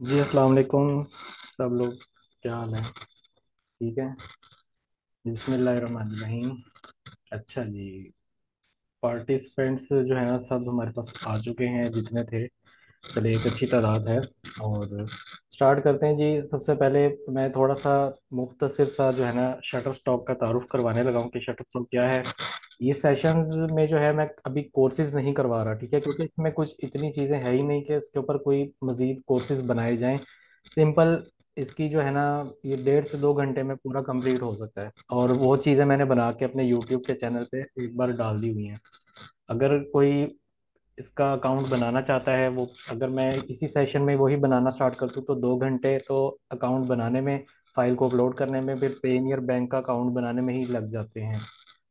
जी अस्सलाम वालेकुम सब लोग। क्या हाल है? ठीक है। बिस्मिल्लाहिर्रहमानिर्रहीम। अच्छा जी। पार्टिसिपेंट्स जो है ना सब हमारे पास आ चुके हैं जितने थे। चलिए एक अच्छी तादाद है। और स्टार्ट करते हैं जी। सबसे पहले मैं थोड़ा सा मुख्तसर सा जो है ना शटर स्टॉक का तारुफ करवाने लगा हूँ कि शटर स्टॉक क्या है। ये सेशंस में जो है मैं अभी कोर्सेज नहीं करवा रहा, ठीक है, क्योंकि इसमें कुछ इतनी चीज़ें है ही नहीं कि इसके ऊपर कोई मजीद कोर्सेज बनाए जाएं। सिंपल इसकी जो है ना ये 1.5 से 2 घंटे में पूरा कंप्लीट हो सकता है, और वो चीज़ें मैंने बना के अपने यूट्यूब के चैनल पे एक बार डाल दी हुई हैं। अगर कोई इसका अकाउंट बनाना चाहता है, वो अगर मैं इसी सेशन में वही बनाना स्टार्ट कर दूँ तो 2 घंटे तो अकाउंट बनाने में, फाइल को अपलोड करने में, फिर पेनियर बैंक का अकाउंट बनाने में ही लग जाते हैं।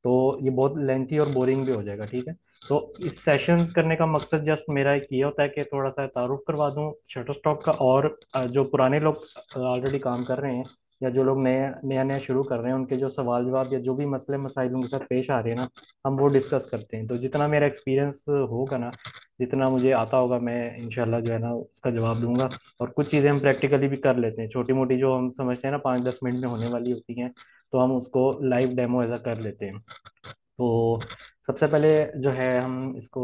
तो ये बहुत लेंथी और बोरिंग भी हो जाएगा, ठीक है। तो इस सेशंस करने का मकसद जस्ट मेरा एक ये होता है कि थोड़ा सा तारुफ करवा दूं शटर स्टॉक का, और जो पुराने लोग ऑलरेडी काम कर रहे हैं या जो लोग नया नया नया शुरू कर रहे हैं उनके जो सवाल जवाब या जो भी मसले मसाइल उनके साथ पेश आ रहे हैं ना, हम वो डिस्कस करते हैं। तो जितना मेरा एक्सपीरियंस होगा ना, जितना मुझे आता होगा, मैं इंशाल्लाह जो है ना उसका जवाब दूंगा। और कुछ चीज़ें हम प्रैक्टिकली भी कर लेते हैं, छोटी मोटी जो हम समझते हैं ना 5-10 मिनट में होने वाली होती हैं, तो हम उसको लाइव डेमो ऐसा कर लेते हैं। तो सबसे पहले जो है हम इसको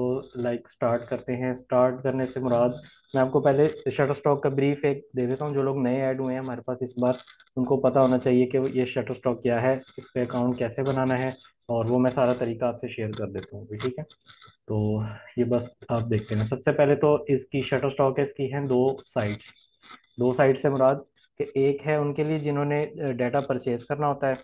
स्टार्ट करते हैं। स्टार्ट करने से मुराद, मैं आपको पहले शटर स्टॉक का ब्रीफ एक दे देता हूँ। जो लोग नए ऐड हुए हैं हमारे पास इस बार, उनको पता होना चाहिए कि ये शटर स्टॉक क्या है, इस पे अकाउंट कैसे बनाना है, और वो मैं सारा तरीका आपसे शेयर कर देता हूँ, ठीक है। तो ये बस आप देखते हैं। सबसे पहले तो इसकी शटर स्टॉक है, इसकी हैं 2 साइट्स। 2 साइट से मुराद कि एक है उनके लिए जिन्होंने डाटा परचेज करना होता है,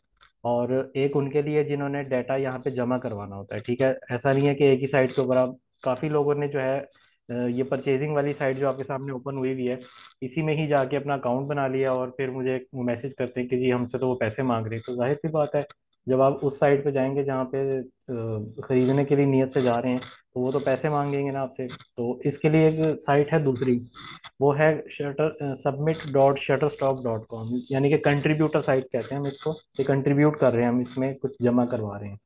और एक उनके लिए जिन्होंने डाटा यहाँ पे जमा करवाना होता है, ठीक है। ऐसा नहीं है कि एक ही साइट के ऊपर आप, काफ़ी लोगों ने जो है ये परचेजिंग वाली साइट जो आपके सामने ओपन हुई हुई है, इसी में ही जाके अपना अकाउंट बना लिया, और फिर मुझे मैसेज करते हैं कि जी हमसे तो वो पैसे मांग रहे हैं। तो जाहिर सी बात है, जब आप उस साइट पे जाएंगे जहाँ पे खरीदने के लिए नियत से जा रहे हैं, तो वो तो पैसे मांगेंगे ना आपसे। तो इसके लिए एक साइट है दूसरी, वो है submit.shutterstock.com, यानी कि कंट्रीब्यूटर साइट कहते हैं हम इसको। ये कंट्रीब्यूट कर रहे हैं, हम इसमें कुछ जमा करवा रहे हैं।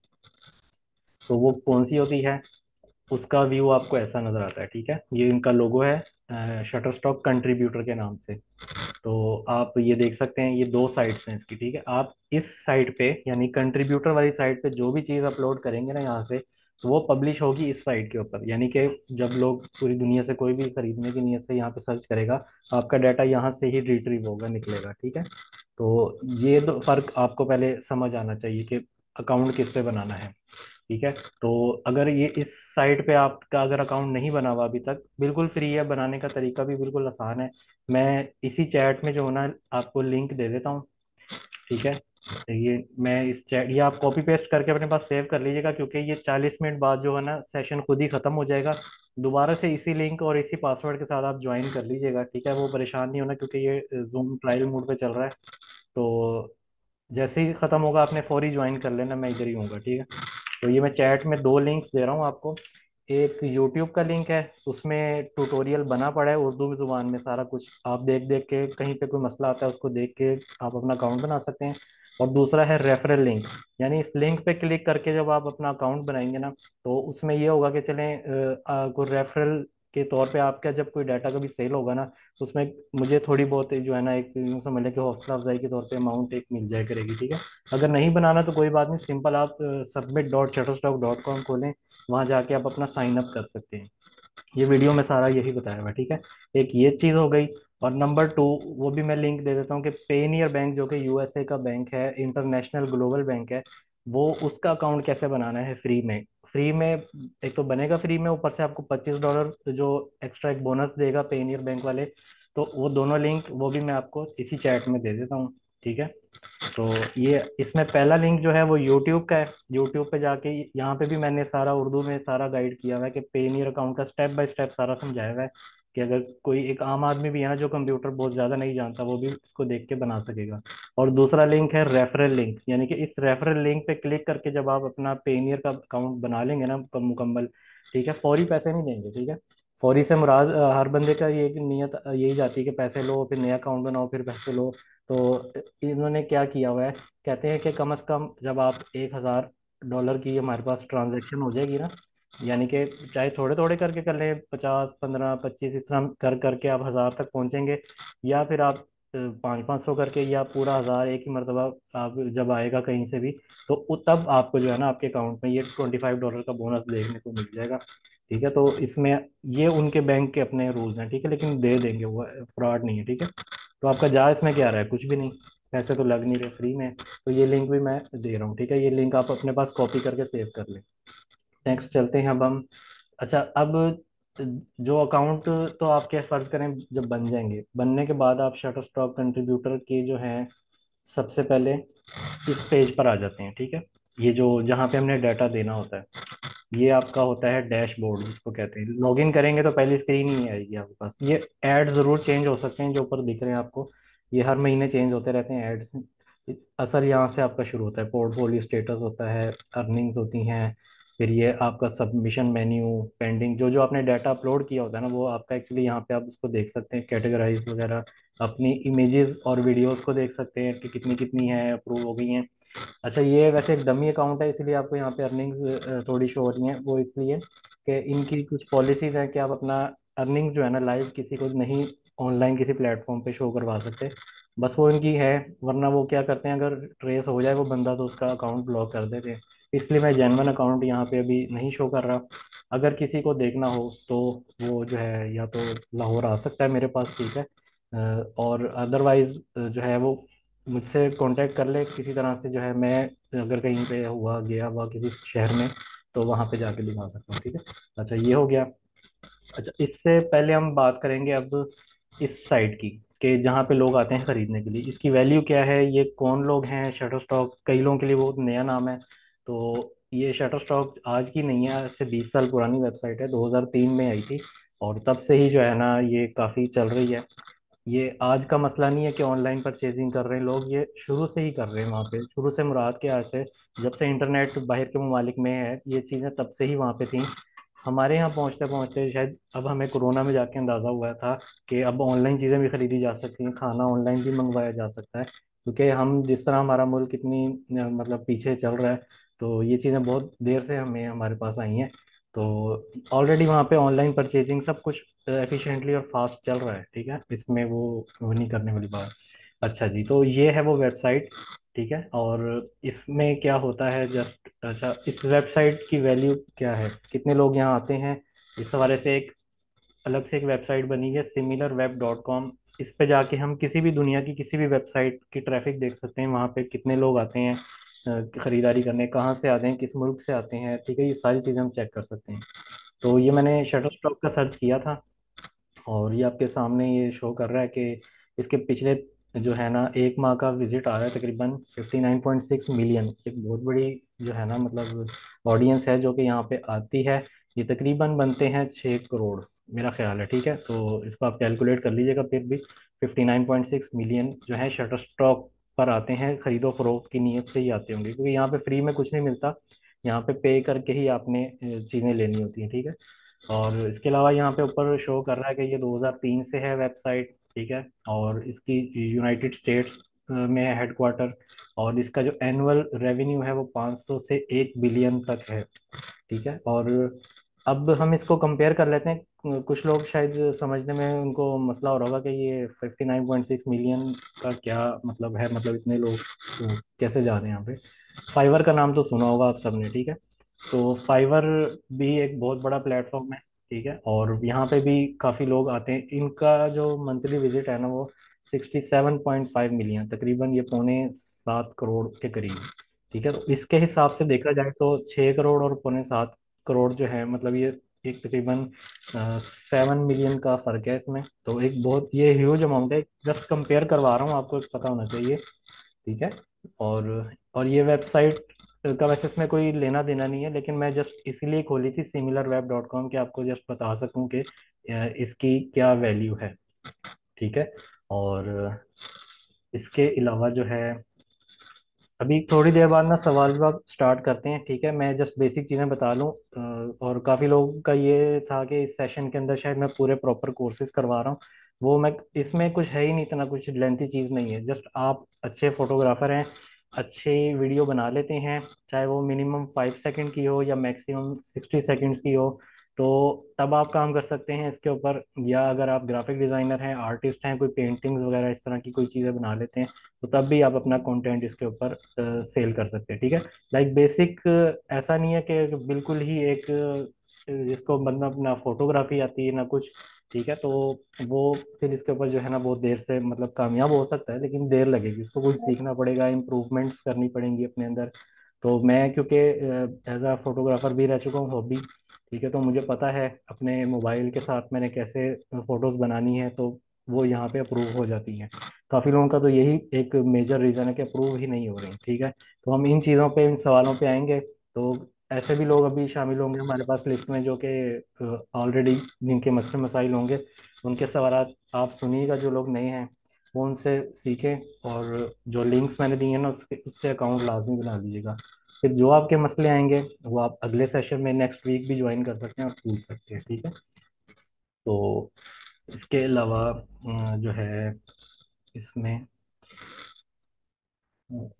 तो वो कौन सी होती है, उसका व्यू आपको ऐसा नजर आता है, ठीक है। ये इनका लोगो है शटर स्टॉक कंट्रीब्यूटर के नाम से। तो आप ये देख सकते हैं, ये 2 साइट्स हैं इसकी, ठीक है। आप इस साइट पे यानी कंट्रीब्यूटर वाली साइट पे जो भी चीज़ अपलोड करेंगे ना यहाँ से, तो वो पब्लिश होगी इस साइट के ऊपर। यानी कि जब लोग पूरी दुनिया से कोई भी खरीदने की नीयत से यहाँ पे सर्च करेगा, आपका डाटा यहाँ से ही रिट्रीव होगा, निकलेगा, ठीक है। तो ये दो फर्क आपको पहले समझ आना चाहिए कि अकाउंट किस पे बनाना है, ठीक है। तो अगर ये इस साइट पे आपका अगर अकाउंट नहीं बना हुआ अभी तक, बिल्कुल फ्री है, बनाने का तरीका भी बिल्कुल आसान है। मैं इसी चैट में जो है ना आपको लिंक दे देता हूँ, ठीक है। तो ये मैं इस चैट, ये आप कॉपी पेस्ट करके अपने पास सेव कर लीजिएगा, क्योंकि ये 40 मिनट बाद जो है ना सेशन खुद ही खत्म हो जाएगा। दोबारा से इसी लिंक और इसी पासवर्ड के साथ आप ज्वाइन कर लीजिएगा, ठीक है। वो परेशान नहीं होना, क्योंकि ये जूम ट्रायल मोड पे चल रहा है। तो जैसे ही खत्म होगा आपने फौरी ज्वाइन कर लेना, मैं इधर ही हूँगा, ठीक है। तो ये मैं चैट में 2 लिंक्स दे रहा हूँ आपको। एक यूट्यूब का लिंक है, उसमें ट्यूटोरियल बना पड़ा है उर्दू जुबान में, सारा कुछ आप देख देख के, कहीं पे कोई मसला आता है उसको देख के आप अपना अकाउंट बना सकते हैं। और दूसरा है रेफरल लिंक, यानी इस लिंक पे क्लिक करके जब आप अपना अकाउंट बनाएंगे ना, तो उसमें ये होगा कि चलें कोई रेफरल के तौर पे आपका जब कोई डाटा कभी सेल होगा ना, उसमें मुझे थोड़ी बहुत जो है ना, एक यूं समझ लें कि हौसला अफजाई के तौर पे अमाउंट एक मिल जाया करेगी, ठीक है। अगर नहीं बनाना तो कोई बात नहीं, सिंपल आप submit.shutterstock.com खोलें, वहां जाके आप अपना साइन अप कर सकते हैं। ये वीडियो में सारा यही बताया हुआ है, ठीक है। एक ये चीज़ हो गई। और नंबर 2, वो भी मैं लिंक दे देता हूँ कि पेनियर बैंक जो कि यूएसए का बैंक है, इंटरनेशनल ग्लोबल बैंक है, वो उसका अकाउंट कैसे बनाना है फ्री में। फ्री में एक तो बनेगा फ्री में, ऊपर से आपको $25 जो एक्स्ट्रा एक बोनस देगा पेनियर बैंक वाले। तो वो दोनों लिंक वो भी मैं आपको इसी चैट में दे देता हूँ, ठीक है। तो ये इसमें पहला लिंक जो है वो यूट्यूब का है। यूट्यूब पे जाके यहाँ पे भी मैंने सारा उर्दू में सारा गाइड किया हुआ है कि पेनीयर अकाउंट का स्टेप बाय स्टेप सारा समझाया हुआ है, कि अगर कोई एक आम आदमी भी है ना जो कंप्यूटर बहुत ज़्यादा नहीं जानता, वो भी इसको देख के बना सकेगा। और दूसरा लिंक है रेफरल लिंक, यानी कि इस रेफरल लिंक पे क्लिक करके जब आप अपना पेनीयर का अकाउंट बना लेंगे ना मुकम्मल, ठीक है, फौरी पैसे नहीं देंगे, ठीक है। फौरी से मुराद हर बंदे का ये नियत यही जाती है कि पैसे लो, फिर नया अकाउंट बनाओ, फिर पैसे लो। तो इन्होंने क्या किया हुआ है, कहते हैं कि कम से कम जब आप $1,000 की हमारे पास ट्रांजैक्शन हो जाएगी ना, यानी कि चाहे थोड़े थोड़े करके कर लें, 50, 15, 25 इस तरह कर करके आप 1000 तक पहुंचेंगे, या फिर आप 500 500 करके, या पूरा 1000 एक ही मरतबा आप जब आएगा कहीं से भी, तो तब आपको जो है ना आपके अकाउंट में ये $25 का बोनस देखने को मिल जाएगा। ठीक है, तो इसमें ये उनके बैंक के अपने रूल्स हैं, ठीक है, लेकिन दे देंगे वो, फ्रॉड नहीं है, ठीक है। तो आपका जा इसमें क्या रहा है, कुछ भी नहीं, पैसे तो लग नहीं रहे, फ्री में। तो ये लिंक भी मैं दे रहा हूँ, ठीक है, ये लिंक आप अपने पास कॉपी करके सेव कर लें। नेक्स्ट चलते हैं अब हम। अच्छा, अब जो अकाउंट तो आपके फर्ज करें जब बन जाएंगे, बनने के बाद आप शटरस्टॉक कंट्रीब्यूटर के जो हैं सबसे पहले इस पेज पर आ जाते हैं, ठीक है। ये जो जहाँ पे हमने डाटा देना होता है, ये आपका होता है डैशबोर्ड जिसको कहते हैं। लॉगिन करेंगे तो पहली स्क्रीन ही आएगी आपके पास। ये ऐड जरूर चेंज हो सकते हैं जो ऊपर दिख रहे हैं आपको, ये हर महीने चेंज होते रहते हैं एड्स। असर यहाँ से आपका शुरू होता है, पोर्टफोलियो स्टेटस होता है, अर्निंग्स होती हैं, फिर ये आपका सबमिशन मेन्यू, पेंडिंग, जो जो आपने डाटा अपलोड किया होता है ना वो आपका एक्चुअली यहाँ पे आप उसको देख सकते हैं, कैटेगराइज वगैरह, अपनी इमेजेस और वीडियोस को देख सकते हैं कि कितनी कितनी है, अप्रूव हो गई हैं। अच्छा, ये वैसे एक डमी अकाउंट है, इसलिए आपको यहाँ पे अर्निंग्स थोड़ी शो हो रही हैं, वो इसलिए कि इनकी कुछ पॉलिसीज हैं कि आप अपना अर्निंग्स जो है ना लाइव किसी को नहीं ऑनलाइन किसी प्लेटफॉर्म पे शो करवा सकते, बस वो इनकी है। वरना वो क्या करते हैं, अगर ट्रेस हो जाए वो बंदा तो उसका अकाउंट ब्लॉक कर देते हैं। इसलिए मैं जेन्युइन अकाउंट यहाँ पे अभी नहीं शो कर रहा। अगर किसी को देखना हो तो वो जो है या तो लाहौर आ सकता है मेरे पास, ठीक है, और अदरवाइज जो है वो मुझसे कांटेक्ट कर ले किसी तरह से, जो है मैं अगर कहीं पे हुआ गया हुआ किसी शहर में तो वहां पे जाके दिखा सकता हूँ, ठीक है। अच्छा, ये हो गया। अच्छा, इससे पहले हम बात करेंगे अब इस साइट की, कि जहाँ पे लोग आते हैं खरीदने के लिए, इसकी वैल्यू क्या है, ये कौन लोग हैं। शटर स्टॉक कई लोगों के लिए बहुत नया नाम है, तो ये शटर स्टॉक आज की नहीं है, आज से 20 साल पुरानी वेबसाइट है, 2003 में आई थी, और तब से ही जो है ना ये काफ़ी चल रही है। ये आज का मसला नहीं है कि ऑनलाइन परचेजिंग कर रहे हैं लोग, ये शुरू से ही कर रहे हैं वहाँ पे। शुरू से मुराद के, आज से जब से इंटरनेट बाहर के ममालिक में है, ये चीज़ें तब से ही वहाँ पे थी। हमारे यहाँ पहुँचते पहुँचते शायद अब हमें कोरोना में जाके अंदाज़ा हुआ था कि अब ऑनलाइन चीज़ें भी खरीदी जा सकती हैं, खाना ऑनलाइन भी मंगवाया जा सकता है, क्योंकि हम जिस तरह हमारा मुल्क इतनी मतलब पीछे चल रहा है, तो ये चीज़ें बहुत देर से हमें हमारे पास आई हैं। तो ऑलरेडी वहाँ पे ऑनलाइन परचेजिंग सब कुछ एफिशिएंटली और फास्ट चल रहा है, ठीक है, इसमें वो नहीं करने वाली बात। अच्छा जी, तो ये है वो वेबसाइट, ठीक है। और इसमें क्या होता है जस्ट, अच्छा, इस वेबसाइट की वैल्यू क्या है, कितने लोग यहाँ आते हैं, इस हवाले से एक अलग से एक वेबसाइट बनी है similarweb.com। इस पे जाके हम किसी भी दुनिया की किसी भी वेबसाइट की ट्रैफिक देख सकते हैं, वहाँ पे कितने लोग आते हैं खरीदारी करने, कहाँ से आते हैं, किस मुल्क से आते हैं, ठीक है, ये सारी चीज़ें हम चेक कर सकते हैं। तो ये मैंने शटर स्टॉक का सर्च किया था, और ये आपके सामने ये शो कर रहा है कि इसके पिछले जो है ना एक माह का विजिट आ रहा है तकरीबन 59.6 मिलियन। एक बहुत बड़ी जो है ना मतलब ऑडियंस है जो कि यहाँ पे आती है। ये तकरीबन बनते हैं 6 करोड़ मेरा ख्याल है, ठीक है, तो इसको आप कैलकुलेट कर लीजिएगा। फिर भी 59.6 मिलियन जो है शटर स्टॉक पर आते हैं, खरीदो फरोख्त की नीयत से ही आते होंगे, क्योंकि यहाँ पे फ्री में कुछ नहीं मिलता, यहाँ पे पे करके ही आपने चीज़ें लेनी होती हैं, ठीक है। और इसके अलावा यहाँ पे ऊपर शो कर रहा है कि ये 2003 से है वेबसाइट, ठीक है, और इसकी यूनाइटेड स्टेट्स में है हेडक्वार्टर, और इसका जो एनुअल रेवेन्यू है वो 500 से 1 बिलियन तक है, ठीक है। और अब हम इसको कंपेयर कर लेते हैं, कुछ लोग शायद समझने में उनको मसला हो रहा होगा कि ये 59.6 मिलियन का क्या मतलब है, मतलब इतने लोग कैसे जा रहे हैं यहाँ पे। फाइवर का नाम तो सुना होगा आप सबने, ठीक है। तो फाइवर भी एक बहुत बड़ा प्लेटफॉर्म है, ठीक है, और यहाँ पे भी काफ़ी लोग आते हैं। इनका जो मंथली विजिट है ना वो 67.5 मिलियन, तकरीबन ये 6.25 करोड़ के करीब, ठीक है। तो इसके हिसाब से देखा जाए तो 6 करोड़ और 6.25 करोड़ जो है, मतलब ये एक तकरीबन 7 मिलियन का फर्क है इसमें। तो एक बहुत ये ह्यूज अमाउंट है, जस्ट कंपेयर करवा रहा हूँ, आपको पता होना चाहिए, ठीक है। और और ये वेबसाइट का वैसे इसमें कोई लेना देना नहीं है, लेकिन मैं जस्ट इसीलिए खोली थी similarweb.com कि आपको जस्ट बता सकूं कि इसकी क्या वैल्यू है, ठीक है। और इसके अलावा जो है अभी थोड़ी देर बाद ना सवाल जवाब स्टार्ट करते हैं, ठीक है। मैं जस्ट बेसिक चीज़ें बता लूँ, और काफ़ी लोगों का ये था कि इस सेशन के अंदर शायद मैं पूरे प्रॉपर कोर्सेज करवा रहा हूँ, वो मैं इसमें कुछ है ही नहीं, इतना कुछ लेंथी चीज़ नहीं है, जस्ट आप अच्छे फोटोग्राफर हैं, अच्छी वीडियो बना लेते हैं, चाहे वो मिनिमम 5 सेकंड की हो या मैक्सिमम 60 सेकंड्स की हो, तो तब आप काम कर सकते हैं इसके ऊपर। या अगर आप ग्राफिक डिज़ाइनर हैं, आर्टिस्ट हैं, कोई पेंटिंग्स वगैरह इस तरह की कोई चीज़ें बना लेते हैं, तो तब भी आप अपना कंटेंट इसके ऊपर सेल कर सकते हैं, ठीक है। लाइक बेसिक ऐसा नहीं है कि बिल्कुल ही एक जिसको मतलब ना फोटोग्राफी आती है ना कुछ, ठीक है, तो वो फिर इसके ऊपर जो है ना बहुत देर से मतलब कामयाब हो सकता है, लेकिन देर लगेगी, उसको कुछ सीखना पड़ेगा, इम्प्रूवमेंट्स करनी पड़ेंगी अपने अंदर। तो मैं क्योंकि एज अ फोटोग्राफर भी रह चुका हूँ हॉबी, ठीक है, तो मुझे पता है अपने मोबाइल के साथ मैंने कैसे फोटोज बनानी है, तो वो यहाँ पे अप्रूव हो जाती हैं। काफ़ी लोगों का तो यही एक मेजर रीज़न है कि अप्रूव ही नहीं हो रही, ठीक है। तो हम इन चीज़ों पे, इन सवालों पे आएंगे। तो ऐसे भी लोग अभी शामिल होंगे हमारे पास लिस्ट में जो कि ऑलरेडी जिनके मसले मसाइल होंगे, उनके सवाल आप सुनिएगा, जो लोग नए हैं वो उनसे सीखें, और जो लिंक्स मैंने दिए हैं ना उससे अकाउंट लाजमी बना लीजिएगा। फिर जो आपके मसले आएंगे वो आप अगले सेशन में नेक्स्ट वीक भी ज्वाइन कर सकते हैं और पूछ सकते हैं, ठीक है। तो इसके अलावा जो है इसमें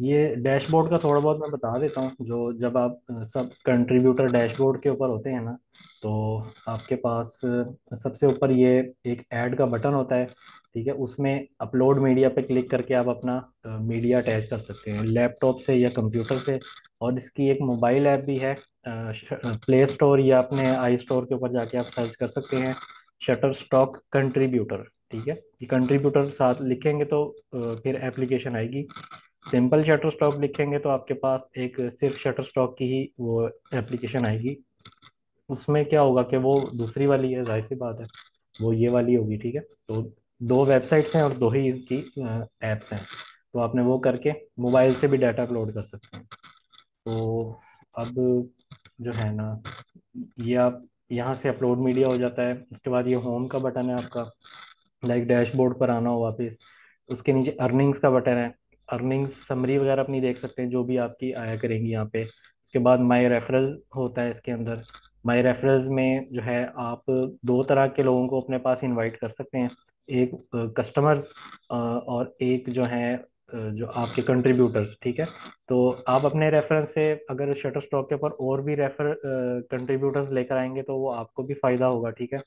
ये डैशबोर्ड का थोड़ा बहुत मैं बता देता हूँ। जो जब आप सब कंट्रीब्यूटर डैशबोर्ड के ऊपर होते हैं ना, तो आपके पास सबसे ऊपर ये एक ऐड का बटन होता है, ठीक है। उसमें अपलोड मीडिया पे क्लिक करके आप अपना मीडिया अटैच कर सकते हैं लैपटॉप से या कंप्यूटर से। और इसकी एक मोबाइल ऐप भी है, प्ले स्टोर या अपने आई स्टोर के ऊपर जाके आप सर्च कर सकते हैं, शटर स्टॉक कंट्रीब्यूटर, ठीक है। ये कंट्रीब्यूटर साथ लिखेंगे तो फिर एप्लीकेशन आएगी। सिंपल शटर स्टॉक लिखेंगे तो आपके पास एक सिर्फ शटर स्टॉक की ही वो एप्लीकेशन आएगी। उसमें क्या होगा कि वो दूसरी वाली है, जाहिर सी बात है, वो ये वाली होगी, ठीक है। तो दो वेबसाइट्स हैं और दो ही इसकी एप्स हैं, तो आपने वो करके मोबाइल से भी डाटा अपलोड कर सकते हैं। तो अब जो है ना, ये आप यहाँ से अपलोड मीडिया हो जाता है। उसके बाद ये होम का बटन है आपका, लाइक डैशबोर्ड पर आना हो वापस, उसके नीचे अर्निंग्स का बटन है। अर्निंग्स समरी वगैरह अपनी देख सकते हैं जो भी आपकी आया करेंगी यहाँ पे। उसके बाद माई रेफरल होता है इसके अंदर। माई रेफरल्स में जो है आप दो तरह के लोगों को अपने पास इनवाइट कर सकते हैं, एक कस्टमर्स और एक जो है जो आपके कंट्रीब्यूटर्स, ठीक है। तो आप अपने रेफरेंस से अगर शटर स्टॉक के ऊपर और भी रेफर कंट्रीब्यूटर्स लेकर आएंगे तो वो आपको भी फायदा होगा, ठीक है,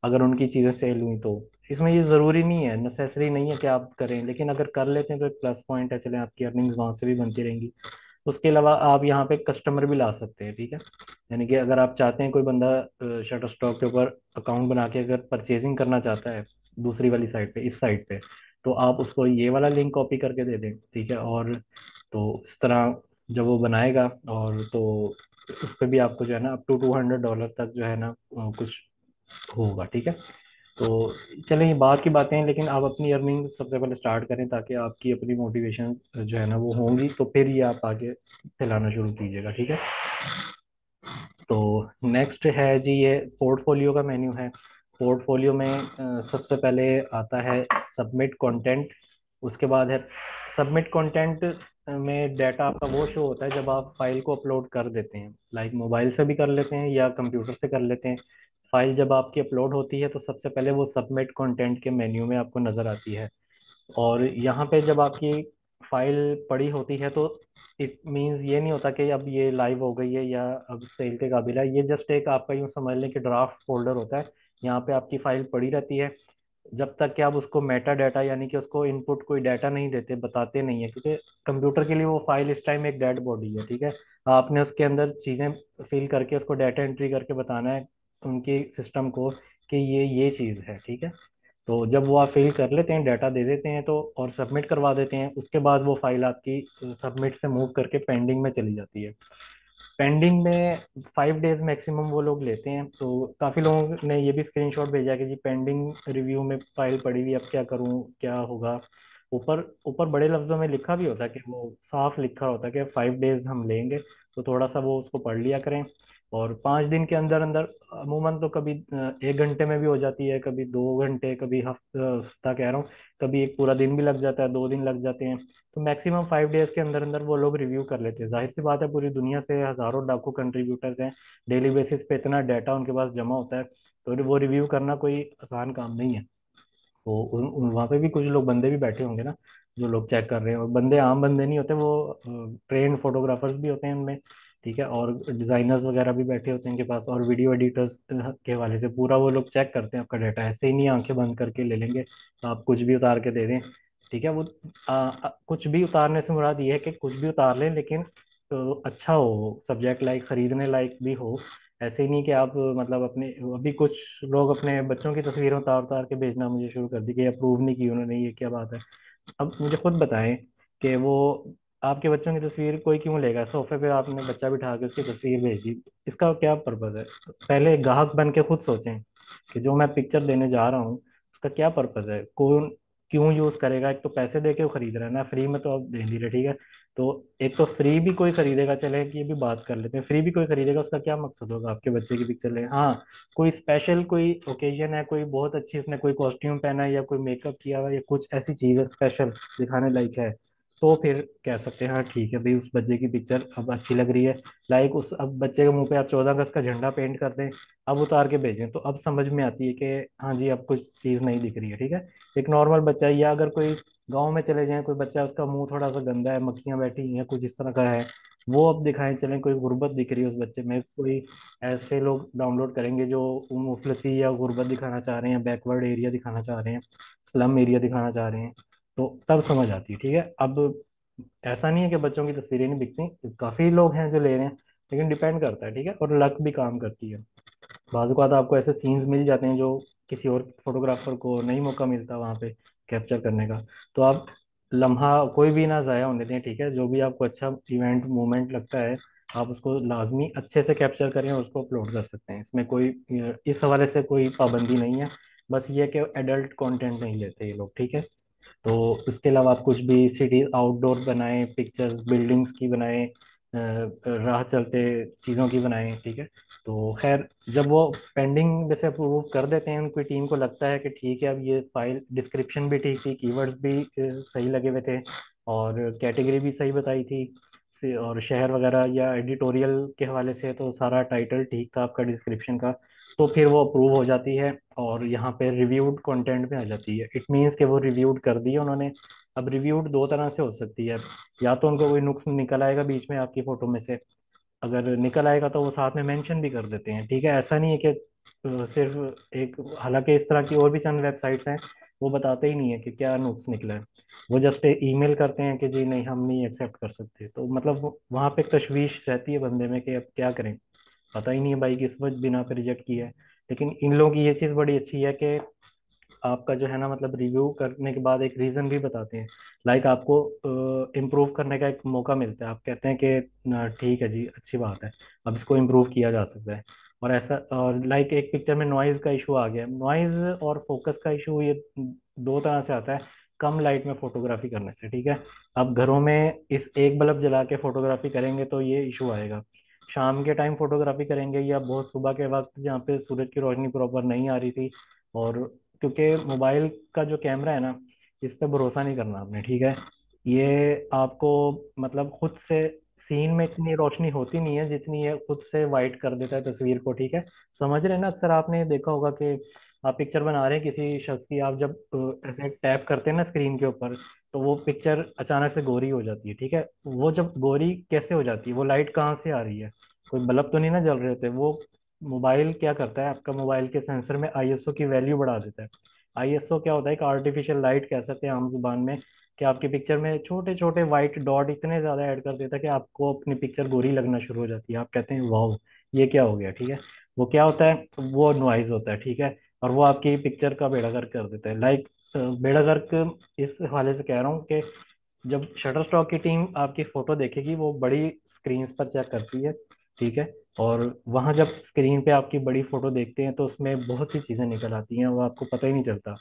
अगर उनकी चीज़ें सेल हुई तो। इसमें ये ज़रूरी नहीं है, नेसेसरी नहीं है कि आप करें, लेकिन अगर कर लेते हैं तो एक प्लस पॉइंट है, चलें आपकी अर्निंग्स वहाँ से भी बनती रहेंगी। उसके अलावा आप यहाँ पे कस्टमर भी ला सकते हैं, ठीक है। यानी कि अगर आप चाहते हैं कोई बंदा शटर स्टॉक के ऊपर अकाउंट बना के अगर परचेजिंग करना चाहता है दूसरी वाली साइड पे, इस साइड पे, तो आप उसको ये वाला लिंक कॉपी करके दे दें, ठीक है। और तो इस तरह जब वो बनाएगा, और तो उस पर भी आपको जो है ना अप टू $200 तक जो है ना कुछ होगा, ठीक है। तो चलें ये बात की बातें हैं, लेकिन आप अपनी अर्निंग सबसे पहले स्टार्ट करें ताकि आपकी अपनी मोटिवेशन जो है ना वो होंगी, तो फिर ये आप आगे फैलाना शुरू कीजिएगा, ठीक है। तो नेक्स्ट है जी ये पोर्टफोलियो का मेन्यू है। पोर्टफोलियो में सबसे पहले आता है सबमिट कंटेंट। उसके बाद है सबमिट कंटेंट में डाटा आपका वो शो होता है जब आप फाइल को अपलोड कर देते हैं, लाइक मोबाइल से भी कर लेते हैं या कंप्यूटर से कर लेते हैं। फाइल जब आपकी अपलोड होती है तो सबसे पहले वो सबमिट कंटेंट के मेन्यू में आपको नज़र आती है। और यहाँ पे जब आपकी फाइल पड़ी होती है तो इट मींस ये नहीं होता कि अब ये लाइव हो गई है या अब सेल के काबिल है। ये जस्ट एक आपका यूँ समझ लें कि ड्राफ्ट फोल्डर होता है, यहाँ पे आपकी फाइल पड़ी रहती है जब तक कि आप उसको मेटा डाटा यानी कि उसको इनपुट कोई डाटा नहीं देते, बताते नहीं है, क्योंकि कंप्यूटर के लिए वो फाइल इस टाइम एक डेड बॉडी है, ठीक है। आपने उसके अंदर चीज़ें फिल करके उसको डाटा एंट्री करके बताना है उनके सिस्टम को कि ये चीज़ है, ठीक है। तो जब वो आप फिल कर लेते हैं, डाटा दे देते हैं तो और सबमिट करवा देते हैं, उसके बाद वो फाइल आपकी सबमिट से मूव करके पेंडिंग में चली जाती है। पेंडिंग में 5 डेज मैक्सिमम वो लोग लेते हैं। तो काफ़ी लोगों ने ये भी स्क्रीनशॉट भेजा कि जी पेंडिंग रिव्यू में फाइल पड़ी हुई, अब क्या करूँ, क्या होगा। ऊपर ऊपर बड़े लफ्ज़ों में लिखा भी होता है कि वो साफ लिखा होता है कि 5 डेज हम लेंगे, तो थोड़ा सा वो उसको पढ़ लिया करें। और 5 दिन के अंदर अंदर अमूमन तो कभी 1 घंटे में भी हो जाती है, कभी 2 घंटे, कभी हफ्ता कह रहा हूँ, कभी एक पूरा दिन भी लग जाता है, 2 दिन लग जाते हैं। तो मैक्सिमम 5 डेज के अंदर अंदर वो लोग रिव्यू कर लेते हैं। जाहिर सी बात है पूरी दुनिया से हजारों लाखों कंट्रीब्यूटर्स हैं, डेली बेसिस पे इतना डाटा उनके पास जमा होता है, तो वो रिव्यू करना कोई आसान काम नहीं है। तो वहाँ पे भी कुछ लोग बंदे भी बैठे होंगे ना, जो लोग चेक कर रहे हैं, और बंदे आम बंदे नहीं होते, वो ट्रेंड फोटोग्राफर्स भी होते हैं उनमें, ठीक है, और डिजाइनर्स वगैरह भी बैठे होते हैं इनके पास, और वीडियो एडिटर्स के हवाले से पूरा वो लोग चेक करते हैं आपका डाटा। ऐसे ही नहीं आंखें बंद करके ले लेंगे, आप कुछ भी उतार के दे दें, ठीक है। वो कुछ भी उतारने से मुराद ये है कि कुछ भी उतार लें, लेकिन अच्छा हो, सब्जेक्ट लाइक, खरीदने लायक भी हो। ऐसे ही नहीं कि आप मतलब अपने, अभी कुछ लोग अपने बच्चों की तस्वीरें उतार उतार के भेजना मुझे शुरू कर दी कि अप्रूव नहीं की उन्होंने, ये क्या बात है। अब मुझे खुद बताएं कि वो आपके बच्चों की तस्वीर कोई क्यों लेगा, सोफे पे आपने बच्चा बिठा के उसकी तस्वीर भेज दी, इसका क्या पर्पज है। पहले ग्राहक बन के खुद सोचें कि जो मैं पिक्चर देने जा रहा हूँ उसका क्या पर्पज है, कौन क्यों यूज करेगा। एक तो पैसे दे के वो खरीद रहा है ना, फ्री में तो आप दे नहीं रहे, ठीक है। तो एक तो फ्री भी कोई खरीदेगा, चले कि ये भी बात कर लेते हैं, फ्री भी कोई खरीदेगा, उसका क्या मकसद होगा आपके बच्चे की पिक्चर ले। हाँ, कोई स्पेशल कोई ओकेजन है, कोई बहुत अच्छी उसने कोई कॉस्ट्यूम पहना है या कोई मेकअप किया हुआ है या कुछ ऐसी चीज है स्पेशल दिखाने लायक है, तो फिर कह सकते हैं हाँ ठीक है भाई, उस बच्चे की पिक्चर अब अच्छी लग रही है। लाइक उस अब बच्चे के मुंह पे आप 14 अगस्त का झंडा पेंट कर दें, अब उतार के भेजें, तो अब समझ में आती है कि हाँ जी अब कुछ चीज़ नहीं दिख रही है, ठीक है। एक नॉर्मल बच्चा है, या अगर कोई गाँव में चले जाएं, कोई बच्चा उसका मुंह थोड़ा सा गंदा है, मक्खियां बैठी हैं, कुछ इस तरह का है, वो अब दिखाएं चलें, कोई गुर्बत दिख रही है उस बच्चे में, कोई ऐसे लोग डाउनलोड करेंगे जो मुफलसी या गुर्बत दिखाना चाह रहे हैं, बैकवर्ड एरिया दिखाना चाह रहे हैं, स्लम एरिया दिखाना चाह रहे हैं, तो तब समझ आती है, ठीक है। अब ऐसा नहीं है कि बच्चों की तस्वीरें नहीं दिखती, काफी लोग हैं जो ले रहे हैं, लेकिन डिपेंड करता है, ठीक है, और लक भी काम करती है। बाज़ औक़ात आपको ऐसे सीन्स मिल जाते हैं जो किसी और फोटोग्राफर को नहीं मौका मिलता वहाँ पे कैप्चर करने का, तो आप लम्हा कोई भी ना ज़ाया होने दें, ठीक है। जो भी आपको अच्छा इवेंट मोमेंट लगता है, आप उसको लाजमी अच्छे से कैप्चर करें और उसको अपलोड कर सकते हैं, इसमें कोई इस हवाले से कोई पाबंदी नहीं है। बस ये है कि एडल्ट कंटेंट नहीं लेते ये लोग, ठीक है। तो उसके अलावा आप कुछ भी सिटी आउटडोर बनाएं, पिक्चर्स बिल्डिंग्स की बनाएं, राह चलते चीज़ों की बनाएं, ठीक है। तो खैर, जब वो पेंडिंग जैसे अप्रूव कर देते हैं, उनकी टीम को लगता है कि ठीक है अब ये फाइल डिस्क्रिप्शन भी ठीक थी, कीवर्ड्स भी सही लगे हुए थे, और कैटेगरी भी सही बताई थी, और शहर वगैरह या एडिटोरियल के हवाले से तो सारा टाइटल ठीक था आपका डिस्क्रिप्शन का, तो फिर वो अप्रूव हो जाती है और यहाँ पे रिव्यूड कंटेंट में आ जाती है। इट मीन्स कि वो रिव्यूड कर दिया उन्होंने। अब रिव्यूड दो तरह से हो सकती है, या तो उनको कोई नुक्स निकल आएगा बीच में आपकी फोटो में से, अगर निकल आएगा तो वो साथ में मेंशन भी कर देते हैं, ठीक है। ऐसा नहीं है कि सिर्फ एक, हालांकि इस तरह की और भी चंद वेबसाइट्स हैं, वो बताते ही नहीं है कि क्या नुक्स निकला है, वो जस्ट ईमेल करते हैं कि जी नहीं हम नहीं एक्सेप्ट कर सकते, तो मतलब वहाँ पे एक तशवीश रहती है बंदे में कि अब क्या करें, पता ही नहीं है भाई किस वजह बिना पे रिजेक्ट किया है। लेकिन इन लोगों की ये चीज़ बड़ी अच्छी है कि आपका जो है ना, मतलब रिव्यू करने के बाद एक रीज़न भी बताते हैं, लाइक आपको इम्प्रूव करने का एक मौका मिलता है, आप कहते हैं कि ठीक है जी अच्छी बात है, अब इसको इम्प्रूव किया जा सकता है। और ऐसा, और लाइक एक पिक्चर में नॉइज़ का इशू आ गया, नॉइज़ और फोकस का इशू, ये दो तरह से आता है कम लाइट में फोटोग्राफी करने से, ठीक है। अब घरों में इस एक बल्ब जला के फोटोग्राफी करेंगे तो ये इशू आएगा, शाम के टाइम फोटोग्राफी करेंगे या बहुत सुबह के वक्त जहाँ पे सूरज की रोशनी प्रॉपर नहीं आ रही थी, और क्योंकि मोबाइल का जो कैमरा है ना, इस पे भरोसा नहीं करना आपने, ठीक है। ये आपको मतलब खुद से सीन में इतनी रोशनी होती नहीं है जितनी ये खुद से वाइट कर देता है तस्वीर को, ठीक है। समझ रहे हैं ना, अक्सर आपने देखा होगा कि आप पिक्चर बना रहे हैं किसी शख्स की, आप जब ऐसे टैप करते हैं ना स्क्रीन के ऊपर, तो वो पिक्चर अचानक से गोरी हो जाती है, ठीक है। वो जब गोरी कैसे हो जाती है, वो लाइट कहाँ से आ रही है, कोई बल्ब तो नहीं ना जल रहे होते, वो मोबाइल क्या करता है, आपका मोबाइल के सेंसर में आईएसओ की वैल्यू बढ़ा देता है। आईएसओ क्या होता है, एक आर्टिफिशियल लाइट कह सकते हैं आम जुबान में, कि आपकी पिक्चर में छोटे छोटे व्हाइट डॉट इतने ज्यादा ऐड कर देता है कि आपको अपनी पिक्चर गोरी लगना शुरू हो जाती है, आप कहते हैं वाह ये क्या हो गया, ठीक है। वो क्या होता है, वो नॉइज होता है, ठीक है। और वो आपकी पिक्चर का बेड़ा गर्क कर देता है, लाइक बेड़ा गर्क इस हवाले से कह रहा हूँ कि जब शटर स्टॉक की टीम आपकी फोटो देखेगी, वो बड़ी स्क्रीन पर चेक करती है, ठीक है। और वहां जब स्क्रीन पे आपकी बड़ी फोटो देखते हैं तो उसमें बहुत सी चीजें निकल आती हैं, वो आपको पता ही नहीं चलता।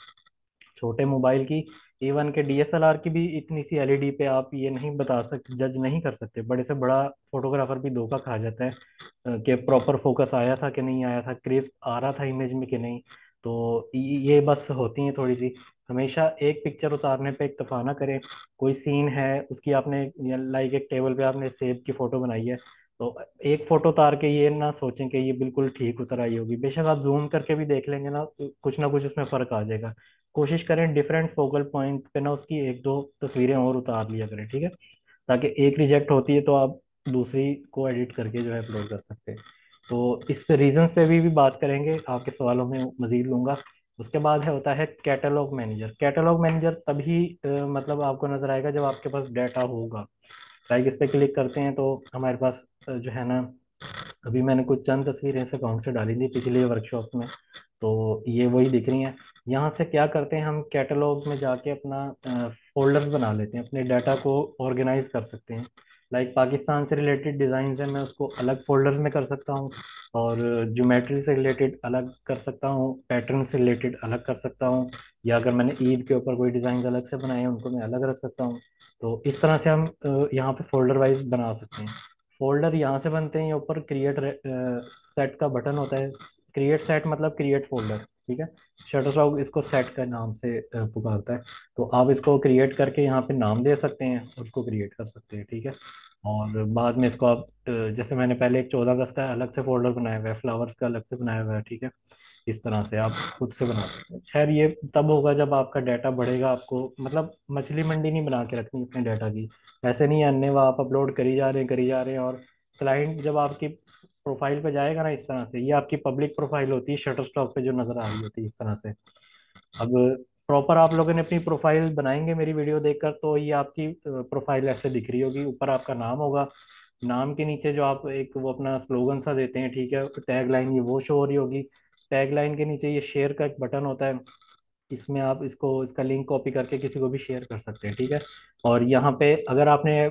छोटे मोबाइल की, इवन के डीएसएलआर की भी इतनी सी एलईडी पे आप ये नहीं बता सकते, जज नहीं कर सकते, बड़े से बड़ा फोटोग्राफर भी धोखा खा जाता है कि प्रॉपर फोकस आया था कि नहीं आया था, क्रिस्प आ रहा था इमेज में कि नहीं। तो ये बस होती है थोड़ी सी, हमेशा एक पिक्चर उतारने पे इक्तफा ना करें। कोई सीन है उसकी आपने, लाइक एक टेबल पे आपने सेब की फोटो बनाई है, तो एक फोटो उतार के ये ना सोचें कि ये बिल्कुल ठीक उतर आई होगी, बेशक आप जूम करके भी देख लेंगे ना, कुछ उसमें फर्क आ जाएगा। कोशिश करें डिफरेंट फोकल पॉइंट पे ना उसकी एक दो तस्वीरें और उतार लिया करें, ठीक है। ताकि एक रिजेक्ट होती है तो आप दूसरी को एडिट करके जो है अपलोड कर सकते हैं। तो इस पे रीजंस पे भी बात करेंगे, आपके सवालों में मजीद लूंगा। उसके बाद है होता है कैटलॉग मैनेजर। कैटलॉग मैनेजर तभी मतलब आपको नजर आएगा जब आपके पास डाटा होगा। लाइक इस पे क्लिक करते हैं तो हमारे पास जो है ना, अभी मैंने कुछ चंद तस्वीरें इस अकाउंट से डाली थी पिछले वर्कशॉप में, तो ये वही दिख रही हैं। यहाँ से क्या करते हैं, हम कैटलॉग में जाके अपना फोल्डर्स बना लेते हैं, अपने डाटा को ऑर्गेनाइज कर सकते हैं। लाइक पाकिस्तान से रिलेटेड डिज़ाइन है, मैं उसको अलग फोल्डर्स में कर सकता हूँ। और ज्योमेट्री से रिलेटेड अलग कर सकता हूँ, पैटर्न से रिलेटेड अलग कर सकता हूँ। या अगर मैंने ईद के ऊपर कोई डिज़ाइन अलग से बनाए हैं उनको मैं अलग रख सकता हूँ। तो इस तरह से हम यहाँ पे फोल्डर वाइज बना सकते हैं। फोल्डर यहाँ से बनते हैं, ये ऊपर क्रिएट सेट का बटन होता है। क्रिएट सेट मतलब क्रिएट फोल्डर, ठीक है। शटरस्टॉक इसको सेट का नाम से पुकारता है। तो आप इसको क्रिएट करके यहाँ पे नाम दे सकते हैं, उसको क्रिएट कर सकते हैं, ठीक है। और बाद में इसको आप जैसे मैंने पहले एक 14 अगस्त का अलग से फोल्डर बनाया हुआ है, फ्लावर्स का अलग से बनाया हुआ है, ठीक है। इस तरह से आप खुद से बना सकते हैं। खैर ये तब होगा जब आपका डाटा बढ़ेगा, आपको मतलब मछली मंडी नहीं बना के रखनी अपने डाटा की। ऐसे नहीं अन्य वो आप अपलोड करी जा रहे हैं करी जा रहे हैं, और क्लाइंट जब आपकी प्रोफाइल पे जाएगा ना, इस तरह से ये आपकी पब्लिक प्रोफाइल होती है शटर स्टॉक पे जो नजर आ रही होती है इस तरह से। अब प्रॉपर आप लोगों ने अपनी प्रोफाइल बनाएंगे मेरी वीडियो देखकर, तो ये आपकी प्रोफाइल ऐसे दिख रही होगी, ऊपर आपका नाम होगा। नाम के नीचे जो आप एक वो अपना स्लोगन सा देते हैं, ठीक है, टैग लाइन ये वो शो हो रही होगी। टैग लाइन के नीचे ये शेयर का एक बटन होता है, इसमें आप इसको इसका लिंक कॉपी करके किसी को भी शेयर कर सकते हैं, ठीक है। और यहाँ पे अगर आपने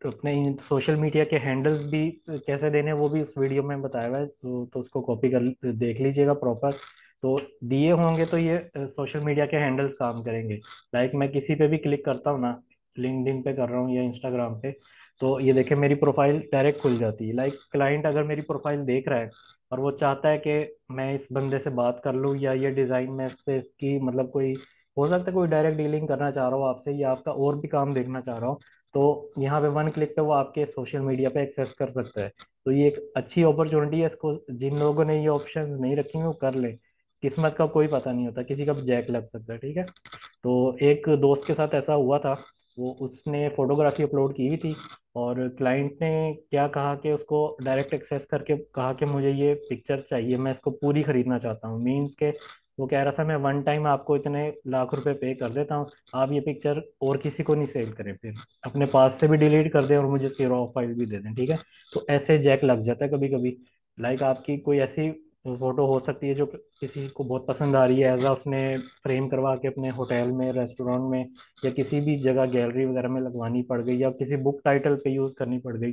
अपने इन सोशल मीडिया के हैंडल्स भी कैसे देने हैं वो भी उस वीडियो में बताया हुआ है, तो उसको कॉपी कर देख लीजिएगा प्रॉपर। तो दिए होंगे तो ये सोशल मीडिया के हैंडल्स काम करेंगे। लाइक मैं किसी पे भी क्लिक करता हूँ ना, लिंक्डइन पे कर रहा हूँ या इंस्टाग्राम पे, तो ये देखे मेरी प्रोफाइल डायरेक्ट खुल जाती है। लाइक क्लाइंट अगर मेरी प्रोफाइल देख रहा है और वो चाहता है कि मैं इस बंदे से बात कर लूँ, या ये डिज़ाइन में से इसकी मतलब कोई हो सकता है कोई डायरेक्ट डीलिंग करना चाह रहा हो आपसे, या आपका और भी काम देखना चाह रहा हो, तो यहाँ पे वन क्लिक पे वो आपके सोशल मीडिया पे एक्सेस कर सकता है। तो ये एक अच्छी अपॉर्चुनिटी है, इसको जिन लोगों ने ये ऑप्शंस नहीं रखी हैं वो कर ले। किस्मत का कोई पता नहीं होता, किसी का भी जैक लग सकता है, ठीक है। तो एक दोस्त के साथ ऐसा हुआ था, वो उसने फोटोग्राफी अपलोड की हुई थी, और क्लाइंट ने क्या कहा कि उसको डायरेक्ट एक्सेस करके कहा कि मुझे ये पिक्चर चाहिए, मैं इसको पूरी खरीदना चाहता हूँ। मीन्स के वो कह रहा था मैं वन टाइम आपको इतने लाख रुपए पे कर देता हूँ, आप ये पिक्चर और किसी को नहीं सेल करें, फिर अपने पास से भी डिलीट कर दें और मुझे इसकी रॉ फाइल भी दे दें, ठीक है। तो ऐसे जैक लग जाता है कभी कभी। लाइक आपकी कोई ऐसी फोटो हो सकती है जो किसी को बहुत पसंद आ रही है, ऐसा उसने फ्रेम करवा के अपने होटल में, रेस्टोरेंट में, या किसी भी जगह गैलरी वगैरह में लगवानी पड़ गई, या किसी बुक टाइटल पे यूज करनी पड़ गई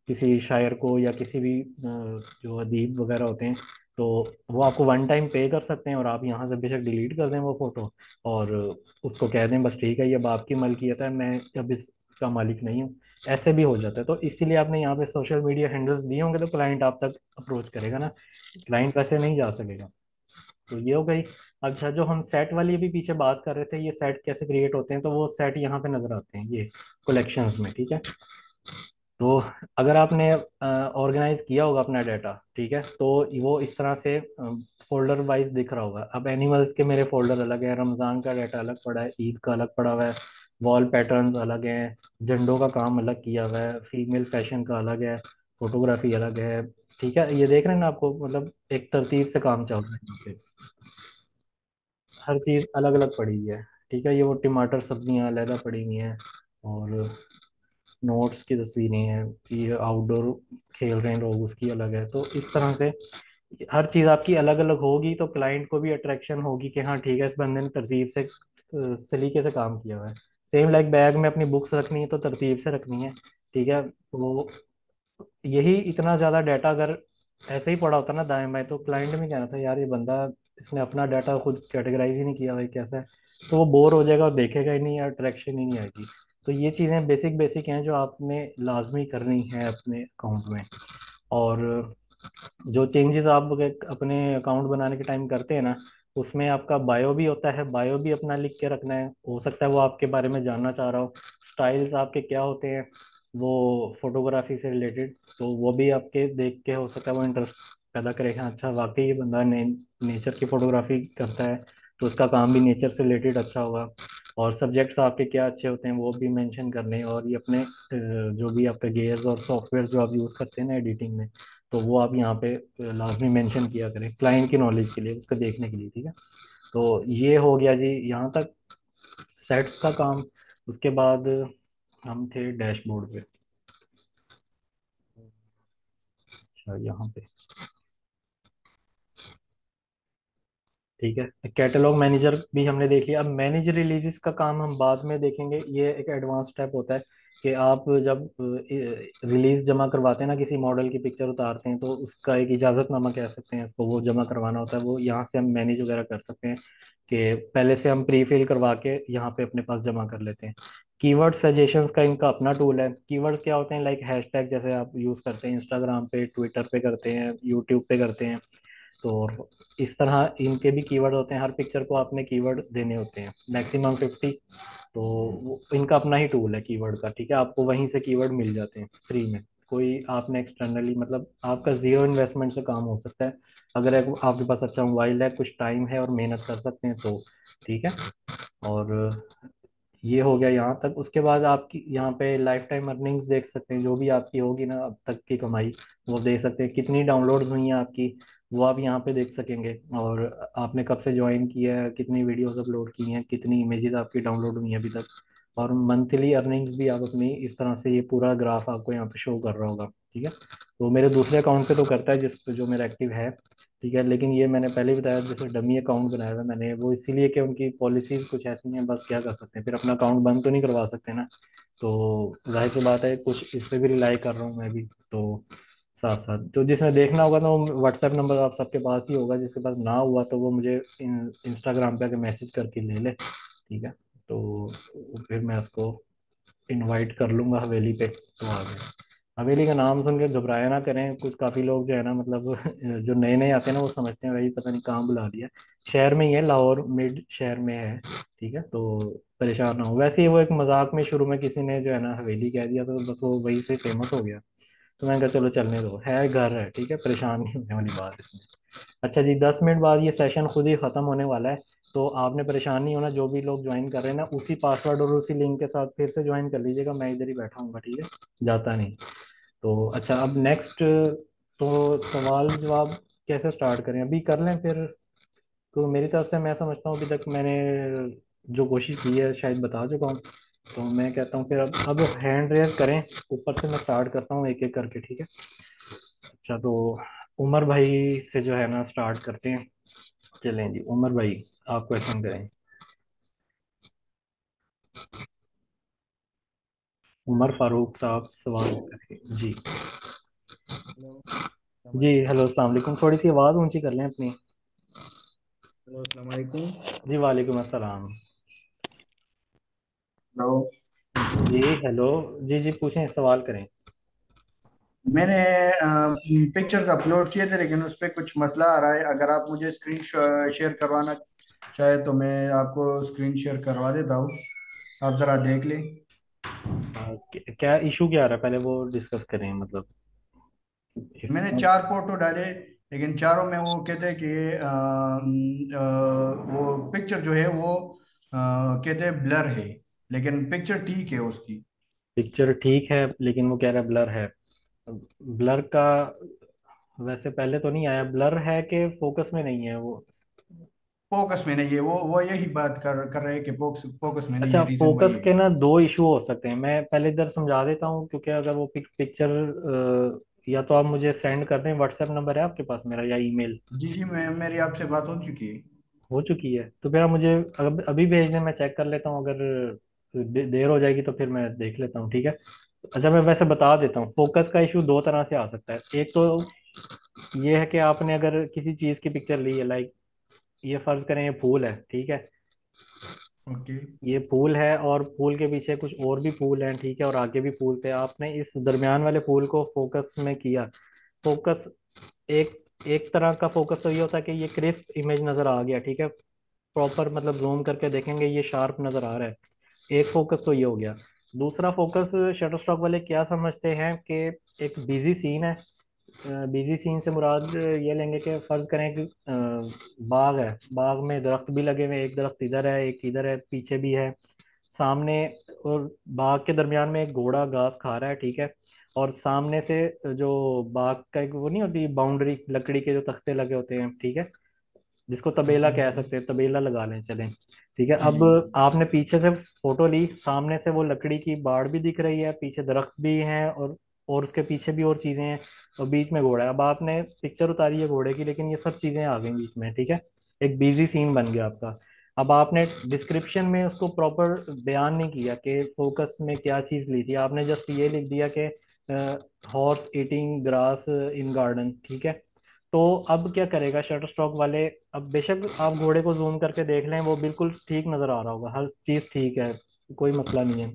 किसी शायर को, या किसी भी जो अदीब वगैरह होते हैं, तो वो आपको वन टाइम पे कर सकते हैं, और आप यहाँ से बेशक डिलीट कर दें वो फोटो, और उसको कह दें बस ठीक है ये अब आपकी मलकियत है, मैं अब इसका मालिक नहीं हूँ। ऐसे भी हो जाता है, तो इसीलिए आपने यहाँ पे सोशल मीडिया हैंडल्स दिए होंगे तो क्लाइंट आप तक अप्रोच करेगा ना, क्लाइंट वैसे नहीं जा सकेगा। तो ये हो गई। अच्छा, जो हम सेट वाली अभी पीछे बात कर रहे थे, ये सेट कैसे क्रिएट होते हैं, तो वो सेट यहाँ पे नजर आते हैं ये कलेक्शंस में, ठीक है। तो अगर आपने ऑर्गेनाइज किया होगा अपना डाटा, ठीक है, तो वो इस तरह से फोल्डर वाइज दिख रहा होगा। अब एनिमल्स के मेरे फोल्डर अलग है, रमजान का डाटा अलग पड़ा है, ईद का अलग पड़ा हुआ है, वॉल पैटर्न्स अलग हैं, झंडों का काम अलग किया हुआ है, फीमेल फैशन का अलग है, फोटोग्राफी अलग है, ठीक है। ये देख रहे हैं ना आपको, मतलब एक तरतीब से काम चल रहा है यहाँ पे, हर चीज अलग अलग पड़ी हुई है, ठीक है। ये वो टमाटर सब्जियां अलग पड़ी हुई हैं, और नोट्स की तस्वीरें हैं, ये आउटडोर खेल रहे हैं लोग उसकी अलग है। तो इस तरह से हर चीज़ आपकी अलग अलग होगी, तो क्लाइंट को भी अट्रैक्शन होगी कि हाँ ठीक है, इस बंदे ने तरतीब से सलीके से काम किया हुआ है। सेम लाइक बैग में अपनी बुक्स रखनी है तो तरतीब से रखनी है, ठीक है। तो यही इतना ज़्यादा डाटा अगर ऐसे ही पड़ा होता ना दाएं बाएं, तो क्लाइंट में कहना था यार ये बंदा, इसने अपना डाटा खुद कैटेगराइज ही नहीं किया भाई कैसा है। तो वो बोर हो जाएगा और देखेगा ही नहीं, अट्रैक्शन ही नहीं आएगी। तो ये चीज़ें बेसिक बेसिक हैं जो आपने लाजमी करनी है अपने अकाउंट में। और जो चेंजेस आप अपने अकाउंट बनाने के टाइम करते हैं ना, उसमें आपका बायो भी होता है, बायो भी अपना लिख के रखना है, हो सकता है वो आपके बारे में जानना चाह रहा हो। स्टाइल्स आपके क्या होते हैं वो फोटोग्राफी से रिलेटेड, तो वो भी आपके देख के हो सकता है वो इंटरेस्ट पैदा करेगा, अच्छा वाकई ये बंदा नेचर की फोटोग्राफी करता है, तो उसका काम भी नेचर से रिलेटेड अच्छा होगा। और सब्जेक्ट्स आपके क्या अच्छे होते हैं वो भी मेंशन करने हैं। और ये अपने जो भी आपके गेयर्स और सॉफ्टवेयर जो आप यूज़ करते हैं ना एडिटिंग में, तो वो आप यहाँ पे लाजमी मेंशन किया करें क्लाइंट की नॉलेज के लिए, उसको देखने के लिए, ठीक है। तो ये हो गया जी यहाँ तक सेट्स का काम। उसके बाद हम थे डैशबोर्ड पे। अच्छा यहाँ पे ठीक है, कैटलॉग मैनेजर भी हमने देख लिया। अब मैनेज रिलीजेस का काम हम बाद में देखेंगे, ये एक एडवांस स्टेप होता है कि आप जब रिलीज जमा करवाते हैं ना, किसी मॉडल की पिक्चर उतारते हैं, तो उसका एक इजाजतनामा कह सकते हैं इसको, वो जमा करवाना होता है। वो यहाँ से हम मैनेज वगैरह कर सकते हैं कि पहले से हम प्री फिल करवा के यहाँ पे अपने पास जमा कर लेते हैं। कीवर्ड सजेशंस का इनका अपना टूल है। कीवर्ड्स क्या होते हैं, लाइक हैशटैग जैसे आप यूज़ करते हैं इंस्टाग्राम पे, ट्विटर पे करते हैं, यूट्यूब पे करते हैं। तो इस तरह इनके भी कीवर्ड होते हैं, हर पिक्चर को आपने कीवर्ड देने होते हैं मैक्सिमम 50। तो इनका अपना ही टूल है कीवर्ड का, ठीक है। आपको वहीं से कीवर्ड मिल जाते हैं फ्री में, कोई आपने एक्सटर्नली, मतलब आपका जीरो इन्वेस्टमेंट से काम हो सकता है। अगर आपके पास अच्छा मोबाइल है, कुछ टाइम है और मेहनत कर सकते हैं तो ठीक है। और ये हो गया यहाँ तक। उसके बाद आपकी यहाँ पे लाइफ टाइम अर्निंग्स देख सकते हैं, जो भी आपकी होगी ना अब तक की कमाई, वो देख सकते हैं। कितनी डाउनलोड्स हुई हैं आपकी, वो आप यहाँ पे देख सकेंगे। और आपने कब से ज्वाइन किया है, कितनी वीडियोस अपलोड की हैं, कितनी इमेजेस आपकी डाउनलोड हुई हैं अभी तक। और मंथली अर्निंग्स भी आप अपनी इस तरह से, ये पूरा ग्राफ आपको यहाँ पे शो कर रहा होगा, ठीक है। तो मेरे दूसरे अकाउंट पे तो करता है, जिस जो मेरा एक्टिव है, ठीक है। लेकिन ये मैंने पहले ही बताया, जैसे डमी अकाउंट बनाया हुआ है मैंने, वो इसीलिए कि उनकी पॉलिसीज कुछ ऐसी हैं, बस क्या कर सकते हैं, फिर अपना अकाउंट बंद तो नहीं करवा सकते ना। तो जाहिर सी बात है, कुछ इस पे भी रिलाई कर रहा हूँ मैं भी। तो साथ साथ तो जिसने देखना होगा ना, वो व्हाट्सएप नंबर आप सबके पास ही होगा, जिसके पास ना हुआ तो वो मुझे इंस्टाग्राम पे आके मैसेज करके ले ले, ठीक है। तो फिर मैं उसको इनवाइट कर लूंगा हवेली पे, तो आ गए। हवेली का नाम सुन के घबराया ना करें, कुछ काफी लोग जो है ना, मतलब जो नए नए आते हैं ना, वो समझते हैं भाई पता नहीं कहाँ बुला दिया। शहर में ही है, लाहौर मिड शहर में है, ठीक है। तो परेशान ना हो। वैसे ही वो एक मजाक में शुरू में किसी ने जो है ना हवेली कह दिया, तो बस वो वही से फेमस हो गया। तो मैंने कहा चलो चलने दो, है घर है, ठीक है, परेशान नहीं होने वाली बात इसमें। अच्छा जी, 10 मिनट बाद ये सेशन खुद ही खत्म होने वाला है। तो आपने परेशान नहीं होना, जो भी लोग ज्वाइन कर रहे हैं ना, उसी पासवर्ड और उसी लिंक के साथ फिर से ज्वाइन कर लीजिएगा। मैं इधर ही बैठा हूँ, ठीक है, जाता नहीं। तो अच्छा, अब नेक्स्ट तो सवाल जवाब कैसे स्टार्ट करें, अभी कर लें फिर? तो मेरी तरफ से मैं समझता हूँ अभी तक मैंने जो कोशिश की है शायद बता चुका हूँ। तो मैं कहता हूँ फिर अब हैंड रेज करें, ऊपर से मैं स्टार्ट करता हूँ एक एक करके, ठीक है। अच्छा, तो उमर भाई से जो है ना स्टार्ट करते हैं। चलें जी, उमर भाई आप क्वेश्चन करें। उमर फारूक साहब सवाल करें जी। हेलो। अस्सलाम जी वालेकुम। हेलो, अस्सलाम वालेकुम। थोड़ी सी आवाज़ ऊंची कर लें अपनी। हेलो, अस्सलाम वालेकुम। जी वालेकुम अस्सलाम। हेलो। जी हेलो। जी जी पूछें, सवाल करें। मैंने पिक्चर्स अपलोड किए थे, लेकिन उस पर कुछ मसला आ रहा है। अगर आप मुझे स्क्रीन शेयर करवाना चाहे तो मैं आपको स्क्रीन शेयर करवा देता हूँ। आप ज़रा देख लें। क्या इशू क्या आ रहा है, पहले वो डिस्कस करें, मतलब मैंने इसका। 4 फोटो डाले, लेकिन चारों में वो कहते हैं कि वो पिक्चर जो है वो कहते हैं ब्लर है, लेकिन पिक्चर ठीक है उसकी। पिक्चर ठीक है लेकिन वो कह रहा है ब्लर है। ब्लर का वैसे पहले तो नहीं आया, ब्लर है कि फोकस में नहीं है वो। फोकस में नहीं है, वो यही बात कर रहे हैं कि फोकस में नहीं अच्छा, है, रीजन वही फोकस है। के ना दो इशू हो सकते हैं, मैं पहले इधर समझा देता हूँ। क्योंकि अगर वो पिक्चर या तो आप मुझे सेंड कर दें, व्हाट्सएप नंबर है आपके पास मेरा, या ईमेल? जी जी, मैं मेरी आपसे बात हो चुकी है। हो चुकी है तो फिर आप मुझे अभी भेज दें, मैं चेक कर लेता हूँ। अगर देर हो जाएगी तो फिर मैं देख लेता हूँ, ठीक है। अच्छा, मैं वैसे बता देता हूँ, फोकस का इशू दो तरह से आ सकता है। एक तो ये है कि आपने अगर किसी चीज़ की पिक्चर ली है, लाइक ये फर्ज करें ये फूल है, ठीक है। ओके। ये फूल है और फूल के पीछे कुछ और भी फूल हैं, ठीक है, और आगे भी फूल थे। आपने इस दरमियान वाले फूल को फोकस में किया। फोकस एक एक तरह का फोकस तो ये होता है कि ये क्रिस्प इमेज नजर आ गया, ठीक है, प्रॉपर, मतलब जूम करके देखेंगे ये शार्प नजर आ रहा है। एक फोकस तो ये हो गया। दूसरा फोकस शटर स्टॉक वाले क्या समझते हैं कि एक बिजी सीन है, बिजी सीन से मुराद ये लेंगे कि फर्ज करें कि बाग है, बाग में दरख्त भी लगे हुए हैं, एक दरख्त इधर है एक इधर है पीछे भी है सामने, और बाग के दरमियान में एक घोड़ा घास खा रहा है, ठीक है। और सामने से जो बाग का एक वो नहीं होती बाउंड्री, लकड़ी के जो तख्ते लगे होते हैं, ठीक है, जिसको तबेला ओके। कह सकते हैं, तबेला लगा लें चलें, ठीक है। जी अब जी। आपने पीछे से फोटो ली, सामने से वो लकड़ी की बाड़ भी दिख रही है, पीछे दरख्त भी हैं, और उसके पीछे भी और चीजें हैं, और बीच में घोड़ा है। अब आपने पिक्चर उतारी है घोड़े की, लेकिन ये सब चीजें आ गई बीच में, ठीक है। एक बिजी सीन बन गया आपका। अब आपने डिस्क्रिप्शन में उसको प्रॉपर बयान नहीं किया कि फोकस में क्या चीज ली थी, आपने जस्ट ये लिख दिया कि हॉर्स ईटिंग ग्रास इन गार्डन, ठीक है। तो अब क्या करेगा शटर स्टॉक वाले, अब बेशक आप घोड़े को जूम करके देख लें, वो बिल्कुल ठीक नजर आ रहा होगा, हर चीज ठीक है, कोई मसला नहीं है,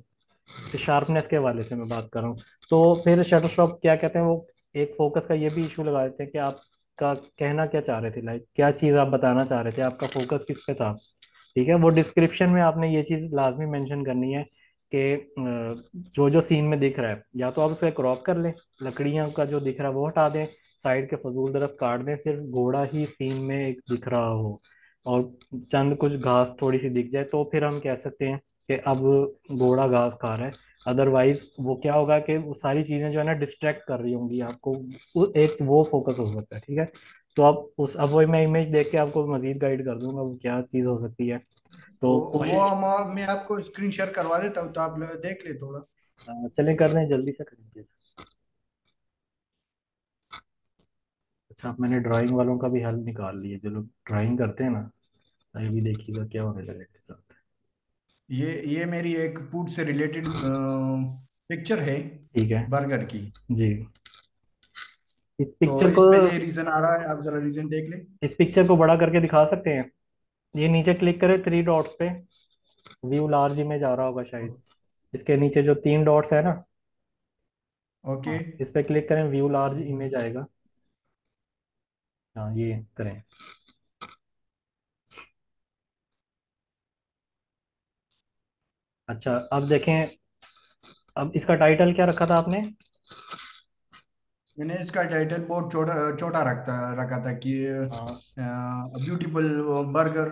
तो शार्पनेस के हवाले से मैं बात कर रहा हूँ। तो फिर शटर स्टॉक क्या कहते हैं वो, एक फोकस का ये भी इशू लगा देते हैं कि आपका कहना क्या चाह रहे थे, लाइक क्या चीज आप बताना चाह रहे थे, आपका फोकस किस पे था, ठीक है। वो डिस्क्रिप्शन में आपने ये चीज लाजमी मेंशन करनी है कि जो जो सीन में दिख रहा है, या तो आप उसे क्रॉप कर लें, लकड़ियां का जो दिख रहा है वो हटा दें, साइड के फजूल दरख्त काट दें, सिर्फ घोड़ा ही सीन में एक दिख रहा हो, और चंद कुछ घास थोड़ी सी दिख जाए, तो फिर हम कह सकते हैं कि अब घोड़ा घास खा रहा है। अदरवाइज वो क्या होगा कि वो सारी चीजें जो है ना डिस्ट्रैक्ट कर रही होंगी आपको, एक वो फोकस हो सकता है, ठीक है। तो आप उस, अब वो मैं इमेज देख के आपको मजीद गाइड कर दूंगा वो क्या चीज हो सकती है। तो वो कोशिश, मैं आपको स्क्रीन शेयर करवा देता हूँ, तो आप देख ले थोड़ा। चलें कर दें, जल्दी से करेंगे। अच्छा, अब मैंने ड्राइंग वालों का भी हल निकाल लिया, जो लोग ड्राइंग करते हैं ना, ये भी देखिएगा क्या होने लगा इसके साथ। ये मेरी एक फूड से रिलेटेड पिक्चर है, ठीक है बर्गर की। जी। इस तो पिक्चर को, इस पे ये रीजन आ रहा है, आप जरा रीजन देख ले। इस पिक्चर को बड़ा करके दिखा सकते हैं। ये नीचे क्लिक करें थ्री डॉट्स पे, व्यू लार्ज इमेज आ रहा होगा शायद, इसके नीचे जो तीन डॉट्स है ना, ओके। हाँ इस पे क्लिक करें, व्यू लार्ज इमेज आएगा। हाँ ये करें। अच्छा अब देखें, अब इसका टाइटल क्या रखा था आपने। मैंने इसका टाइटल बहुत छोटा छोटा रखा था कि हाँ ब्यूटीफुल बर्गर,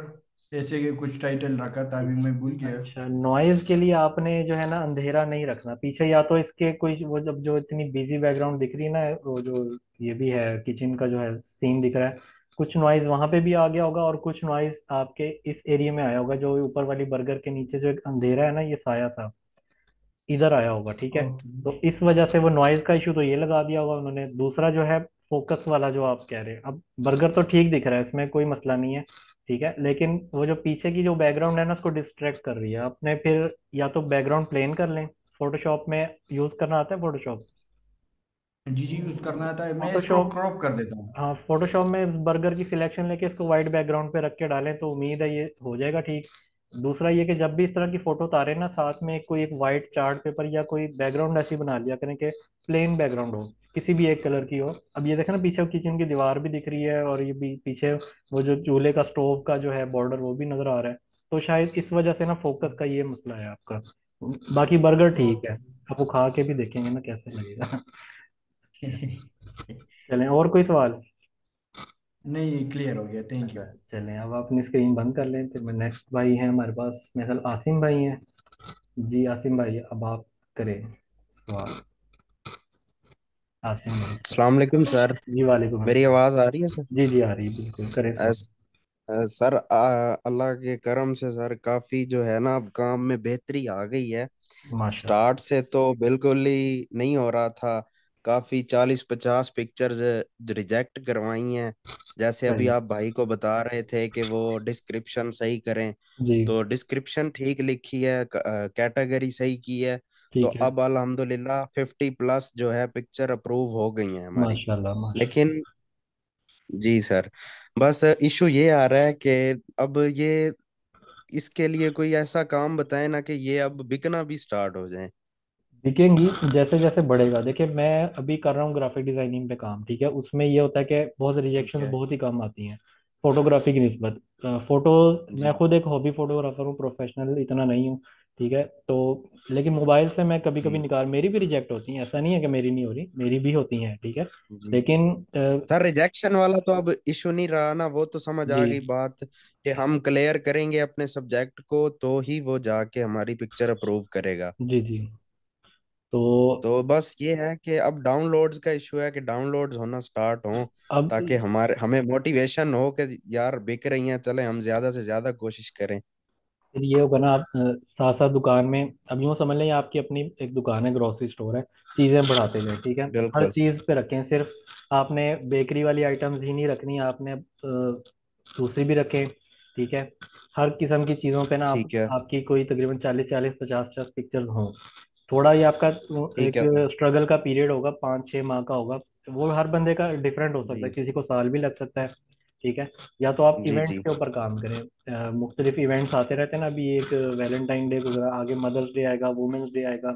ऐसे के कुछ टाइटल रखा था, अभी मैं भूल गया। अच्छा, नॉइज के लिए आपने जो है ना अंधेरा नहीं रखना पीछे, या तो इसके कोई वो जब जो इतनी बिजी बैकग्राउंड दिख रही है ना, वो जो ये भी है किचन का जो है सीन दिख रहा है, कुछ नॉइज वहां पे भी आ गया होगा, और कुछ नॉइज आपके इस एरिया में आया होगा, जो ऊपर वाली बर्गर के नीचे जो एक अंधेरा है ना, ये साया सा इधर आया होगा, ठीक है। ओके। तो इस वजह से वो नॉइज का इशू तो ये लगा दिया होगा उन्होंने। दूसरा जो है फोकस वाला जो आप कह रहे हैं, अब बर्गर तो ठीक दिख रहा है, इसमें कोई मसला नहीं है, ठीक है, लेकिन वो जो पीछे की जो बैकग्राउंड है ना उसको डिस्ट्रैक्ट कर रही है। आपने फिर या तो बैकग्राउंड प्लेन कर लें, फोटोशॉप में यूज करना आता है फोटोशॉप। जी जी, यूज करना था, मैं इसको फोटोशॉप, क्रॉप कर देता हूँ। हाँ फोटोशॉप में बर्गर की सिलेक्शन लेके इसको वाइट बैकग्राउंड पे रख के डालें तो उम्मीद है ये हो जाएगा ठीक। दूसरा ये कि जब भी इस तरह की फोटो उतारे ना, साथ में कोई एक वाइट चार्ट पेपर या कोई बैकग्राउंड ऐसी बना लिया करें कि प्लेन बैकग्राउंड हो, किसी भी एक कलर की हो। अब ये देखें ना, पीछे किचन की दीवार भी दिख रही है, और ये भी पीछे वो जो चूल्हे का स्टोव का जो है बॉर्डर वो भी नजर आ रहा है। तो शायद इस वजह से ना फोकस का ये मसला है आपका। बाकी बर्गर ठीक है, ओके। आप वो खा के भी देखेंगे ना कैसे लगेगा। अच्छा, चलें और कोई सवाल। नहीं, क्लियर हो गया, थैंक अच्छा यू। चलें, अब आप अपनी स्क्रीन बंद कर लें, फिर मैं नेक्स्ट भाई हैं हमारे पास, मेरे ख्याल आसिम भाई हैं। जी आसिम भाई, अब आप करें सवाल। आसिम भाई करें। अस्सलाम वालेकुम सर। जी वालेकुम मेरी अस्सलाम। आवाज़ आ रही है सर? जी जी आ रही है, बिल्कुल करें सवाल। सर, अल्लाह के करम से सर काफ़ी जो है ना अब काम में बेहतरी आ गई है। माशाल्लाह। स्टार्ट से तो बिल्कुल ही नहीं हो रहा था। काफ़ी 40-50 पिक्चर्स रिजेक्ट करवाई हैं। जैसे अभी सही। आप भाई को बता रहे थे कि वो डिस्क्रिप्शन सही करें, जी तो डिस्क्रिप्शन ठीक लिखी है, कैटेगरी सही की है। तो ठीक है। अब अल्हम्दुलिल्लाह 50+ जो है पिक्चर अप्रूव हो गई हैं हमारी। माशाल्लाह माशाल्लाह। लेकिन जी सर, बस इशू ये आ रहा है कि अब ये इसके लिए कोई ऐसा काम बताए ना कि ये अब बिकना भी स्टार्ट हो जाए। दिखेंगी जैसे जैसे बढ़ेगा। देखिए मैं अभी कर रहा हूँ ग्राफिक डिजाइनिंग पे काम, ठीक है, उसमें ये होता है कि बहुत ठीक रिजेक्शन है। बहुत ही कम आती हैं फोटोग्राफी की निस्बत। फोटो, मैं जी खुद एक हॉबी फोटोग्राफर हूँ, प्रोफेशनल इतना नहीं हूँ, ठीक है। तो लेकिन मोबाइल से मैं कभी कभी जी निकाल, मेरी भी रिजेक्ट होती हैं, ऐसा नहीं है कि मेरी नहीं हो रही, मेरी भी होती हैं, ठीक है। जी। लेकिन सर रिजेक्शन वाला तो अब इशू नहीं रहा ना, वो तो समझ आ जी गई बात कि हम क्लियर करेंगे अपने सब्जेक्ट को तो ही वो जाके हमारी पिक्चर अप्रूव करेगा। जी जी। तो तो बस ये है कि अब डाउनलोड्स का इशू है कि डाउनलोड्स होना स्टार्ट हो, अब ताकि हमारे हमें मोटिवेशन हो कि यार बिक रही हैं, चले हम ज्यादा से ज्यादा कोशिश करें। फिर ये होगा ना, आप साथ साथ दुकान में, अब यूँ समझ लें आपकी अपनी एक दुकान है, ग्रोसरी स्टोर है, चीज़ें बढ़ाते गए, ठीक है। हर बिल्कुल। चीज़ पे रखें, सिर्फ आपने बेकरी वाली आइटम्स ही नहीं रखनी, आपने दूसरी भी रखें, ठीक है। हर किस्म की चीज़ों पे ना आप, ठीक है। आपकी कोई तकरीबन 40 40 50 50 पिक्चर्स हों। थोड़ा ये आपका ठीक एक है सर। स्ट्रगल का पीरियड होगा, 5 6 माह का होगा। वो हर बंदे का डिफरेंट हो सकता है, जी किसी को साल भी लग सकता है, ठीक है। या तो आप जी इवेंट्स जी के ऊपर काम करें, मुख्तलिफ इवेंट्स आते रहते हैं ना, अभी एक वैलेंटाइन डे गुजरा, आगे मदर्स डे आएगा, वुमेन्स डे आएगा,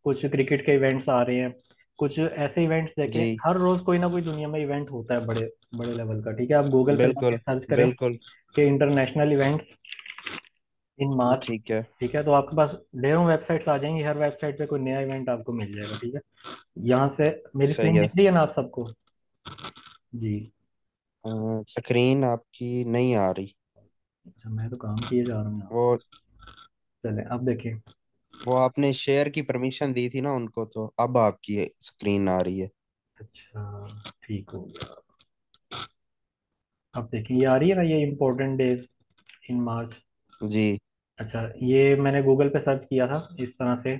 कुछ क्रिकेट के इवेंट्स आ रहे हैं, कुछ ऐसे इवेंट्स देखें। जी। हर रोज कोई ना कोई दुनिया में इवेंट होता है, बड़े बड़े लेवल का, ठीक है। आप गूगल पे जाके बिल्कुल सर्च करें बिल्कुल। कि इंटरनेशनल इवेंट्स इन मार्च, ठीक है। ठीक है। तो आपके पास ढेरों वेबसाइट्स आ जाएंगी, हर वेबसाइट पे कोई नया इवेंट आपको मिल जाएगा, ठीक है। यहाँ से मेरी सही स्क्रीन है। दिख रही है ना आप सबको? जी। स्क्रीन आपकी नहीं आ रही। अच्छा, मैं तो काम किए जा रहा हूँ यहाँ वो पे। चले अब देखिए। वो आपने शेयर की परमिशन दी थी ना उनको, तो अब आपकी स्क्रीन आ रही है। अच्छा, ठीक हो गया। अब देखिए, ये आ रही है ना, ये इम्पोर्टेंट डेज इन मार्च। जी अच्छा, ये मैंने गूगल पे सर्च किया था इस तरह से,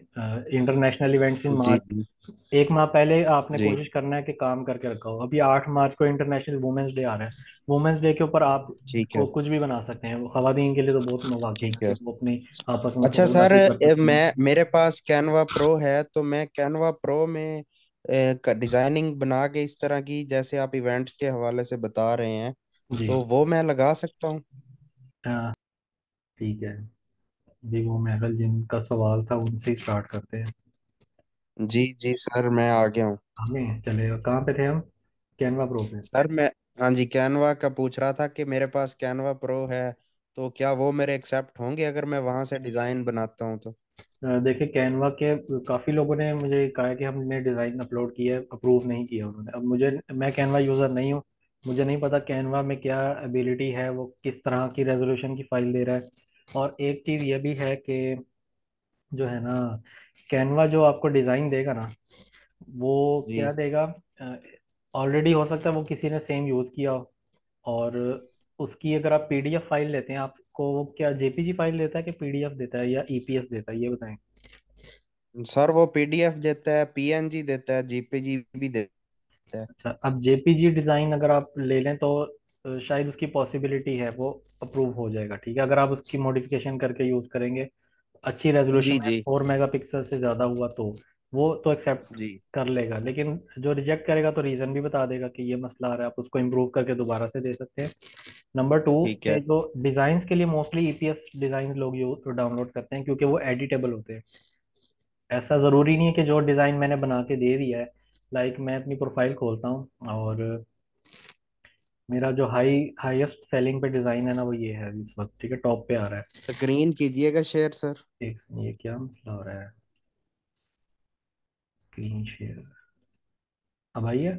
इंटरनेशनल इवेंट्स इन जी मार्च। जी एक माह पहले आपने जी। कोशिश करना है कि काम करके रखा हो। अभी 8 मार्च को इंटरनेशनल वुमेन्स डे आ रहा है। वुमेन्स डे के ऊपर आप ठीक है। को कुछ भी बना सकते हैं, वो खवातीन के लिए तो बहुत मौके हैं ठीक कि है। वो अपनी आपस में अच्छा सर, फोटोग्राफी कर सकते हैं। मैं मेरे पास कैनवा प्रो है, तो मैं कैनवा प्रो में डिजाइनिंग बना के इस तरह की, जैसे आप इवेंट्स के हवाले से बता रहे हैं, जी तो वो मैं लगा सकता हूँ। हाँ, ठीक है। जी, वो महल जिनका सवाल था उनसे ही स्टार्ट करते हैं। जी जी सर, मैं आ गया हूँ। हमें चलेगा, कहाँ पे थे हम? कैनवा प्रो पे। सर मैं, हाँ जी, कैनवा का पूछ रहा था कि मेरे पास कैनवा प्रो है, तो क्या वो मेरे एक्सेप्ट होंगे अगर मैं वहां से डिजाइन बनाता हूँ तो? देखिए, कैनवा के काफ़ी लोगों ने मुझे कहा है कि हमने डिज़ाइन अपलोड किया है, अप्रूव नहीं किया उन्होंने। अब मुझे, मैं कैनवा यूज़र नहीं हूँ, मुझे नहीं पता कैनवा में क्या एबिलिटी है, वो किस तरह की रेजोल्यूशन की फाइल दे रहा है। और एक चीज़ ये भी है कि जो है ना, कैनवा जो आपको डिज़ाइन देगा ना, वो जी। क्या देगा, ऑलरेडी हो सकता है वो किसी ने सेम यूज़ किया हो। और उसकी अगर आप पीडीएफ फाइल लेते हैं, आपको वो क्या जेपीजी फाइल देता है कि पीडीएफ देता है या ईपीएस देता है, ये बताएं। सर वो पीडीएफ देता है, पीएनजी देता है, जीपीजी भी देता है। अच्छा, अब जेपीजी डिज़ाइन अगर आप ले लें तो शायद उसकी पॉसिबिलिटी है, वो अप्रूव हो जाएगा, ठीक है। अगर आप उसकी मॉडिफिकेशन करके यूज़ करेंगे, अच्छी रेजोल्यूशन जी है, जी 4 मेगापिक्सल से ज़्यादा हुआ तो वो तो एक्सेप्ट जी। कर लेगा। लेकिन जो रिजेक्ट करेगा तो रीज़न भी बता देगा कि ये मसला आ रहा है, आप उसको इम्प्रूव करके दोबारा से दे सकते हैं। नंबर टू, ठीक के है। जो डिज़ाइंस के लिए मोस्टली ईपीएस डिज़ाइन लोग डाउनलोड करते हैं, क्योंकि वो एडिटेबल होते हैं। ऐसा ज़रूरी नहीं है कि जो डिज़ाइन मैंने बना के दे दिया है, लाइक मैं अपनी प्रोफाइल खोलता हूँ और मेरा जो हाईएस्ट सेलिंग पे डिज़ाइन है ना, वो ये है इस वक्त, ठीक है, टॉप पे आ रहा है। स्क्रीन कीजिएगा शेयर सर। एक ये क्या मसला हो रहा है? स्क्रीन शेयर, अब आइए।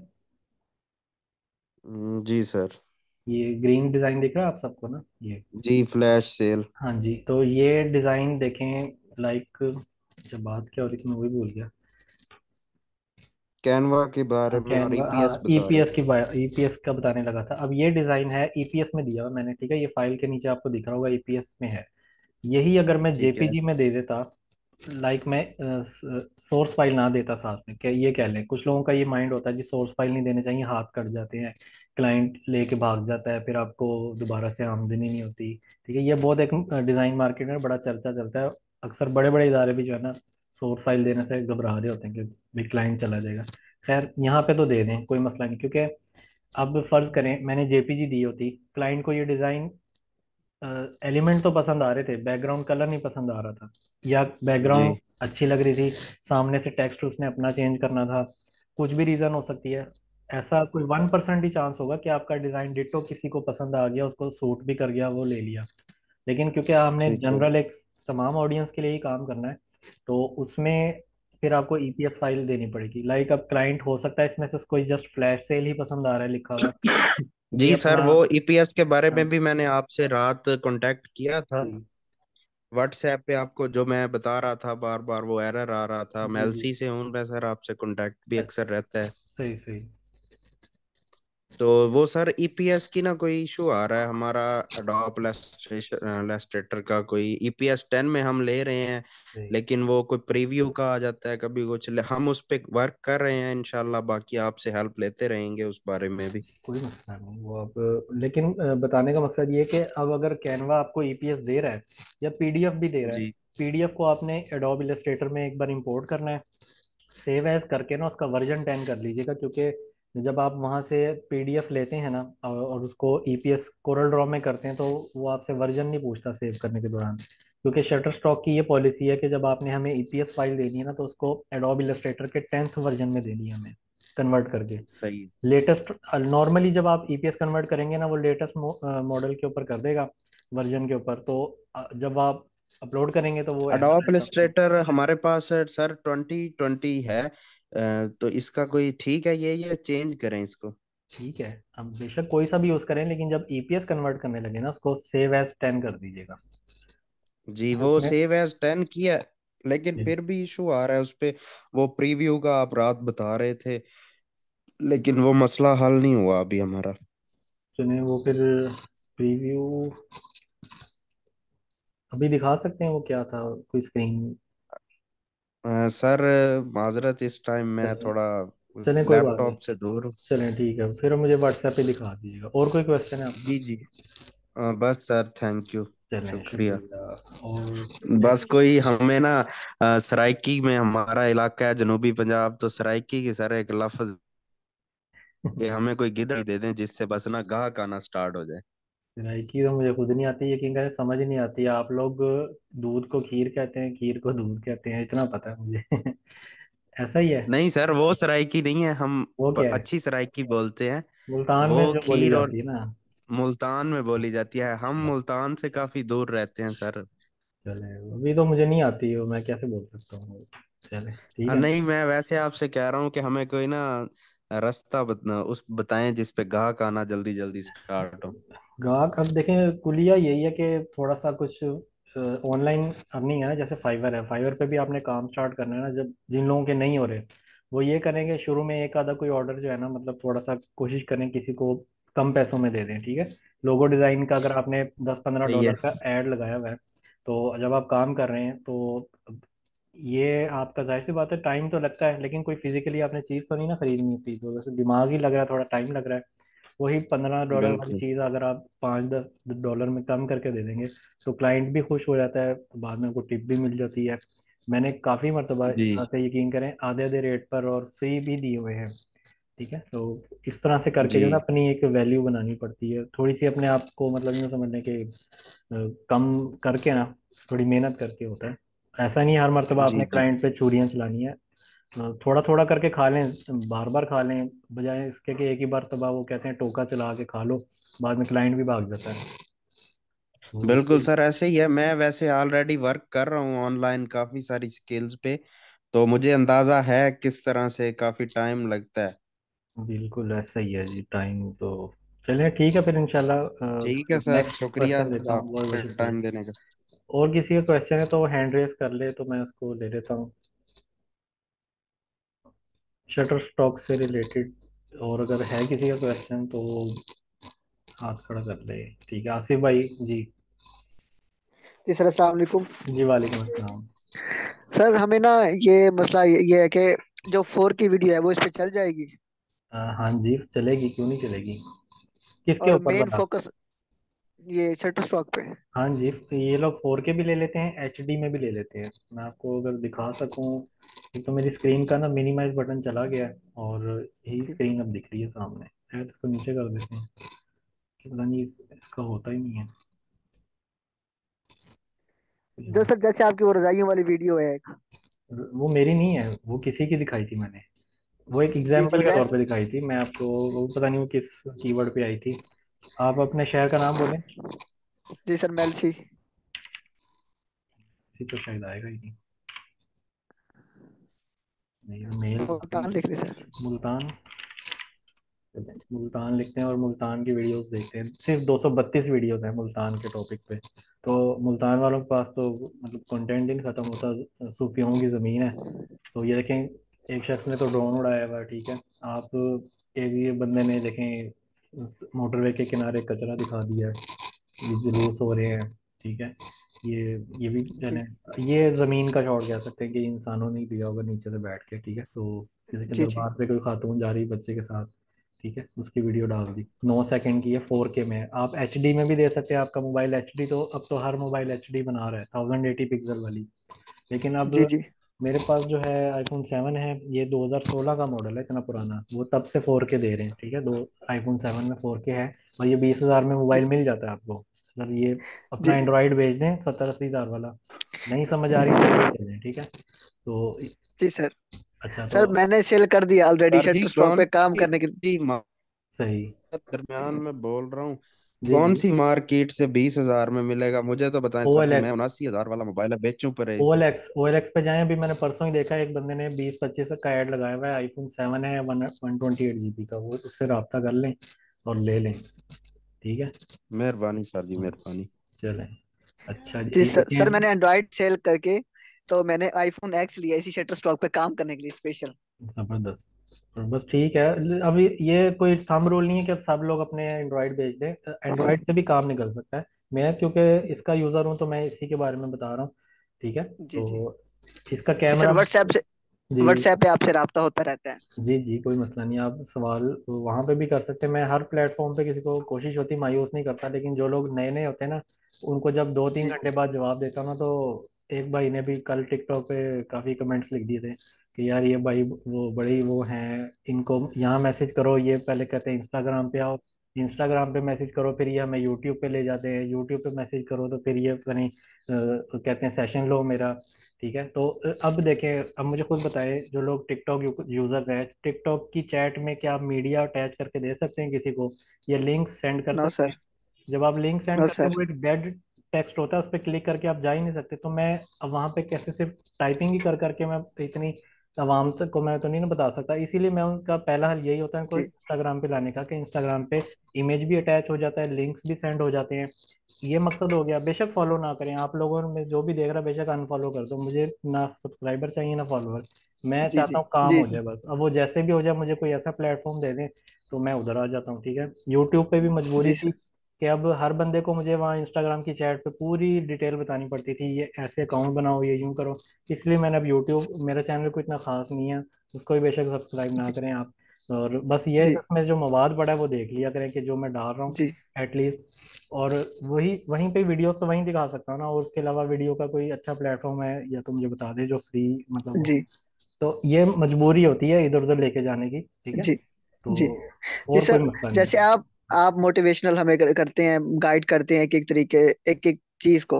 जी सर। ये ग्रीन डिज़ाइन दिख रहा है आप सबको ना, ये? जी फ्लैश सेल। हाँ जी, तो ये डिज़ाइन देखें, लाइक जब बात क्या हो रही थी मैं वही भूल गया। कैनवा के हाँ, बारे में और कैनवा, ईपीएस हाँ, बता रहे ईपीएस थे। की ईपीएस का बताने लगा था। अब ये डिज़ाइन है ईपीएस में दिया हुआ मैंने, ठीक है। ये फाइल के नीचे आपको दिख रहा होगा ईपीएस में है। यही अगर मैं ठीक है। जेपीजी में दे देता, लाइक मैं सोर्स फाइल ना देता साथ में, क्या ये कह लें, कुछ लोगों का ये माइंड होता है कि सोर्स फाइल नहीं देने चाहिए, हाथ कट जाते हैं, क्लाइंट लेके भाग जाता है, फिर आपको दोबारा से आमदनी नहीं होती, ठीक है। ये बहुत एक डिज़ाइन मार्केट में बड़ा चर्चा चलता है। अक्सर बड़े बड़े इदारे भी जो है ना, सोर्स फाइल देने से घबरा रहे होते हैं कि भाई क्लाइंट चला जाएगा। खैर, यहाँ पे तो दे दें, कोई मसला नहीं, क्योंकि अब फर्ज करें मैंने जेपीजी दी होती, क्लाइंट को ये डिज़ाइन एलिमेंट तो पसंद आ रहे थे, बैकग्राउंड कलर नहीं पसंद आ रहा था, या जी बैकग्राउंड अच्छी लग रही थी, सामने से टेक्स्ट उसने अपना चेंज करना था, कुछ भी रीज़न हो सकती है। ऐसा कोई 1% ही चांस होगा कि आपका डिज़ाइन डिट्टो किसी को पसंद आ गया, उसको सूट भी कर गया, वो ले लिया। लेकिन क्योंकि हमने ठीक है। जनरल एक तमाम ऑडियंस के लिए ही काम करना है, तो उसमें फिर आपको ईपीएस फाइल देनी पड़ेगी। लाइक अब क्लाइंट हो सकता है इसमें से कोई जस्ट फ्लैश सेल ही पसंद आ रहा है लिखा हुआ, ये जी सर, अपना। वो ईपीएस के बारे हाँ में भी मैंने आपसे रात कांटेक्ट किया था। जी व्हाट्सएप पे आपको जो मैं बता रहा था, बार बार वो एरर आ रहा था। मैं जी जी। एलसी से हूँ मैं सर, आपसे कांटेक्ट भी अच्छा, अक्सर रहता है। सही सही। तो वो सर ईपीएस की ना कोई इशू आ रहा है हमारा। अडोब इलस्ट्रेटर का कोई ईपीएस 10 में हम ले रहे हैं, सही, लेकिन वो कोई प्रीव्यू का आ जाता है कभी कुछ। हम उस पे वर्क कर रहे हैं इंशाल्लाह, बाकी आपसे हेल्प लेते रहेंगे उस बारे में भी। कोई मसला नहीं वो अब, लेकिन बताने का मकसद ये है कि अब अगर कैनवा आपको ईपीएस दे रहा है या पीडीएफ भी दे रहा है, जी पीडीएफ को आपने एडोब इलस्ट्रेटर में एक बार इंपोर्ट करना है, सेव एज करके ना उसका वर्जन 10 कर लीजिएगा, क्योंकि जब आप वहाँ से पीडीएफ लेते हैं ना और उसको ईपीएस कोरल ड्रॉ में करते हैं, तो वो आपसे वर्जन नहीं पूछता सेव करने के दौरान। क्योंकि शटर स्टॉक की ये पॉलिसी है कि जब आपने हमें ईपीएस फाइल देनी है ना, तो उसको एडोब इलस्ट्रेटर के 10th वर्जन में देनी है हमें, कन्वर्ट करके। सही। लेटेस्ट नॉर्मली जब आप ईपीएस कन्वर्ट करेंगे ना, वो लेटेस्ट मॉडल के ऊपर कर देगा, वर्जन के ऊपर। तो जब आप अपलोड करेंगे तो वो ऐसा अडोब आएगा आपको। इलस्ट्रेटर हमारे पास सर 2020 है। तो इसका कोई ठीक है ये चेंज करें इसको? ठीक है, अब बेशक कोई सा भी यूज करें, लेकिन जब ईपीएस कन्वर्ट करने लगे ना, उसको सेव एज 10 कर दीजिएगा। जी और वो उसमें सेव एज 10 किया, लेकिन फिर भी इशू आ रहा है उस पे। वो प्रीव्यू का आप रात बता रहे थे, लेकिन वो मसला हल नहीं हुआ अभी हमारा। चलिए वो फिर प्रीव्यू अभी दिखा सकते हैं, वो क्या था, कोई स्क्रीन। सर माजरत, इस टाइम मैं चलें, थोड़ा चलें कोई बात नहीं। लैपटॉप से दूर हूँ। चलें ठीक है, फिर मुझे व्हाट्सएप पे दिखा दीजिएगा। और कोई क्वेश्चन है आपका? जी जी। बस सर, थैंक यू। चलें, शुक्रिया। शुक्रिया। और बस कोई हमें ना सराइकी में हमारा इलाका है जनूबी पंजाब, तो सराइकी की सर एक लफ्ज कि हमें कोई गिदड़ दे दें जिससे बस ना गाहक आना स्टार्ट हो जाए। सिराइकी तो मुझे खुद नहीं आती, यकीन करें, समझ नहीं आती। आप लोग दूध को खीर कहते हैं, खीर को दूध कहते हैं, इतना पता है मुझे। ऐसा ही है। नहीं सर, वो सराइकी नहीं है, हम वो क्या है? अच्छी सराइकी बोलते हैं। मुल्तान वो में जो बोली खीर और जाती है ना। मुल्तान में बोली जाती है, हम मुल्तान से काफी दूर रहते हैं सर। चले, अभी तो मुझे नहीं आती, वो मैं कैसे बोल सकता हूँ। चले ठीक है ना। नहीं, मैं वैसे आपसे कह रहा हूँ कि हमें कोई ना रास्ता उस बताएं जिस पे गाहक आना जल्दी जल्दी स्टार्ट हो। गाहक अब देखें, कुलिया यही है कि थोड़ा सा कुछ ऑनलाइन अर्निंग है ना, जैसे फाइवर है, फाइवर पे भी आपने काम स्टार्ट करना है ना, जब जिन लोगों के नहीं हो रहे, वो ये करेंगे शुरू में एक आधा कोई ऑर्डर जो है ना, मतलब थोड़ा सा कोशिश करें किसी को कम पैसों में दे दें, ठीक है। लोगो डिज़ाइन का अगर आपने 10-15 सही है। डॉलर का एड लगाया हुआ है, तो जब आप काम कर रहे हैं तो ये आपका जाहिर सी बात है, टाइम तो लगता है, लेकिन कोई फिजिकली आपने चीज़ तो नहीं ना खरीदनी होती, तो वैसे दिमाग ही लग रहा है, थोड़ा टाइम लग रहा है। वही $15 वाली बिल्कुल। चीज़ अगर आप 5-10 डॉलर में कम करके दे देंगे, तो क्लाइंट भी खुश हो जाता है, तो बाद में उनको टिप भी मिल जाती है। मैंने काफ़ी मरतबा इस जी तरह से, यकीन करें, आधे आधे रेट पर और फ्री भी दिए हुए हैं। ठीक है, तो इस तरह से करके जो है ना, जी अपनी एक वैल्यू बनानी पड़ती है थोड़ी सी अपने आप को, मतलब यूँ समझने के कम करके ना, थोड़ी मेहनत करके होता है। ऐसा नहीं है हर मरतबा जी आपने जी। क्लाइंट पे छुरियां चलानी है। थोड़ा थोड़ा करके खा लें, बार बार खा लें, बजाय इसके कि एक ही बार तबाह, वो कहते हैं टोका चला के खा लो, बाद में क्लाइंट भी भाग जाता है। तो बिल्कुल सर, ऐसे ही है। मैं वैसे ऑलरेडी वर्क कर रहा हूँ ऑनलाइन काफी सारी स्किल्स पे, तो मुझे अंदाजा है किस तरह से काफी टाइम लगता है। बिल्कुल ऐसा ही है जी, टाइम तो। चलिए ठीक है फिर इंशाल्लाह, ठीक है सर, नेक्स्ट शुक्रिया क्वेश्चन लेता हूँ, बहुत बहुत आपका शुक्रिया। टाइम देने का। और किसी का क्वेश्चन है तो वो हैंड रेस कर ले, तो मैं उसको ले लेता हूँ, शटर स्टॉक से रिलेटेड। और अगर है किसी का क्वेश्चन तो वो हाथ खड़ा कर ले। ठीक है, आसिफ भाई जी। जी सर, अस्सलाम वालेकुम। जी वालेकुम अस्सलाम। सर हमें ना ये मसला ये है कि जो 4 की वीडियो है वो इस पे चल जाएगी, हाँ जी, चलेगी, क्यों नहीं चलेगी। किसके और ऊपर मेन बना? फोकस ये शटर स्टॉक पे। हाँ जी, ये लोग 4K भी ले लेते हैं, एचडी में भी ले लेते हैं। मैं आपको अगर दिखा सकूं, एक तो मेरी स्क्रीन का ना मिनिमाइज बटन चला गया है, और यही स्क्रीन अब दिख रही है सामने। शायद इसको नीचे कर देते हैं, कि पता नहीं इसका होता ही नहीं है। जो सर जैसे आपकी वो रजाइयों वाली वीडियो है एक। वो मेरी नहीं है, वो किसी की दिखाई थी मैंने। वो एक जी जी एग्जाम्पल के तौर वैस पे दिखाई थी मैं आपको, वो पता नहीं वो किस कीवर्ड पे आई थी। आप अपने शहर का नाम बोलें। जी सर, मेलसी। वाराणसी तो शायद आएगा ही नहीं। नहीं मेल मुल्तान लिख ली सर। मुल्तान। मुल्तान लिखते हैं और मुल्तान की वीडियोस देखते हैं, सिर्फ 232 वीडियोस हैं मुल्तान के टॉपिक पे। तो मुल्तान वालों के पास तो मतलब कंटेंट ही नहीं खत्म होता, सूफियों की ज़मीन है। तो ये देखें, एक शख्स ने तो ड्रोन उड़ाया हुआ है, ठीक है। आप एक ये बंदे ने देखें मोटरवे के किनारे कचरा दिखा दिया है, ये जुलूस हो रहे हैं, ठीक है। ये भी जी जाने, ये ज़मीन का शॉट कह सकते हैं कि इंसानों ने ही दिया होगा नीचे से बैठ के, ठीक है। तो किसी के जी जी दरबार पे कोई खातून जा रही बच्चे के साथ, ठीक है, उसकी वीडियो डाल दी, 9 सेकंड की है, 4K में है। आप HD में भी दे सकते हैं, आपका मोबाइल HD, तो अब तो हर मोबाइल HD बना रहा है 1080 पिक्सल वाली। लेकिन अब जी जी मेरे पास जो है iPhone 7 है, ये 2016 का मॉडल है, इतना पुराना, वो तब से 4K दे रहे हैं, ठीक है। दो iPhone 7 में 4K है, और ये 20,000 में जी मोबाइल मिल जाता है आपको। अगर ये अपना जी एंड्रॉयड भेज दें 70-80 हज़ार वाला, नहीं समझ आ रही तो ये ले लें, ठीक है। तो जी सर। अच्छा तो सर मैंने सेल कर दिया ऑलरेडी, सर जी शटर स्टॉक कौन पे काम सी करने के। सी सही। दरमियान में बोल रहा हूँ, जी कौन जी। सी मार्केट से 20,000 में मिलेगा? मुझे तो बताएं ओ सर एल जी, मैं एक्स 79,000 वाला मोबाइल है, बेचूं पर है ओ एल इसे। एक्स ओ एल एक्स पे जाएं, अभी मैंने परसों ही देखा, एक बंदे ने 20-25 का ऐड लगाया हुआ है, iPhone 7 है, 128 GB का, वो उससे रब्ता कर लें और ले लें, ठीक है। मेहरबानी सर जी, हाँ, मेहरबानी। चलें। अच्छा जी, जी ये सर देखें। मैंने एंड्रॉइड सेल करके तो मैंने आईफोन एक्स लिया इसी शटर स्टॉक पे काम करने के लिए स्पेशल। जबरदस्त। और बस ठीक है, अभी ये कोई थंब रूल नहीं है कि अब सब लोग अपने एंड्रॉयड भेज दें, एंड्रॉयड से भी काम निकल सकता है। मैं क्योंकि इसका यूज़र हूँ तो मैं इसी के बारे में बता रहा हूँ, ठीक है। जी जी तो इसका जी सर, कैमरा, व्हाट्सएप से, जी व्हाट्सएप पे आपसे राब्ता होता रहता है। जी जी, कोई मसला नहीं, आप सवाल वहाँ पे भी कर सकते हैं। मैं हर प्लेटफॉर्म पे किसी को कोशिश होती मायूस नहीं करता, लेकिन जो लोग नए नए होते हैं ना, उनको जब 2-3 जी घंटे बाद जवाब देता हूँ ना, तो एक भाई ने भी कल टिकटॉक पे काफ़ी कमेंट्स लिख दिए थे कि यार ये भाई वो बड़ी वो हैं, इनको यहाँ मैसेज करो, ये पहले कहते हैं इंस्टाग्राम पे आओ, इंस्टाग्राम पे मैसेज करो, फिर ये हमें यूट्यूब पे ले जाते हैं, यूट्यूब पे मैसेज करो तो फिर ये पता नहीं कहते हैं सेशन लो मेरा, ठीक है। तो अब देखें, अब मुझे खुद बताए, जो लोग टिकटॉक यूजर्स हैं, टिकटॉक की चैट में क्या आप मीडिया अटैच करके दे सकते हैं किसी को, या लिंक सेंड कर नो सकते हैं? सर, जब आप लिंक सेंड नो करते हैं, सर। वो एक डेड टेक्स्ट होता है, उस पर क्लिक करके आप जा ही नहीं सकते। तो मैं अब वहां पे कैसे सिर्फ टाइपिंग ही कर करके मैं इतनी आवाम तक को मैं तो नहीं ना बता सकता, इसीलिए मैं उनका पहला हल यही होता है उनको जी इंस्टाग्राम पे लाने का, कि इंस्टाग्राम पे इमेज भी अटैच हो जाता है, लिंक्स भी सेंड हो जाते हैं। ये मकसद हो गया। बेशक फॉलो ना करें आप लोगों में, जो भी देख रहा है बेशक अनफॉलो कर दो, मुझे ना सब्सक्राइबर चाहिए ना फॉलोअर, मैं जी चाहता जी हूँ काम जी हो जी जाए बस। अब वो जैसे भी हो जाए, मुझे कोई ऐसा प्लेटफॉर्म दे दें तो मैं उधर आ जाता हूँ, ठीक है। यूट्यूब पे भी मजबूरी जी थी सर कि अब हर बंदे को मुझे वहाँ इंस्टाग्राम की चैट पे पूरी डिटेल बतानी पड़ती थी, ये ऐसे अकाउंट बनाओ, ये यूं करो। इसलिए मैंने अब यूट्यूब, मेरा चैनल कोई इतना खास नहीं है, उसको भी बेशक सब्सक्राइब ना जी करें आप। और बस ये जी इसमें जो मवाद पड़ा है वो देख लिया करें कि जो मैं डाल रहा हूँ जी एटलीस्ट। और वही वहीं पे वीडियोस तो वहीं दिखा सकता हूँ ना, और उसके अलावा वीडियो का कोई अच्छा प्लेटफॉर्म है या तो मुझे बता दे जो फ्री मतलब हो। जी तो ये मजबूरी होती है इधर उधर लेके जाने की, ठीक है। जी तो जी जी और कोई सर। मसला नहीं जैसे है। आप मोटिवेशनल हमें करते हैं, गाइड करते हैं एक एक तरीके, एक एक चीज को,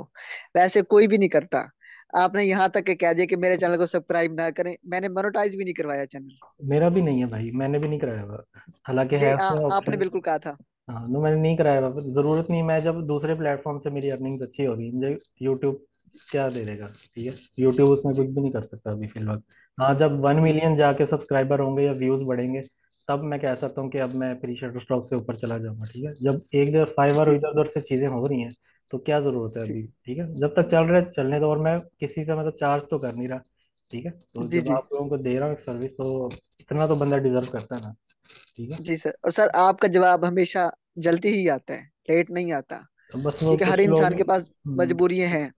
वैसे कोई भी नहीं करता। आपने यहाँ तक के कह दिया कि मेरे चैनल को सब्सक्राइब ना करें, मैंने मोनेटाइज भी नहीं करवाया चैनल। मेरा भी नहीं है भाई, मैंने भी नहीं कराया हुआ, हालांकि जी है उसमें आपने ऑप्शन। बिल्कुल कहा था। हाँ तो मैंने नहीं कराया हुआ, जरूरत नहीं, मैं जब दूसरे प्लेटफॉर्म से मेरी अर्निंग्स अच्छी होगी, मुझे यूट्यूब क्या दे देगा, ठीक है। यूट्यूब उसमें कुछ भी नहीं कर सकता अभी फिलहाल। हाँ, जब 1 मिलियन जाके सब्सक्राइबर होंगे या व्यूज बढ़ेंगे, तब मैं कह सकता हूँ कि अब मैं प्री शटर स्टॉक से ऊपर चला जाऊंगा, ठीक है। जब एक जगह फाइवर जी इधर उधर से चीजें हो रही हैं, तो क्या जरूरत है जी अभी, ठीक है। जब तक चल रहा है चलने दो, और मैं किसी से मतलब चार्ज तो कर नहीं रहा, ठीक है। तो जी जब जी आप लोगों को दे रहा हूँ एक सर्विस, तो इतना तो बंदा डिजर्व करता है ना, ठीक है। जी सर। और सर आपका जवाब हमेशा जल्दी ही आता है, लेट नहीं आता, तो बस वो क्योंकि हर कुछ लोग, इंसान के पास मजबूरियां हैं।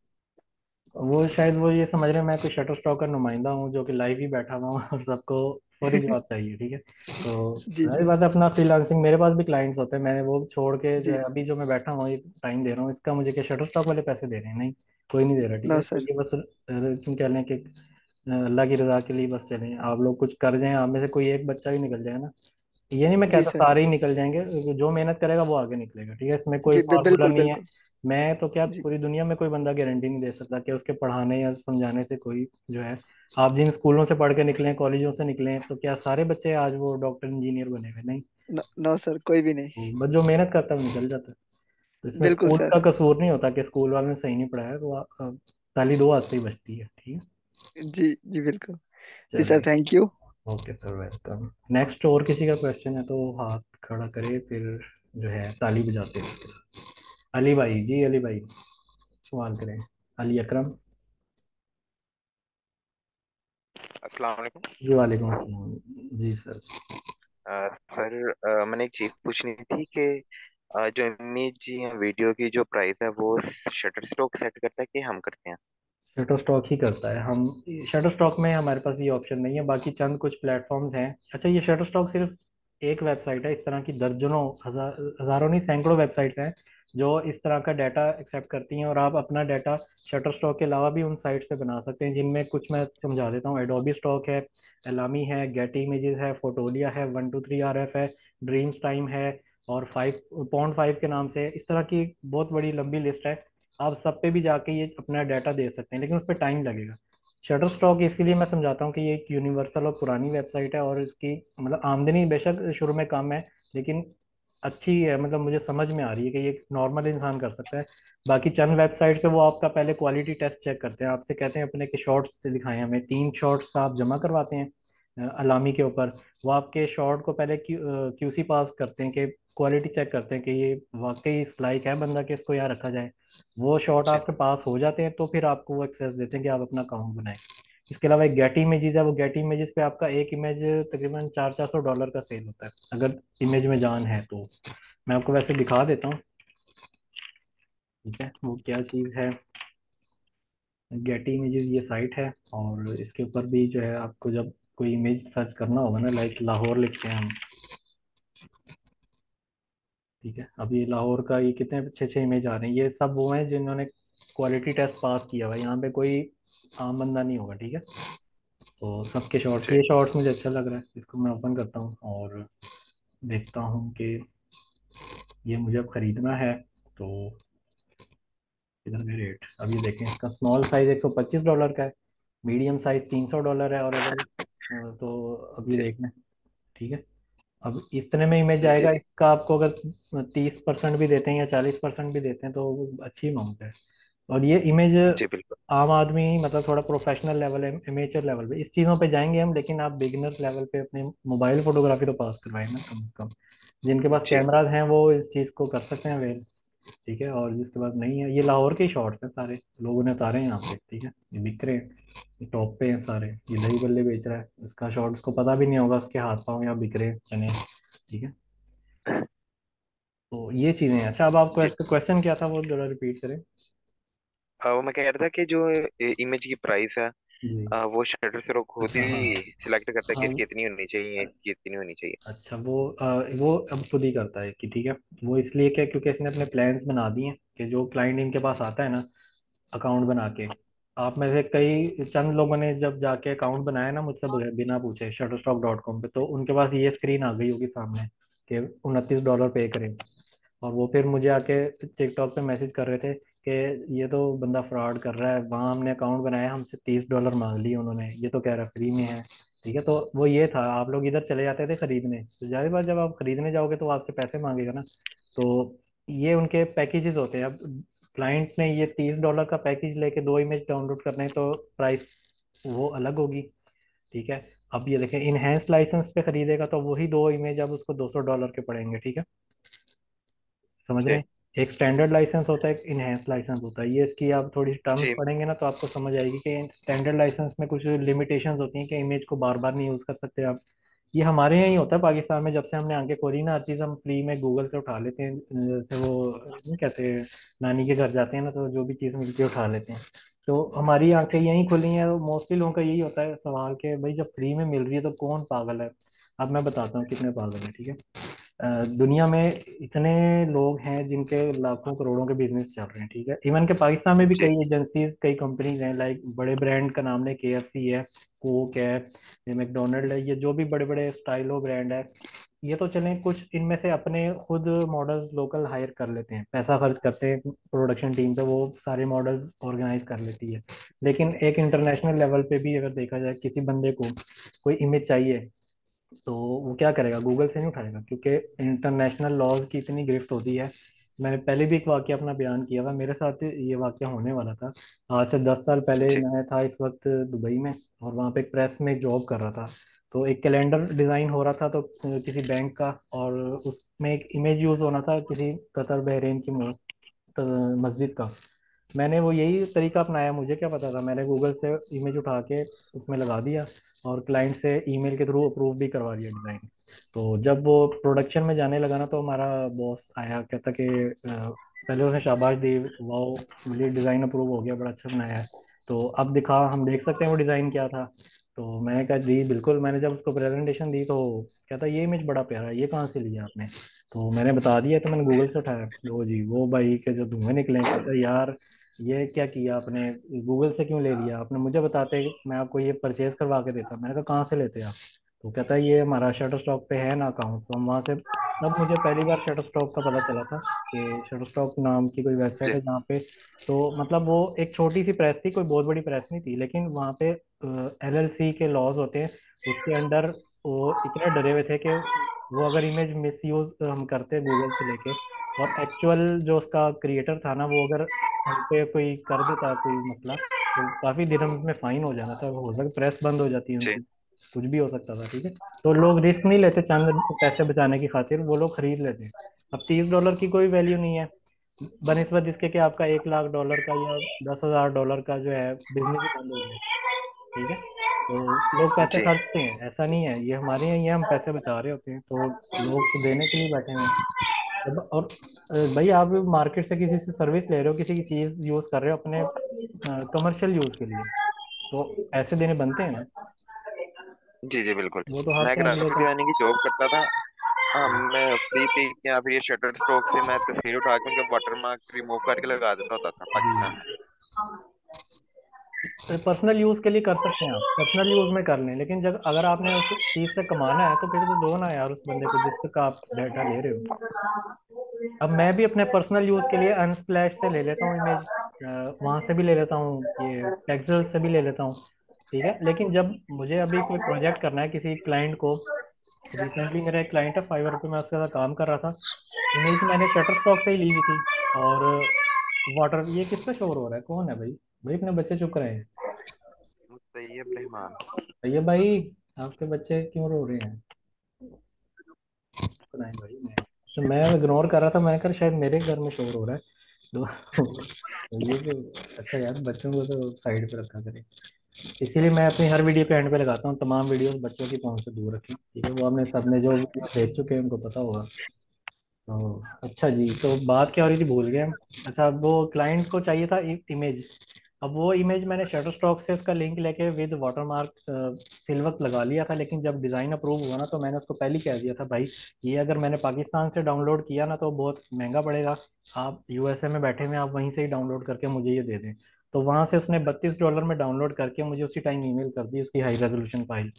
वो शायद वो ये समझ रहे हैं मैं कोई शटर स्टॉक का नुमाइंदा हूँ जो कि लाइव ही बैठा हुआ हूँ और सबको फौरी जवाब चाहिए, ठीक है। तो जी जाहिर जी बात है, अपना फ्रीलांसिंग, मेरे पास भी क्लाइंट्स होते हैं, मैंने वो छोड़ के जो जी है अभी जो मैं बैठा हूँ ये टाइम दे रहा हूँ, इसका मुझे क्या शटर स्टॉक वाले पैसे दे रहे हैं? नहीं, कोई नहीं दे रहा, ठीक नो है। तो सर। ये बस क्यों कह लें कि अल्लाह की रजा के लिए बस चलें, आप लोग कुछ कर जाएं, आप में से कोई एक बच्चा भी निकल जाए ना, ये नहीं मैं जी कहता सर। सारे ही निकल जाएंगे, जो मेहनत करेगा वो आगे निकलेगा, ठीक है। इसमें कोई जी फार्मूला बिल्कुल नहीं है। बिल्कुल। मैं तो क्या, जी पूरी दुनिया में कोई बंदा गारंटी नहीं दे सकता कि उसके पढ़ाने या समझाने से कोई जो है, आप जिन स्कूलों से पढ़ के निकले, कॉलेजों से निकले, तो क्या सारे बच्चे आज वो डॉक्टर इंजीनियर बने हुए? नहीं। नो सर, कोई भी नहीं। बस जो मेहनत करता है वो निकल जाता है। तो इसमें बिल्कुल स्कूल का सर। कसूर नहीं होता कि स्कूल वाले ने सही नहीं पढ़ाया, तो ताली दो हाथ से ही बजती है, ठीक है। जी जी बिल्कुल। जी सर, चलिए, thank you. Okay sir, welcome. Next और किसी का क्वेश्चन है तो हाथ खड़ा करे, फिर जो है ताली बजाते हैं उसके बाद। अली भाई जी, अली भाई सवाल करें। अली अकरम। अस्सलाम वालेकुम। जी वालेकुम अस्सलाम। जी सर। सर, मैंने एक चीज़ पूछनी थी कि जो इमेज या वीडियो की जो प्राइस है वो शटर स्टॉक सेट करता है कि हम करते हैं? शटर स्टॉक ही करता है। हम शटर स्टॉक में हमारे पास ये ऑप्शन नहीं है, बाकी चंद कुछ प्लेटफॉर्म्स हैं। अच्छा, ये शटर स्टॉक सिर्फ एक वेबसाइट है, इस तरह की दर्जनों हजारों नहीं सैकड़ों वेबसाइट्स हैं जो इस तरह का डाटा एक्सेप्ट करती हैं, और आप अपना डाटा शटर स्टॉक के अलावा भी उन साइट्स पे बना सकते हैं, जिनमें कुछ मैं समझा देता हूँ। एडोबी स्टॉक है, एलामी है, गेट इमेजेस है, फोटोलिया है, 123 RF है, ड्रीम्स टाइम है, और 5.5 के नाम से इस तरह की बहुत बड़ी लंबी लिस्ट है। आप सब पे भी जाके ये अपना डाटा दे सकते हैं, लेकिन उस पर टाइम लगेगा। शटर स्टॉक इसीलिए मैं समझाता हूँ कि ये एक यूनिवर्सल और पुरानी वेबसाइट है, और इसकी मतलब आमदनी बेशक शुरू में कम है, लेकिन अच्छी है। मतलब मुझे समझ में आ रही है कि ये नॉर्मल इंसान कर सकता है। बाकी चंद वेबसाइट पे वो आपका पहले क्वालिटी टेस्ट चेक करते हैं, आपसे कहते हैं अपने के शॉर्ट्स दिखाएं हमें। 3 शॉर्ट्स आप जमा करवाते हैं अलामी के ऊपर। वो आपके शॉर्ट को पहले क्यूसी पास करते हैं, कि क्वालिटी चेक करते हैं कि ये वाकई इस लायक है बंदा कि इसको यहाँ रखा जाए। वो शॉट जी। आपके पास हो जाते हैं तो फिर आपको वो एक्सेस देते हैं कि आप अपना अकाउंट बनाएं। इसके अलावा एक गेट इमेजेस है, वो गेट इमेजेस पे आपका एक इमेज तकरीबन 400-400 डॉलर का सेल होता है, अगर इमेज में जान है तो। मैं आपको वैसे दिखा देता हूँ, ठीक है, वो क्या चीज़ है। गेट इमेजेस ये साइट है, और इसके ऊपर भी जो है आपको जब कोई इमेज सर्च करना होगा ना, लाइक लाहौर लिखते हैं हम, ठीक है। अब ये लाहौर का ये कितने अच्छे अच्छे इमेज आ रहे हैं, ये सब वो हैं जिन्होंने क्वालिटी टेस्ट पास किया हुआ है। यहाँ पे कोई आम बंदा नहीं होगा, ठीक है। तो सबके शॉर्ट्स, जी। ये शॉर्ट्स मुझे अच्छा लग रहा है, इसको मैं ओपन करता हूँ और देखता हूँ कि ये मुझे अब खरीदना है। तो इधर में रेट अब ये देखें, इसका स्मॉल साइज $125 का है, मीडियम साइज $300 है, और अगर तो अब ये जी। देखना, ठीक है। अब इतने में इमेज जी। आएगा, जी। इसका आपको अगर 30% भी देते हैं या 40% भी देते हैं तो वो अच्छी अमाउंट है। और ये इमेज जी बिल्कुल। आम आदमी, मतलब थोड़ा प्रोफेशनल लेवल है, एमेचर लेवल पे इस चीज़ों पे जाएंगे हम, लेकिन आप बिगिनर लेवल पे अपने मोबाइल फोटोग्राफी तो पास करवाएं ना कम से कम। जिनके पास जी। कैमराज हैं वो इस चीज़ को कर सकते हैं अवेल, ठीक है। और जिसके पास नहीं है, ये लाहौर के शॉर्ट्स हैं सारे, लोगों ने उतारे हैं यहाँ पे, ठीक है। ये बिक रहे हैं, ये टॉप पे हैं सारे। ये दही बल्ले बेच रहा है, इसका शॉर्ट उसको पता भी नहीं होगा, उसके हाथ पाँव यहाँ बिक रहे हैं चने, ठीक है। तो ये चीज़ें हैं। अच्छा, अब आपको जी। क्वेश्चन क्या था वो जरा रिपीट करें। वो मैं कह रहा था कि जो इमेज की प्राइस है, जी। वो शटर से खुद अच्छा, हाँ ही सिलेक्ट करता है कि हाँ। इसकी इतनी होनी चाहिए, इसकी इतनी होनी चाहिए? अच्छा, वो अब खुद ही करता है कि ठीक है। वो इसलिए क्या, क्योंकि इसने अपने प्लान्स बना दिए हैं कि जो क्लाइंट इनके पास आता है ना अकाउंट बना के, आप में से कई चंद लोगों ने जब जाके अकाउंट बनाया ना मुझसे बगैर बिना पूछे shutterstock.com पे, तो उनके पास ये स्क्रीन आ गई होगी सामने कि $29 पे करें। और वो फिर मुझे आके टिकटॉक पे मैसेज कर रहे थे कि ये तो बंदा फ्रॉड कर रहा है, वहाँ हमने अकाउंट बनाया, हमसे $30 मांग लिए उन्होंने, ये तो कह रहा फ्री में है, ठीक है। तो वो ये था, आप लोग इधर चले जाते थे खरीदने, तो जाहिर बात जब आप खरीदने जाओगे तो वो आपसे पैसे मांगेगा ना। तो ये उनके पैकेजेस होते हैं। अब क्लाइंट ने ये $30 का पैकेज लेके 2 इमेज डाउनलोड करने हैं, तो प्राइस वो अलग होगी, ठीक है। अब ये देखें, इनहेंस लाइसेंस पे खरीदेगा तो वही 2 इमेज अब उसको $200 के पड़ेंगे, ठीक है। समझ रहे जी। हैं। एक स्टैंडर्ड लाइसेंस होता है, एक इनहेंस लाइसेंस होता है। ये इसकी आप थोड़ी टर्म्स जी। पढ़ेंगे ना तो आपको समझ आएगी कि स्टैंडर्ड लाइसेंस में कुछ लिमिटेशंस होती हैं कि इमेज को बार बार नहीं यूज़ कर सकते आप। ये हमारे यहाँ ही होता है पाकिस्तान में, जब से हमने आगे खोली ना, हर चीज़ हम फ्री में गूगल से उठा लेते हैं। जैसे वो नहीं कहते, नानी के घर जाते हैं ना तो जो भी चीज़ मिलती है उठा लेते हैं। तो हमारी आंखें यहीं खुली हैं, तो मोस्टली लोगों का यही होता है सवाल कि भाई जब फ्री में मिल रही है तो कौन पागल है। अब मैं बताता हूँ कितने पागल हैं, ठीक है। दुनिया में इतने लोग हैं जिनके लाखों करोड़ों के बिजनेस चल रहे हैं, ठीक है। इवन के पाकिस्तान में भी जी। कई एजेंसीज, कई कंपनीज हैं, लाइक बड़े ब्रांड का नाम है, KFC है, कोक है, ये मैकडोनल्ड है, ये जो भी बड़े बड़े स्टाइलो ब्रांड है, ये तो चलें, कुछ इनमें से अपने खुद मॉडल्स लोकल हायर कर लेते हैं, पैसा खर्च करते हैं प्रोडक्शन टीम पे, वो सारे मॉडल्स ऑर्गेनाइज कर लेती है। लेकिन एक इंटरनेशनल लेवल पे भी अगर देखा जाए, किसी बंदे को कोई इमेज चाहिए तो वो क्या करेगा, गूगल से नहीं उठाएगा, क्योंकि इंटरनेशनल लॉज की इतनी गिरफ्त होती है मैंने पहले भी एक वाकया अपना बयान किया था, मेरे साथ ये वाकया होने वाला था। आज से 10 साल पहले जी मैं था इस वक्त दुबई में, और वहाँ पे एक प्रेस में एक जॉब कर रहा था। तो एक कैलेंडर डिज़ाइन हो रहा था, तो किसी बैंक का, और उसमें एक इमेज यूज़ होना था किसी कतर बहरीन की मस्जिद का। मैंने वो यही तरीका अपनाया, मुझे क्या पता था, मैंने गूगल से इमेज उठा के उसमें लगा दिया, और क्लाइंट से ईमेल के थ्रू अप्रूव भी करवा दिया डिज़ाइन। तो जब वो प्रोडक्शन में जाने लगा ना, तो हमारा बॉस आया, कहता कि पहले उसने शाबाश दी, वाह ये डिज़ाइन अप्रूव हो गया, बड़ा अच्छा बनाया है, तो अब दिखा, हम देख सकते हैं वो डिज़ाइन क्या था। तो मैंने कहा जी बिल्कुल। मैंने जब उसको प्रेजेंटेशन दी तो कहता ये इमेज बड़ा प्यारा है, ये कहाँ से लिया आपने? तो मैंने बता दिया, तो मैंने गूगल से उठाया। लो जी, वो भाई के जो धुएं निकले, कहता यार ये क्या किया आपने, गूगल से क्यों ले लिया आपने, मुझे बताते मैं आपको ये परचेज करवा के देता। मैंने कहा कहाँ से लेते आप? तो कहता है ये हमारा शटर स्टॉक पे है ना अकाउंट, तो हम वहाँ से। तब मुझे पहली बार शटर स्टॉक का पता चला था कि शटर स्टॉक नाम की कोई वेबसाइट जी है जहाँ पे, तो मतलब वो एक छोटी सी प्रेस थी, कोई बहुत बड़ी प्रेस नहीं थी, लेकिन वहाँ पे एलएलसी के लॉज होते हैं, उसके अंडर वो इतने डरे हुए थे कि वो अगर इमेज मिस यूज हम करते गूगल से लेके, और एक्चुअल जो उसका क्रिएटर था ना, वो अगर हम पे कोई कर देता कोई मसला, तो काफी दिनों में फाइन हो जाना था, हो सकता प्रेस बंद हो जाती है जी उनकी, कुछ भी हो सकता था। ठीक है, तो लोग रिस्क नहीं लेते, चंद पैसे बचाने की खातिर वो लोग खरीद लेते हैं। अब $30 की कोई वैल्यू नहीं है बनिस्बत जिसके कि आपका $1 लाख का या $10,000 का जो है बिजनेस ही बंद हो जाए। ठीक है, तो लोग पैसे जी खर्चते हैं, ऐसा नहीं है, ये हमारे यहाँ ये हम पैसे बचा रहे होते हैं, तो लोग तो देने के लिए बैठे हुए हैं। और भाई आप मार्केट से किसी से सर्विस ले रहे हो, किसी की चीज यूज कर रहे हो अपने कमर्शियल यूज के लिए, तो पैसे देने बनते हैं ना, जी जी बिल्कुल। वो तो हर मैं कोई ग्राफिक लेता है। डिजाइनिंग की जॉब करता था। हाँ, मैं फ्री पिक या फिर ये शटर स्ट्रोक से मैं तस्वीर उठा के उनका वाटरमार्क रिमूव करके लगा देता होता था पाकिस्तान में। पर्सनल यूज के लिए कर सकते हैं आप, पर्सनल यूज में कर लें, लेकिन जब अगर आपने उस चीज से कमाना है तो फिर तो दो ना यार उस बंदे को जिसका आप डाटा ले रहे हो। अब मैं भी अपने पर्सनल यूज के लिए अनस्प्लैश से ले लेता हूँ इमेज, वहां से भी ले लेता हूँ, ये पेक्सल से भी ले लेता हूँ। ठीक है, लेकिन जब मुझे अभी कोई प्रोजेक्ट करना है किसी क्लाइंट को, रिसेंटली मेरा एक क्लाइंट है फाइवर पे, मैं उसके साथ काम कर रहा था, इमेज मैंने शटर स्टॉक से ही ली हुई थी। और वाटर, ये किसका शोर हो रहा है, कौन है भाई? भाई अपने बच्चे चुप रहे हैं। तैयब रहमान। भैया भाई, आपके बच्चे क्यों रो रहे हैं? सुनाए भाई, मैं इग्नोर कर रहा था, मैं कर शायद मेरे घर में शोर हो रहा है। तो ये जो, अच्छा यार बच्चों को तो साइड पे रखा करें, इसीलिए मैं अपनी हर वीडियो पे एंड पे लगाता हूँ तमाम वीडियो बच्चों की पहुंच से दूर रखें। ठीक है, वो आपने सबने जो देख चुके हैं उनको पता होगा। तो अच्छा जी, तो बात क्या हो रही थी, भूल गए हम। अच्छा, वो क्लाइंट को चाहिए था इमेज। अब वो इमेज मैंने शटर स्टॉक से उसका लिंक लेके विद वाटरमार्क फिल वक्त लगा लिया था, लेकिन जब डिज़ाइन अप्रूव हुआ ना, तो मैंने उसको पहले ही कह दिया था भाई, ये अगर मैंने पाकिस्तान से डाउनलोड किया ना तो बहुत महंगा पड़ेगा, आप यूएसए में बैठे हुए हैं, आप वहीं से ही डाउनलोड करके मुझे ये दे दें। तो वहां से उसने $32 में डाउनलोड करके मुझे उसी टाइम ईमेल कर दी उसकी हाई रेजोल्यूशन फाइल।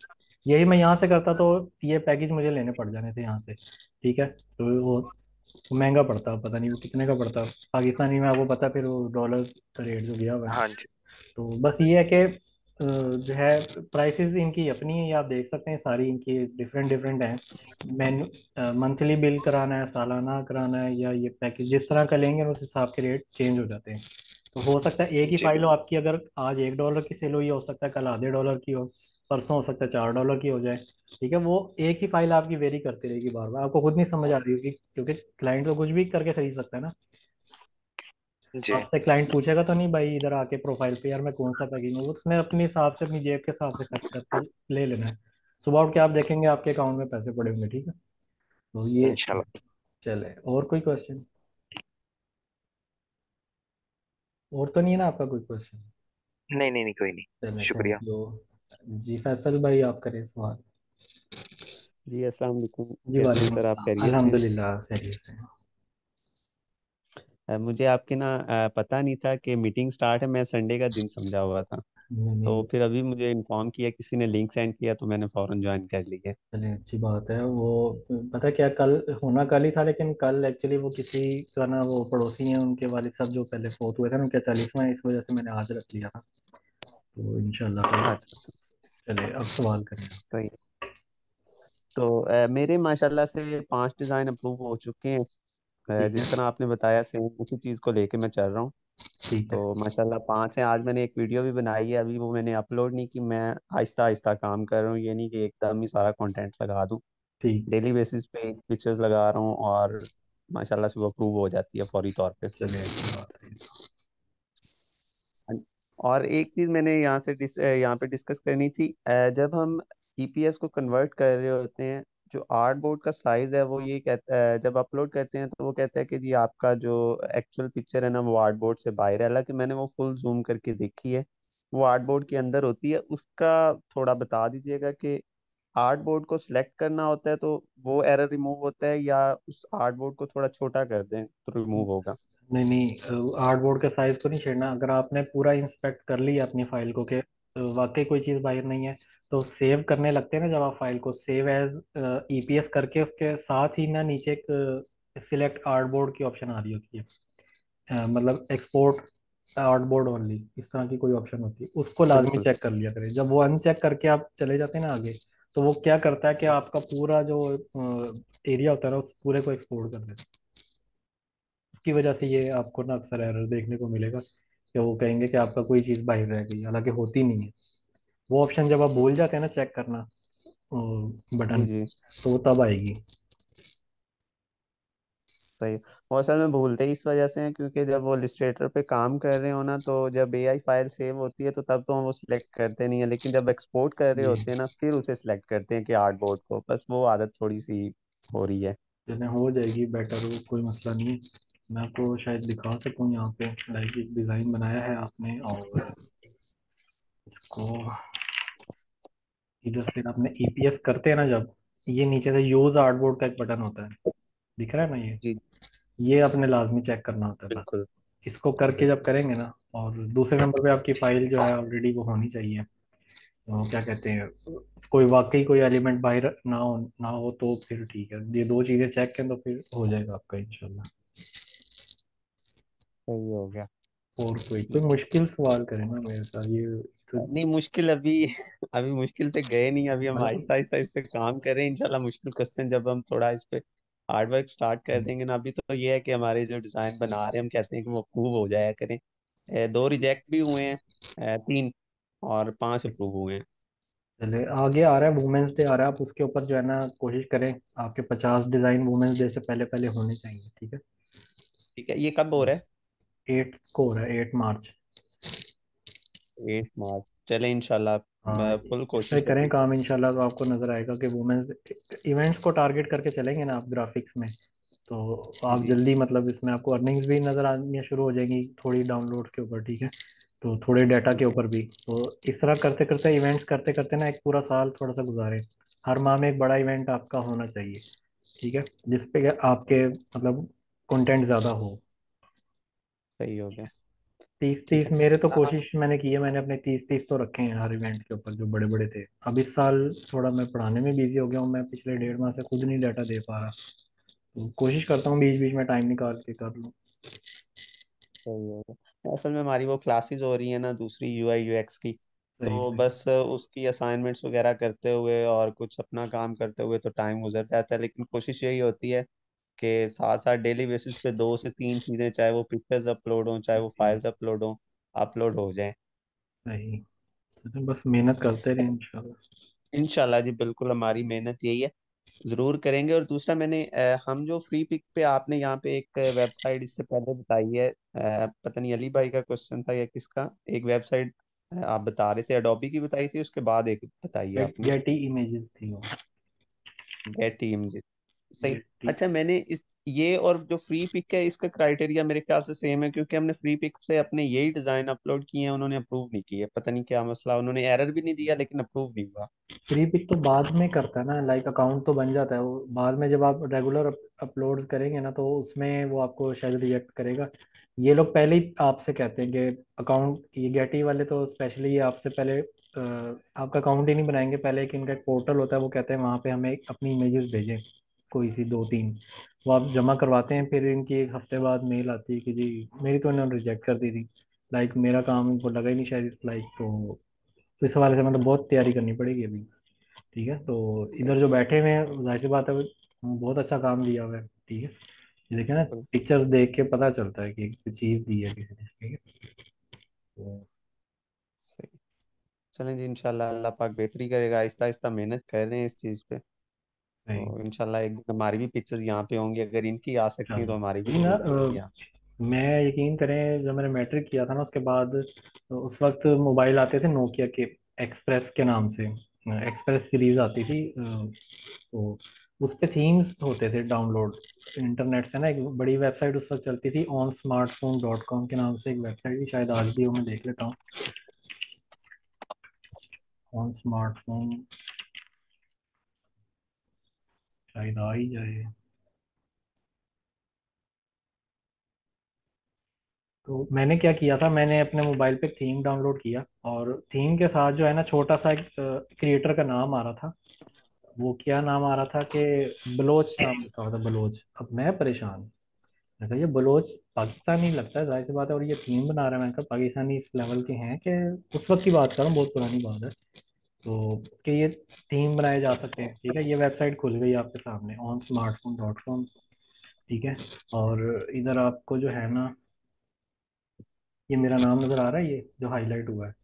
यही मैं यहाँ से करता तो ये पैकेज मुझे लेने पड़ जाने थे यहाँ से। ठीक है, तो वो महंगा पड़ता, पता नहीं वो कितने का पड़ता पाकिस्तानी में, आपको पता फिर वो डॉलर का रेट जो गया हुआ है। हाँ जी तो बस ये है कि जो है प्राइसेस इनकी अपनी है, ये आप देख सकते हैं, सारी इनकी डिफरेंट डिफरेंट हैं। मैन मंथली बिल कराना है, सालाना कराना है, या ये पैकेज जिस तरह का लेंगे उस हिसाब के रेट चेंज हो जाते हैं। तो हो सकता है एक ही जी फाइल हो आपकी, अगर आज $1 की सेल हुई, हो सकता है कल आधे डॉलर की हो, परसों हो सकता है $4 की हो जाए। ठीक है, वो एक ही फाइल आपकी वेरी करती रहेगी बार बार, आपको खुद नहीं समझ आ रही होगी, क्योंकि क्लाइंट तो कुछ भी करके खरीद सकता है ना। जी। आपसे क्लाइंट पूछेगा तो नहीं भाई इधर आके प्रोफाइल पे यार मैं कौन सा पैकेज लूँ, उसने अपने हिसाब से अपनी जेब के हिसाब से खर्च करके ले लेना है। सुबह उठ के आप देखेंगे आपके अकाउंट में पैसे पड़े होंगे। ठीक है, तो ये इंशाल्लाह। चले, और कोई क्वेश्चन? और तो नहीं है ना आपका कोई क्वेश्चन? नहीं नहीं नहीं, कोई नहीं, चले, थैंक शुक्रिया। यू। जी फैसल भाई, आप करें सवाल। जी अस्सलाम वालेकुम। जी कैसे हैं वालेकुम सर, आप अस्सलाम, खैरियत से हैं? अल्हम्दुलिल्लाह खैरियत से हैं। मुझे आपके ना पता नहीं था कि मीटिंग स्टार्ट है, मैं संडे का दिन समझा हुआ था। नहीं तो नहीं, फिर अभी मुझे इन्फॉर्म किया, किसी ने लिंक सेंड किया तो मैंने फौरन ज्वाइन कर लिया। चलिए अच्छी बात है। वो पता क्या, कल होना कल ही था, लेकिन कल एक्चुअली वो किसी का ना, वो पड़ोसी हैं उनके वालिद साहब जो पहले फोत हुए थे ना, उनका 40वां है, इस वजह से मैंने आज रख लिया था। तो इंशाल्लाह फिर अच्छा अच्छा। चले, अब सवाल करें। सही है। तो मेरे माशाल्लाह से 5 डिज़ाइन अप्रूव हो चुके हैं। ठीक जिस है। तरह आपने बताया सेम उसी चीज़ को लेके मैं चल रहा हूँ। ठीक है। तो माशाल्लाह 5 है। आज मैंने एक वीडियो भी बनाई है, अभी वो मैंने अपलोड नहीं की। मैं आहिस्ता आहिस्ता काम कर रहा हूँ, ये नहीं कि एकदम ही सारा कंटेंट लगा दूँ। ठीक। डेली बेसिस पे पिक्चर्स लगा रहा हूँ और माशाल्लाह से वो अप्रूव हो जाती है फौरी तौर पे। चलिए, अच्छी बात है। और एक चीज मैंने यहाँ पे डिस्कस करनी थी। जब हम ईपीएस को कन्वर्ट कर रहे होते हैं, जो आर्ट बोर्ड का साइज है वो ये कहता है, जब अपलोड करते हैं तो वो कहता है कि जी आपका जो एक्चुअल पिक्चर है ना वो आर्ट बोर्ड से बाहर है। हालांकि मैंने वो फुल जूम करके देखी है, वो आर्ट बोर्ड के अंदर होती है। उसका थोड़ा बता दीजिएगा कि आर्ट बोर्ड को सिलेक्ट करना होता है तो वो एरर रिमूव होता है, या उस आर्ट बोर्ड को थोड़ा छोटा कर दें तो रिमूव होगा। नहीं नहीं, आर्ट बोर्ड के साइज को नहीं छेड़ना। अगर आपने पूरा इंस्पेक्ट कर लिया अपनी फाइल को कि वाकई कोई चीज़ बाहर नहीं है, तो सेव करने लगते हैं ना, जब आप फाइल को सेव एज ईपीएस करके उसके साथ ही ना नीचे एक सिलेक्ट आर्ट बोर्ड की ऑप्शन आ रही होती है। मतलब एक्सपोर्ट आर्ट बोर्ड ओनली, इस तरह की कोई ऑप्शन होती है, उसको लाजमी बिल्कुल। चेक कर लिया करें। जब वो अनचेक करके आप चले जाते हैं ना आगे, तो वो क्या करता है कि आपका पूरा जो एरिया होता है ना, उस पूरे को एक्सपोर्ट कर देता है। उसकी वजह से ये आपको ना अक्सर एरर देखने को मिलेगा कि वो कहेंगे कि आपका कोई चीज़ बाहर रह गई, हालांकि होती नहीं है। वो ऑप्शन जब आप भूल जाते हैं ना चेक करना जी बटन, जी। तो वो तब आएगी। सही। और असल में भूलते ही इस वजह से हैं क्योंकि जब वो इलस्ट्रेटर पे काम कर रहे हो ना, तो जब एआई फाइल सेव होती है तो तब तो हम वो सिलेक्ट करते नहीं है, लेकिन जब एक्सपोर्ट कर रहे जी। होते हैं ना फिर उसे सिलेक्ट करते हैं कि आर्ट बोर्ड को। बस वो आदत थोड़ी सी हो रही है। चलें, हो जाएगी बेटर, वो कोई मसला नहीं है। मैं आपको शायद दिखा सकूँ यहाँ पे, लाइक एक डिज़ाइन बनाया है आपने, और इसको इधर से आपने ईपीएस करते हैं ना जब, ये नीचे से यूज आर्टबोर्ड का एक बटन होता है, दिख रहा है ना ये जी। ये आपने लाजमी चेक करना होता है बस। बिल्कुल। इसको करके जब करेंगे ना, और दूसरे नंबर पे आपकी फाइल जो है ऑलरेडी वो होनी चाहिए, तो क्या कहते हैं, कोई वाकई कोई एलिमेंट बाहर ना हो तो फिर ठीक है। ये दो चीज़ें चेक करें तो फिर हो जाएगा आपका इंशाल्लाह। सही हो गया। और कोई कोई ठीक है। मुश्किल सवाल करें ना मेरे साथ, ये तो नहीं मुश्किल अभी अभी मुश्किल पे गए नहीं। अभी हम मतलब आहिस्ता आहिस्ता इस पे काम कर रहे हैं। इंशाल्लाह मुश्किल क्वेश्चन जब हम थोड़ा इस पे हार्ड वर्क स्टार्ट कर देंगे ना, अभी तो ये है कि हमारे जो डिजाइन बना रहे हैं हम कहते हैं कि वो अप्रूव हो जाया करें। 2 रिजेक्ट भी हुए हैं, 3 और 5 अप्रूव हुए हैं। चले, आगे आ रहा है वुमेन्स डे आ रहा है, आप उसके ऊपर जो है ना कोशिश करें, आपके 50 डिज़ाइन वुमेन्स डे से पहले पहले होने चाहिए, ठीक है। ठीक है, ये कब हो रहा है? 8 को हो रहा है, 8 मार्च। 8 मार्च। चले इंशाल्लाह हाँ, मैं फुल इस पे कोशिश करें रहेगी। काम इंशाल्लाह, तो आपको नजर आएगा कि वुमेन्स इवेंट्स को टारगेट करके चलेंगे ना आप ग्राफिक्स में, तो जी आप जी। जल्दी, मतलब इसमें आपको अर्निंग्स भी नजर आनी शुरू हो जाएंगी, थोड़ी डाउनलोड्स के ऊपर, ठीक है, तो थोड़े डाटा के ठीक है। ऊपर भी। तो इस तरह करते करते इवेंट्स करते करते ना एक पूरा साल थोड़ा सा गुजारे, हर माह में एक बड़ा इवेंट आपका होना चाहिए, ठीक है, जिसपे आपके मतलब कंटेंट ज़्यादा हो। सही हो गया। तीस ठीक तीस है। मेरे तो कोशिश मैंने की है, मैंने अपने 30 30 तो रखे हैं हर इवेंट के ऊपर जो बड़े बड़े थे। अब इस साल थोड़ा मैं पढ़ाने में बिजी हो गया हूँ, मैं पिछले 1.5 माह से खुद नहीं डाटा दे पा रहा, तो कोशिश करता हूँ बीच बीच में टाइम निकाल के कर लूँ। सही हो गया। असल में हमारी वो क्लासेस हो रही है ना दूसरी यूआई यूएक्स की, सही तो सही। बस उसकी असाइनमेंट्स वगैरह करते हुए और कुछ अपना काम करते हुए तो टाइम गुजर जाता है। लेकिन कोशिश यही होती है कि साथ साथ डेली बेसिस पे 2 से 3 चीज़ें, चाहे वो पिक्चर्स अपलोड हों चाहे वो जी, फाइल्स अपलोड हों, अपलोड हो जाएं। सही। तो बस मेहनत सही। करते रहे इंशाल्लाह। इंशाल्लाह जी, बिल्कुल हमारी मेहनत यही है, जरूर करेंगे। और दूसरा मैंने हम जो फ्री पिक पे आपने यहाँ पे एक वेबसाइट इससे पहले बताई है, पता नहीं अली भाई का क्वेश्चन था या किसका, एक वेबसाइट आप बता रहे थे, अडोबी की बताई थी, उसके बाद एक बताई है आपने गेटी इमेजेस थी वो। गेट टीम जी। सही। गेटी। अच्छा, मैंने इस ये और जो फ्री पिक है इसका क्राइटेरिया मेरे ख्याल से सेम है, क्योंकि हमने फ्री पिक से अपने यही डिजाइन अपलोड किए हैं, उन्होंने अप्रूव नहीं किए। पता नहीं क्या मसला, उन्होंने एरर भी नहीं दिया लेकिन अप्रूव नहीं हुआ। फ्री पिक तो बाद में करता है ना, लाइक अकाउंट तो बन जाता है वो बाद में, जब आप रेगुलर अपलोड्स करेंगे ना तो उसमें वो आपको शायद रिजेक्ट करेगा। ये लोग पहले ही आपसे कहते हैं कि अकाउंट, ये गेटी वाले तो स्पेशली ये आपसे पहले आपका अकाउंट ही नहीं बनाएंगे पहले, कि इनका एक पोर्टल होता है, वो कहते हैं वहाँ पे हमें अपनी इमेजेस भेजें, कोई सी 2 3, वो आप जमा करवाते हैं, फिर इनकी 1 हफ्ते बाद मेल आती है कि जी मेरी तो इन्होंने रिजेक्ट कर दी थी, लाइक मेरा काम इनको लगा ही नहीं शायद इस लाइक, तो इस हवाले से मतलब बहुत तैयारी करनी पड़ेगी अभी, ठीक है। तो इधर जो बैठे हुए हैं जाहिर सी बात है, बहुत अच्छा काम दिया हुआ है, ठीक है, ये देखें ना, पिक्चर्स देख के पता चलता है कि चीज दी है किसी ने, ठीक है। तो सही। चलें जी, इंशाल्लाह अल्लाह पाक बेहतरी करेगा। आहिस्ता आहिस्ता मेहनत कर रहे हैं इस चीज़ पे, सही। तो इंशाल्लाह एक दिन हमारी भी पिक्चर्स यहाँ पे होंगी। अगर इनकी आ सकती हैं तो हमारी भी वही ना, जरूर आएंगी यहाँ। मैं यकीन करें जब मैंने मैट्रिक किया था ना उसके बाद, तो उस वक्त मोबाइल आते थे नोकिया के, एक्सप्रेस के नाम से, एक्सप्रेस सीरीज आती थी। तो उस पे थीम्स होते थे डाउनलोड इंटरनेट से ना। एक बड़ी वेबसाइट उस वक्त चलती थी, ऑन स्मार्टफोन डॉट कॉम के नाम से एक वेबसाइट थी, शायद आज भी हो, मैं देख लेता हूँ। ऑन स्मार्टफोन, शायद आ ही जाए। तो मैंने क्या किया था, मैंने अपने मोबाइल पे थीम डाउनलोड किया, और थीम के साथ जो है ना, छोटा सा एक क्रिएटर का नाम आ रहा था। वो क्या नाम आ रहा था कि बलोच नाम लिखा हुआ था, बलोच। अब मैं परेशान, मैं कहा ये बलोच पाकिस्तानी लगता है, जाहिर सी बात है, और ये थीम बना रहा है। मैंने कहा पाकिस्तानी इस लेवल के हैं कि, उस वक्त की बात कर रहा हूँ, बहुत पुरानी बात है। तो कि ये थीम बनाए जा सकते हैं, ठीक है। ये वेबसाइट खुल गई आपके सामने, ऑन स्मार्टफोन डॉट कॉम, ठीक है। और इधर आपको जो है ना, ये मेरा नाम नजर आ रहा है, ये जो हाईलाइट हुआ है।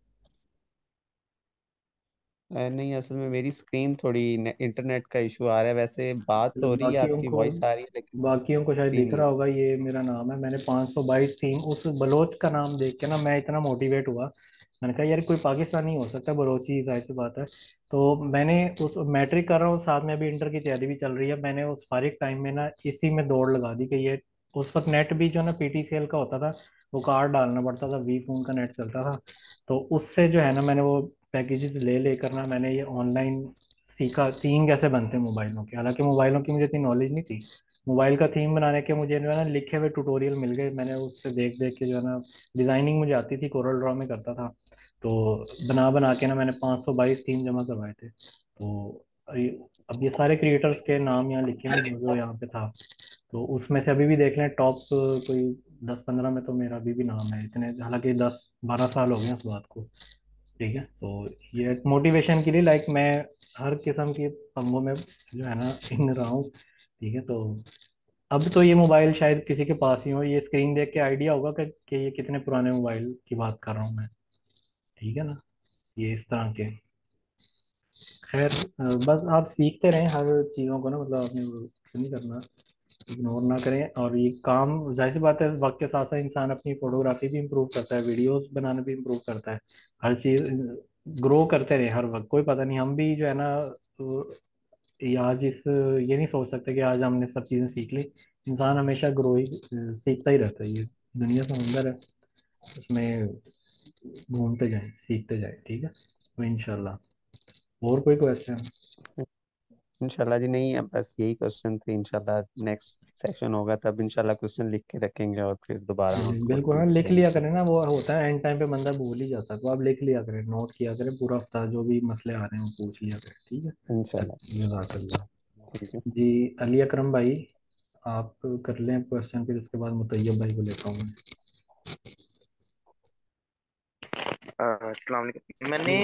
नहीं, असल में मेरी स्क्रीन थोड़ी इंटरनेट का इशू आ रहा है। वैसे बात तो हो रही है, बाकियों आपकी को वॉइस आ रही है, लेकिन बाकियों को शायद स्क्रीन दिख नहीं रहा होगा, ये मेरा नाम है। मैंने 522 थीम, उस बलोच का नाम देख के ना मैं इतना मोटिवेट हुआ। मैंने कहा यार कोई पाकिस्तानी हो सकता है, बलोची, जाहिर सी बात है। तो मैंने उस मैट्रिक कर रहा हूँ साथ में, अभी इंटर की तैयारी भी चल रही है, मैंने उस फारिग टाइम में ना इसी में दौड़ लगा दी कि ये, उस वक्त नेट भी जो ना पीटीसीएल का होता था, वो कार्ड डालना पड़ता था, वी फोन का नेट चलता था। तो उससे जो है ना, मैंने वो पैकेजेस ले लेकर ना, मैंने ये ऑनलाइन सीखा थीम कैसे बनते हैं मोबाइलों के। हालांकि मोबाइलों की मुझे इतनी नॉलेज नहीं थी। मोबाइल का थीम बनाने के मुझे जो है ना लिखे हुए ट्यूटोरियल मिल गए, मैंने उससे देख देख के जो है ना, डिजाइनिंग मुझे आती थी, कोरल ड्रॉ में करता था। तो बना बना के ना मैंने 522 थीम जमा करवाए थे। तो अब ये सारे क्रिएटर्स के नाम यहाँ लिखे हैं जो यहाँ पे था। तो उसमें से अभी भी देख लें, टॉप कोई 10-15 में तो मेरा अभी भी नाम है, इतने, हालांकि 10-12 साल हो गए उस बात को, ठीक है। तो ये मोटिवेशन के लिए, लाइक मैं हर किस्म के पंगों में जो है ना इन रहा हूँ, ठीक है। तो अब तो ये मोबाइल शायद किसी के पास ही हो, ये स्क्रीन देख के आइडिया होगा कि ये कितने पुराने मोबाइल की बात कर रहा हूँ मैं, ठीक है ना। ये इस तरह के, खैर, बस आप सीखते रहें हर चीज़ों को ना, मतलब आपने वो नहीं करना, इग्नोर ना करें। और ये काम, जाहिर सी बात है, वक्त के साथ साथ इंसान अपनी फोटोग्राफी भी इम्प्रूव करता है, वीडियोस बनाना भी इम्प्रूव करता है, हर चीज़ ग्रो करते रहे हर वक्त। कोई पता नहीं, हम भी जो है ना, तो ये आज ये नहीं सोच सकते कि आज हमने सब चीज़ें सीख ली। इंसान हमेशा ग्रो ही, सीखता ही रहता है। ये दुनिया समुंदर है, उसमें घूमते जाएं, सीखते जाएं, ठीक है। तो इंशाल्लाह, और कोई क्वेश्चन? इंशाल्लाह जी। नहीं, अब बस यही क्वेश्चन थे। इंशाल्लाह नेक्स्ट सेशन होगा तब इंशाल्लाह क्वेश्चन लिख के रखेंगे और फिर दोबारा हम उनको बिल्कुल, हाँ, रिपीट लिख लिया करेंगे। करें ना, वो होता है एंड टाइम पे बंदा भूल ही जाता है, तो आप लिख लिया करें, नोट किया करें पूरा हफ्ता, जो भी मसले आ रहे हैं वो पूछ लिया करें, ठीक है। इंशाल्लाह। जज़ाकल्लाह। ठीक है। जी, अली अकरम भाई, आप कर लें क्वेश्चन, फिर इसके बाद मुतैयब भाई को लेता हूँ मैं। अस्सलाम वालेकुम। मैंने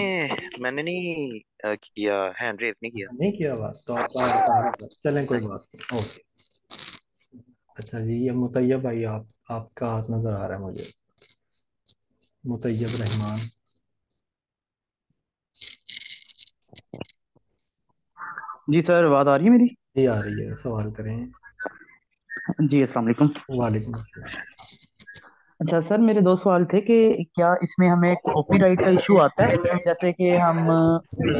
मैंने नहीं किया, हैंड रेज नहीं किया। नहीं किया बात, तो आपका तारुफ है, चलें कोई बात नहीं, ओके। अच्छा जी, ये मुतैयब भाई, आपका हाथ नज़र आ रहा है मुझे, मुतैयब रहमान। जी सर, आवाज़ आ रही है मेरी? जी आ रही है, सवाल करें। जी, अस्सलाम वालेकुम। वालेकुम अस्सलाम। अच्छा सर, मेरे दो सवाल थे कि क्या इसमें हमें कॉपीराइट का इशू आता है? जैसे कि हम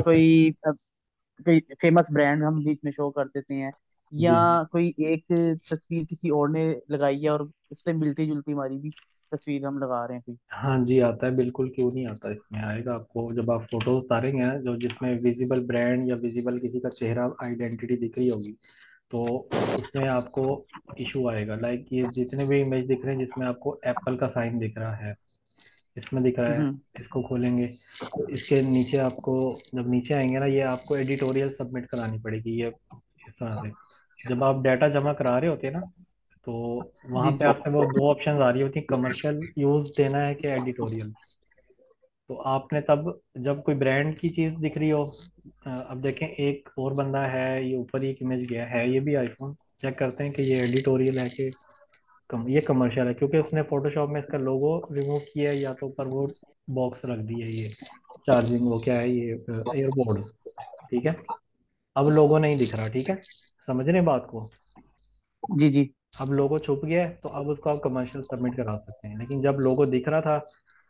कोई फेमस ब्रांड हम बीच में शो कर देते हैं, या जी कोई एक तस्वीर किसी और ने लगाई है और उससे मिलती जुलती हमारी भी तस्वीर हम लगा रहे हैं कोई। हाँ जी, आता है बिल्कुल, क्यों नहीं आता, इसमें आएगा आपको जब आप फोटो उतारेंगे ना, जो जिसमें विजिबल ब्रांड या विजिबल किसी का चेहरा, आइडेंटिटी दिख रही होगी, तो उसमें आपको इशू आएगा। लाइक ये जितने भी इमेज दिख रहे हैं जिसमें आपको एप्पल का साइन दिख रहा है, इसमें दिख रहा है, हम्म। इसको खोलेंगे तो इसके नीचे आपको, जब नीचे आएंगे ना, ये आपको एडिटोरियल सबमिट करानी पड़ेगी, ये इस तरह से। जब आप डाटा जमा करा रहे होते हैं ना, तो वहां जी पे जी। आपसे वो दो ऑप्शन आ रही होती है, कमर्शियल यूज देना है कि एडिटोरियल। तो आपने तब, जब कोई ब्रांड की चीज दिख रही हो, अब देखें एक और बंदा है, ये ऊपर ही एक इमेज गया है, ये भी आईफोन, चेक करते हैं कि ये एडिटोरियल है कि ये कमर्शियल है, क्योंकि उसने फोटोशॉप में इसका लोगो रिमूव किया है या तो ऊपर वो बॉक्स रख दी है, ये चार्जिंग वो क्या है ये एयरबोर्ड्स। ठीक है, अब लोगो नहीं दिख रहा, ठीक है, समझ रहे हैं बात को। जी जी। अब लोगो छुप गया है तो अब उसको आप कमर्शियल सबमिट करा सकते हैं, लेकिन जब लोगो दिख रहा था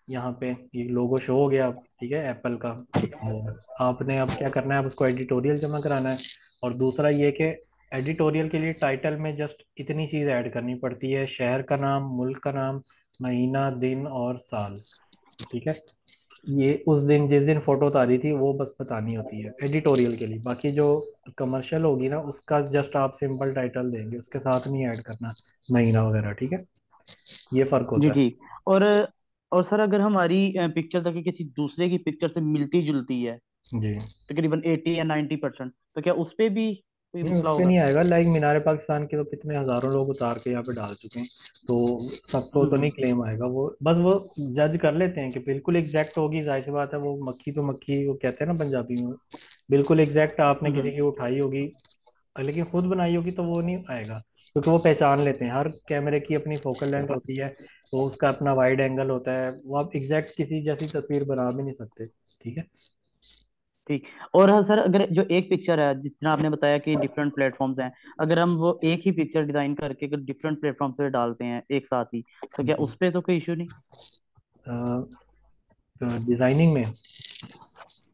यहाँ पे, ये लोगो शो हो गया अब, ठीक है, एप्पल का, तो आपने अब क्या करना है, अब उसको एडिटोरियल जमा कराना है। और दूसरा ये कि एडिटोरियल के लिए टाइटल में जस्ट इतनी चीज़ ऐड करनी पड़ती है, शहर का नाम, मुल्क का नाम, महीना, दिन और साल। ठीक है, ये उस दिन जिस दिन फोटो उतारी थी वो बस बतानी होती है एडिटोरियल के लिए। बाकी जो कमर्शियल होगी ना उसका जस्ट आप सिंपल टाइटल देंगे, उसके साथ नहीं ऐड करना महीना वगैरह, ठीक है, ये फर्क जी होता है। ठीक। और सर अगर हमारी पिक्चर तक किसी दूसरे की पिक्चर से मिलती जुलती है, जी, तकरीबन 80 या 90%, तो क्या उस पे भी कोई नहीं उस मसला पे होगा? नहीं आएगा, लाइक मीनार पाकिस्तान के तो कितने हजारों लोग उतार के यहाँ पे डाल चुके हैं, तो सबको तो नहीं हम्म। क्लेम आएगा, वो बस वो जज कर लेते हैं कि बिल्कुल एग्जैक्ट होगी, जाहिर सी बात है, वो मक्खी तो मक्खी वो कहते हैं ना पंजाबी में, बिल्कुल एग्जैक्ट आपने किसी हम्म। की उठाई होगी लेकिन खुद बनाई होगी तो वो नहीं आएगा, क्योंकि वो पहचान लेते हैं, हर कैमरे की अपनी फोकल लेंथ होती है, तो उसका अपना वाइड एंगल होता है, वो आप एग्जैक्ट किसी जैसी तस्वीर बना भी नहीं सकते। ठीक है। ठीक। और हाँ सर, अगर जो एक पिक्चर है, जितना आपने बताया कि डिफरेंट प्लेटफॉर्म्स हैं, अगर हम वो एक ही पिक्चर डिजाइन करके अगर डिफरेंट प्लेटफॉर्म पे डालते हैं एक साथ ही, तो क्या उस पे तो कोई इशू नहीं? डिजाइनिंग में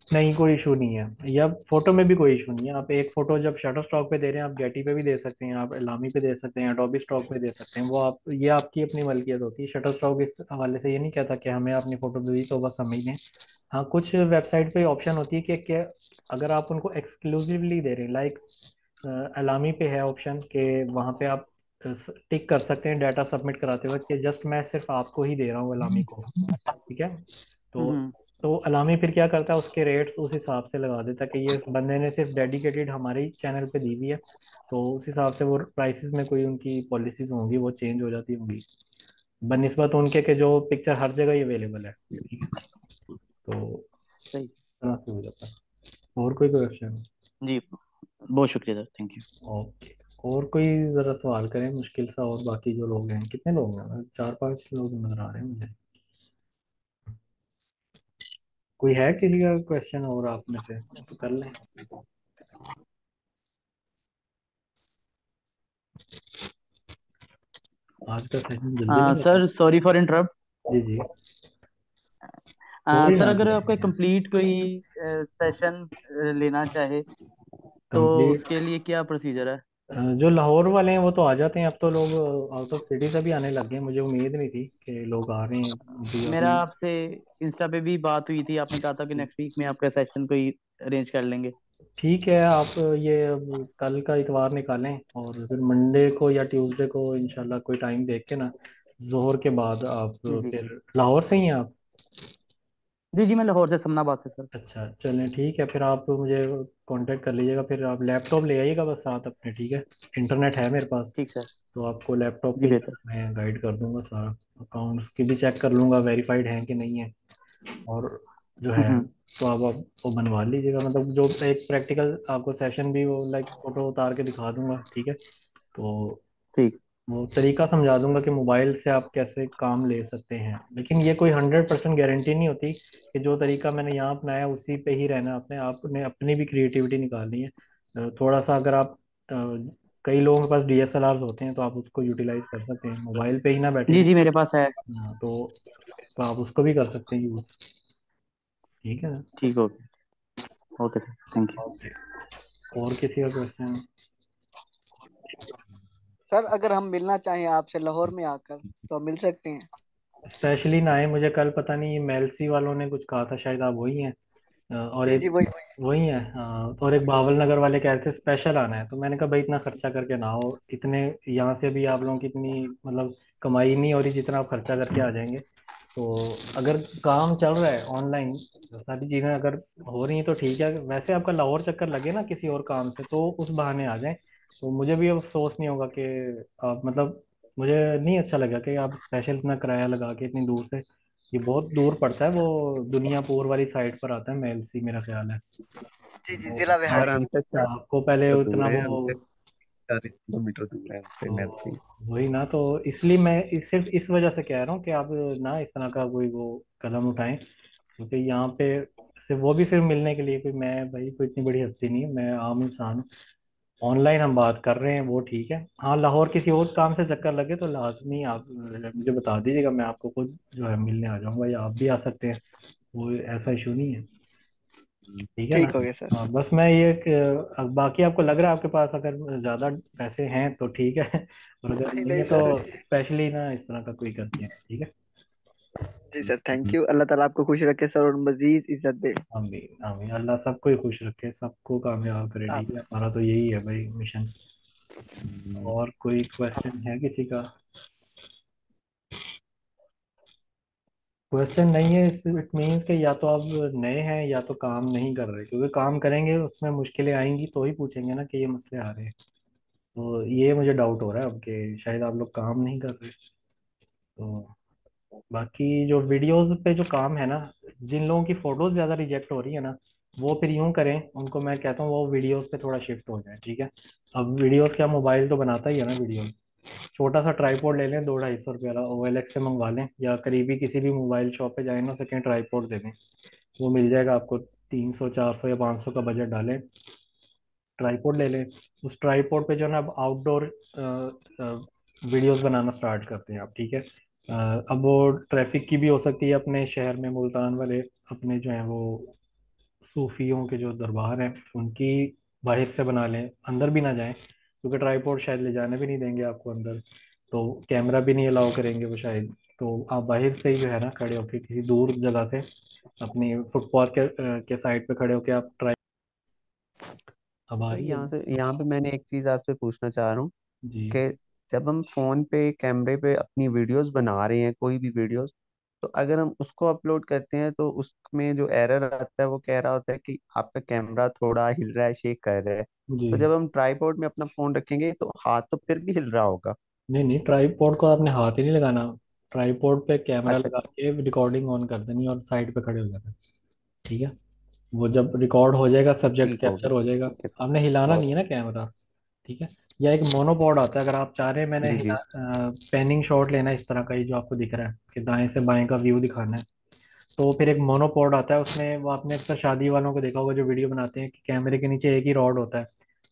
नहीं, कोई इशू नहीं है, या फोटो में भी कोई इशू नहीं है, आप एक फोटो जब शटर स्टॉक पे दे रहे हैं, आप गेटी पे भी दे सकते हैं, आप एलामी पे दे सकते हैं, एडोबी स्टॉक पे दे सकते हैं, वो आप ये आपकी अपनी मलकियत होती है। शटर स्टॉक इस हवाले से ये नहीं कहता कि हमें अपनी फोटो दी तो बस हम ही लें। हाँ, कुछ वेबसाइट पे ऑप्शन होती है कि अगर आप उनको एक्सक्लूसिवली दे रहे हैं, लाइक एलामी पे है ऑप्शन कि वहाँ पे आप टिक कर सकते हैं डाटा सबमिट कराते वक्त कि जस्ट मैं सिर्फ आपको ही दे रहा हूँ एलामी को। ठीक है, तो हम्म। अलामी फिर क्या करता है, उसके रेट्स उस हिसाब से लगा देता है कि ये इस बंदे ने सिर्फ डेडिकेटेड हमारे ही चैनल पे दी हुई है, तो उस हिसाब से वो प्राइसेस में कोई उनकी पॉलिसीज होंगी वो चेंज हो जाती होंगी बनिस्बत उनके के जो पिक्चर हर जगह ही अवेलेबल है। ठीक है, तो इस सही। तरह से हो जाता है। और कोई क्वेश्चन? जी, बहुत शुक्रिया सर, थैंक यू। ओके, और कोई जरा सवाल करें मुश्किल सा, और बाकी जो लोग हैं, कितने लोग हैं, 4-5 लोग नजर आ रहे हैं मुझे। कोई है क्लियर क्वेश्चन और आप में से तो कर लें, आज का सेशन जल्दी लगा। Sir sorry for interrupt. जी जी, कोई सर ना अगर आपका कोई कंप्लीट कोई सेशन लेना चाहे, तो कंप्लीट। उसके लिए क्या प्रोसीजर है? जो लाहौर वाले हैं वो तो आ जाते हैं, अब तो लोग आउट ऑफ सिटी से भी आने लग गए हैं, मुझे उम्मीद नहीं थी कि लोग आ रहे हैं अभी मेरा अभी। आपसे इंस्टा पे भी बात हुई थी, आपने कहा था कि नेक्स्ट वीक में आपका सेशन कोई अरेंज कर लेंगे। ठीक है, आप ये अब कल का इतवार निकालें और फिर मंडे को या ट्यूसडे को इंशाल्लाह कोई टाइम देख के ना, जोहर के बाद आप जी जी। फिर लाहौर से ही हैं आप? जी जी, मैं लाहौर से, समनाबाद से सर। अच्छा चलें, ठीक है, फिर आप मुझे कांटेक्ट कर लीजिएगा, फिर आप लैपटॉप ले आइएगा बस साथ अपने, ठीक है, इंटरनेट है मेरे पास, ठीक सर। तो आपको लैपटॉप जी पे ही बेहतर। मैं गाइड कर दूंगा सारा, अकाउंट्स की भी चेक कर लूंगा वेरीफाइड हैं कि नहीं है, और जो है हम्म। तो आप वो बनवा लीजिएगा, मतलब जो एक प्रैक्टिकल आपको सेशन भी वो लाइक फोटो उतार के दिखा दूंगा, ठीक है, तो ठीक। वो तरीका समझा दूंगा कि मोबाइल से आप कैसे काम ले सकते हैं, लेकिन ये कोई 100% गारंटी नहीं होती कि जो तरीका मैंने यहाँ अपनाया उसी पे ही रहना, आपने अपनी भी क्रिएटिविटी निकालनी है। थोड़ा सा अगर आप कई लोगों के पास डीएसएलआर होते हैं तो आप उसको यूटिलाइज कर सकते हैं, मोबाइल पे ही ना बैठे जी रहें। जी, मेरे पास है। हाँ, तो आप उसको भी कर सकते हैं यूज। ठीक है। ठीक हो गया। Okay sir, thank you. Okay, और किसी का क्वेश्चन? सर अगर हम मिलना चाहें आपसे लाहौर में आकर, तो मिल सकते हैं? स्पेशली ना है, मुझे कल पता नहीं ये मेलसी वालों ने कुछ कहा था, शायद आप वही हैं, और जी एक जी, वही। वही है, हाँ, और एक बावल नगर वाले कह रहे थे स्पेशल आना है, तो मैंने कहा भाई इतना खर्चा करके ना हो, इतने यहाँ से भी आप लोगों की इतनी मतलब कमाई नहीं हो रही जितना आप खर्चा करके आ जाएंगे, तो अगर काम चल रहा है ऑनलाइन, सारी चीज़ें अगर हो रही हैं तो ठीक है, वैसे आपका लाहौर चक्कर लगे ना किसी और काम से तो उस बहाने आ जाएं, तो मुझे भी अफसोस नहीं होगा कि आप मतलब, मुझे नहीं अच्छा लगा कि आप स्पेशल इतना किराया लगा के इतनी दूर से, ये बहुत दूर पड़ता है, वो दुनियापुर वाली साइड पर आता है मेलसी मेरा ख्याल है, जी जी, तो जिला यार बिहाड़ी। हमसे चार आपको पहले तो उतना दूर है वो हमसे। 40 किलोमीटर दूर है उससे तो मैत्री। वही ना, तो इसलिए मैं सिर्फ इस वजह से कह रहा हूँ कि आप ना इस तरह का कोई वो कदम उठाएं, क्योंकि यहाँ पे सिर्फ वो भी सिर्फ मिलने के लिए, कोई मैं भाई कोई इतनी बड़ी हस्ती नहीं हूँ, मैं आम इंसान हूँ। ऑनलाइन हम बात कर रहे हैं वो ठीक है, हाँ लाहौर किसी और काम से चक्कर लगे तो लाजमी आप मुझे बता दीजिएगा, मैं आपको खुद जो है मिलने आ जाऊंगा, या आप भी आ सकते हैं, वो ऐसा इशू नहीं है। ठीक है ना। ठीक हो गया सर। हाँ बस मैं ये बाकी आपको लग रहा है आपके पास अगर ज़्यादा पैसे हैं तो ठीक है, और अगर नहीं नहीं नहीं है तो सर। स्पेशली ना इस तरह का कोई करते हैं, ठीक है। जी सर, थैंक यू। अल्लाह ताला आपको खुश रखे सर, और मजीद इज्जत दे। आमीन आमीन, अल्लाह सबको ही खुश रखे, सबको कामयाब करे, ठीक है, हमारा तो यही है भाई मिशन। और कोई क्वेश्चन है किसी का? क्वेश्चन नहीं है, इट मीन्स कि या तो आप नए हैं या तो काम नहीं कर रहे, क्योंकि काम करेंगे उसमें मुश्किलें आएंगी तो ही पूछेंगे ना कि ये मसले आ रहे हैं। तो ये मुझे डाउट हो रहा है अब कि शायद आप लोग काम नहीं कर रहे। तो बाकी जो वीडियोस पे जो काम है ना, जिन लोगों की फोटोज ज़्यादा रिजेक्ट हो रही है ना, वो फिर यूं करें, उनको मैं कहता हूँ वो वीडियोस पे थोड़ा शिफ्ट हो जाए, ठीक है। अब वीडियोस क्या, मोबाइल तो बनाता ही है ना वीडियोस। छोटा सा ट्राईपोड ले लें, 200-250 रुपये वाला OLX से मंगवा लें, या करीबी किसी भी मोबाइल शॉप पे जाए ना, सेकेंड ट्राईपोड दे दें, वो मिल जाएगा आपको। 300 400 या 500 का बजट डालें, ट्राईपोड ले लें। उस ट्राईपोड पे जो है ना, अब आउटडोर वीडियोस बनाना स्टार्ट करते हैं आप, ठीक है। अब वो ट्रैफिक की भी हो सकती है अपने शहर में, मुल्तान वाले अपने जो हैं वो सूफियों के जो दरबार हैं उनकी बाहर से बना लें, अंदर भी ना जाएं, क्योंकि ट्राईपोड शायद ले जाने भी नहीं देंगे आपको अंदर, तो कैमरा भी नहीं अलाउ करेंगे वो शायद। तो आप बाहर से ही जो है ना, खड़े होके किसी दूर जगह से अपनी फुटपाथ के साइड पे खड़े होके आप ट्राई। अब आ सर रही है? यहाँ पे मैंने एक चीज आपसे पूछना चाह रहा हूँ जी कि जब हम फोन पे कैमरे पे अपनी वीडियोस बना रहे हैं, कोई भी वीडियोस, तो अगर हम उसको अपलोड करते हैं तो उसमें जो एरर आता है वो कह रहा होता है कि आपका कैमरा थोड़ा हिल रहा है, शेक कर रहा है। जी। तो जब हम ट्राइपॉड में अपना फोन रखेंगे तो हाथ तो फिर भी हिल रहा होगा। नहीं नहीं, ट्राईपोड को आपने हाथ ही नहीं लगाना, ट्राईपोड पे कैमरा अच्छा। लगा के रिकॉर्डिंग ऑन कर देनी और साइड पे खड़े हो जाना, ठीक है। वो जब रिकॉर्ड हो जाएगा, सब्जेक्ट ठीक हो कैप्चर गया। हो जाएगा, ठीक है सर। आपने हिलाना बहुत। नहीं है ना कैमरा, ठीक है। या एक मोनोपॉड आता है, अगर आप चाह रहे हैं मैंने जी जी। हिला पैनिंग शॉट लेना है इस तरह का ही जो आपको दिख रहा है कि दाएं से बाएं का व्यू दिखाना है, तो फिर एक मोनोपॉड आता है उसमें, वो आपने अक्सर शादी वालों को देखा होगा जो वीडियो बनाते हैं कि कैमरे के नीचे एक ही रॉड होता है,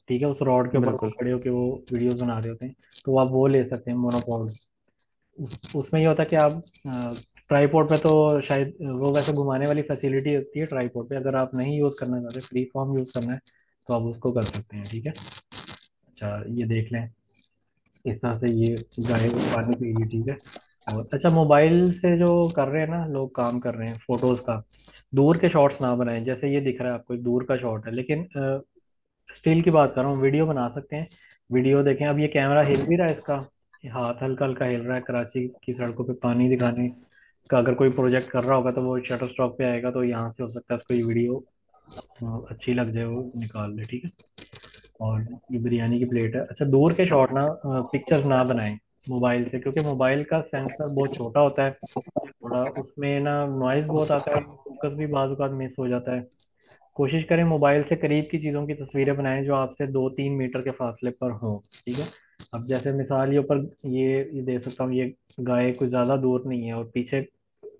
ठीक है, उस रॉड के ऊपर वो बिल्कुल। खड़े होकर वो वीडियोस बना रहे होते हैं, तो आप वो ले सकते हैं मोनोपॉड। उसमें ये होता है कि आप ट्राईपोर्ट पे तो शायद वो वैसे घुमाने वाली फैसिलिटी होती है ट्राईपोर्ट पे, अगर आप नहीं यूज़ करना चाहते, फ्री फॉर्म यूज़ करना है, तो आप उसको कर सकते हैं, ठीक है। अच्छा ये देख लें, इस तरह से ये गाय पानी पिएगी, ठीक है। और अच्छा, मोबाइल से जो कर रहे हैं ना लोग, काम कर रहे हैं फोटोज का, दूर के शॉट्स ना बनाएं, जैसे ये दिख रहा है आपको एक दूर का शॉट है, लेकिन स्टिल की बात कर रहा हूँ, वीडियो बना सकते हैं। वीडियो देखें, अब ये कैमरा हिल भी रहा है इसका, ये हाथ हल्का हल्का हिल रहा है, कराची की सड़कों पे पानी दिखाने का अगर कोई प्रोजेक्ट कर रहा होगा तो वो शटर स्टॉक पे आएगा, तो यहाँ से हो सकता है उसको ये वीडियो अच्छी लग जाए, वो निकाल ले, ठीक है। और ये बिरयानी की प्लेट है। अच्छा, दूर के शॉट ना पिक्चर्स ना बनाएं मोबाइल से, क्योंकि मोबाइल का सेंसर बहुत छोटा होता है, थोड़ा उसमें ना नॉइज बहुत आता है, फोकस भी बाज़ औक़ात मिस हो जाता है। कोशिश करें मोबाइल से करीब की चीज़ों की तस्वीरें बनाएं जो आपसे 2-3 मीटर के फासले पर हों, ठीक है। अब जैसे मिसाल ये ऊपर ये दे सकता हूँ, ये गाय कुछ ज़्यादा दूर नहीं है और पीछे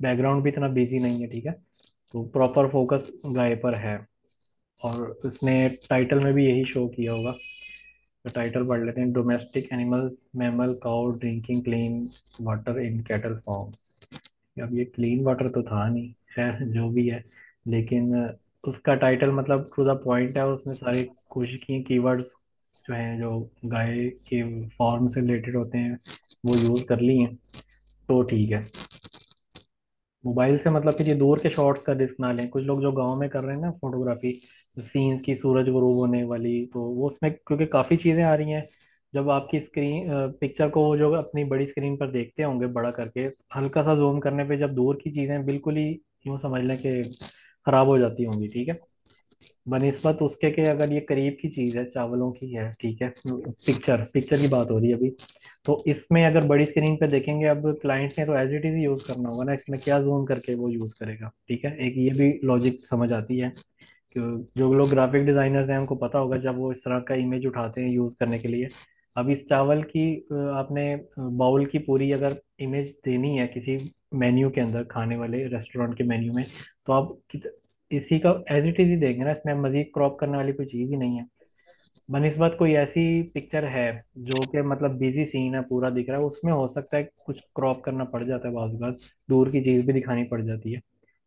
बैकग्राउंड भी इतना बिजी नहीं है, ठीक है, तो प्रॉपर फोकस गाय पर है। और उसने टाइटल में भी यही शो किया होगा, तो टाइटल पढ़ लेते हैं, domestic animals mammal cow drinking clean water in cattle farm. अब ये क्लीन वाटर तो था नहीं, खैर जो भी है, लेकिन उसका टाइटल मतलब टू द पॉइंट है, और उसने सारी कोशिश की कीवर्ड्स जो हैं जो गाय के फॉर्म से रिलेटेड होते हैं वो यूज़ कर ली हैं, तो ठीक है। मोबाइल से मतलब फिर ये दूर के शॉट्स का रिस्क ना लें, कुछ लोग जो गांव में कर रहे हैं ना फोटोग्राफी, सीन्स की सूरज गुरूब होने वाली, तो वो उसमें क्योंकि काफ़ी चीज़ें आ रही हैं, जब आपकी स्क्रीन पिक्चर को वो जो अपनी बड़ी स्क्रीन पर देखते होंगे बड़ा करके, हल्का सा जूम करने पे जब दूर की चीज़ें बिल्कुल ही यूँ समझ लें कि ख़राब हो जाती होंगी, ठीक है। बनिस्बत उसके कि अगर ये करीब की चीज़ है, चावलों की है, ठीक है, पिक्चर पिक्चर की बात हो रही है अभी, तो इसमें अगर बड़ी स्क्रीन पे देखेंगे, अब क्लाइंट ने तो एज इट इज़ यूज़ करना होगा ना, इसमें क्या जूम करके वो यूज़ करेगा, ठीक है, एक ये भी लॉजिक समझ आती है जो लोग ग्राफिक डिजाइनर्स हैं उनको पता होगा जब वो इस तरह का इमेज उठाते हैं यूज करने के लिए। अब इस चावल की आपने बाउल की पूरी अगर इमेज देनी है किसी मेन्यू के अंदर, खाने वाले रेस्टोरेंट के मेन्यू में, तो आप इसी का एज इट इज ही देंगे ना, इसमें मजीद क्रॉप करने वाली कोई चीज़ ही नहीं है। बनिस्बत कोई ऐसी पिक्चर है जो कि मतलब बिजी सीन है, पूरा दिख रहा है, उसमें हो सकता है कुछ क्रॉप करना पड़ जाता है, बाज़ बात दूर की चीज़ भी दिखानी पड़ जाती है।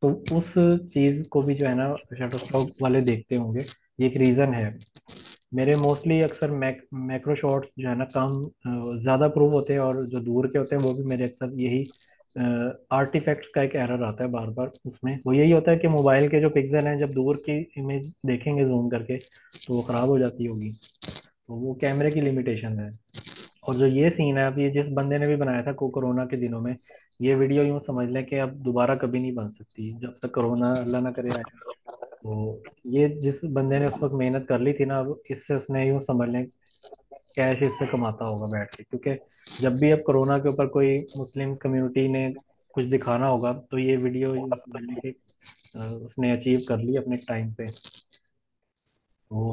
तो उस चीज़ को भी जो है ना शटर स्टॉक वाले देखते होंगे, ये एक रीज़न है। मेरे मोस्टली अक्सर मैक्रो शॉट्स जो है ना कम ज़्यादा प्रूव होते हैं, और जो दूर के होते हैं वो भी मेरे अक्सर यही आर्टिफैक्ट्स का एक एरर आता है बार बार उसमें। वो यही होता है कि मोबाइल के जो पिक्सल हैं जब दूर की इमेज देखेंगे जूम करके तो वो ख़राब हो जाती होगी। तो वो कैमरे की लिमिटेशन है। और जो ये सीन है, अब ये जिस बंदे ने भी बनाया था कोरोना के दिनों में, ये वीडियो यूँ समझ लें कि अब दोबारा कभी नहीं बन सकती जब तक कोरोना अल्लाह ना करे आए। तो ये जिस बंदे ने उस वक्त मेहनत कर ली थी ना, अब इससे उसने यूँ समझ लें कैश इससे कमाता होगा बैठ के, क्योंकि जब भी अब कोरोना के ऊपर कोई मुस्लिम कम्युनिटी ने कुछ दिखाना होगा तो ये वीडियो यूँ समझ लें कि उसने अचीव कर ली अपने टाइम पे। तो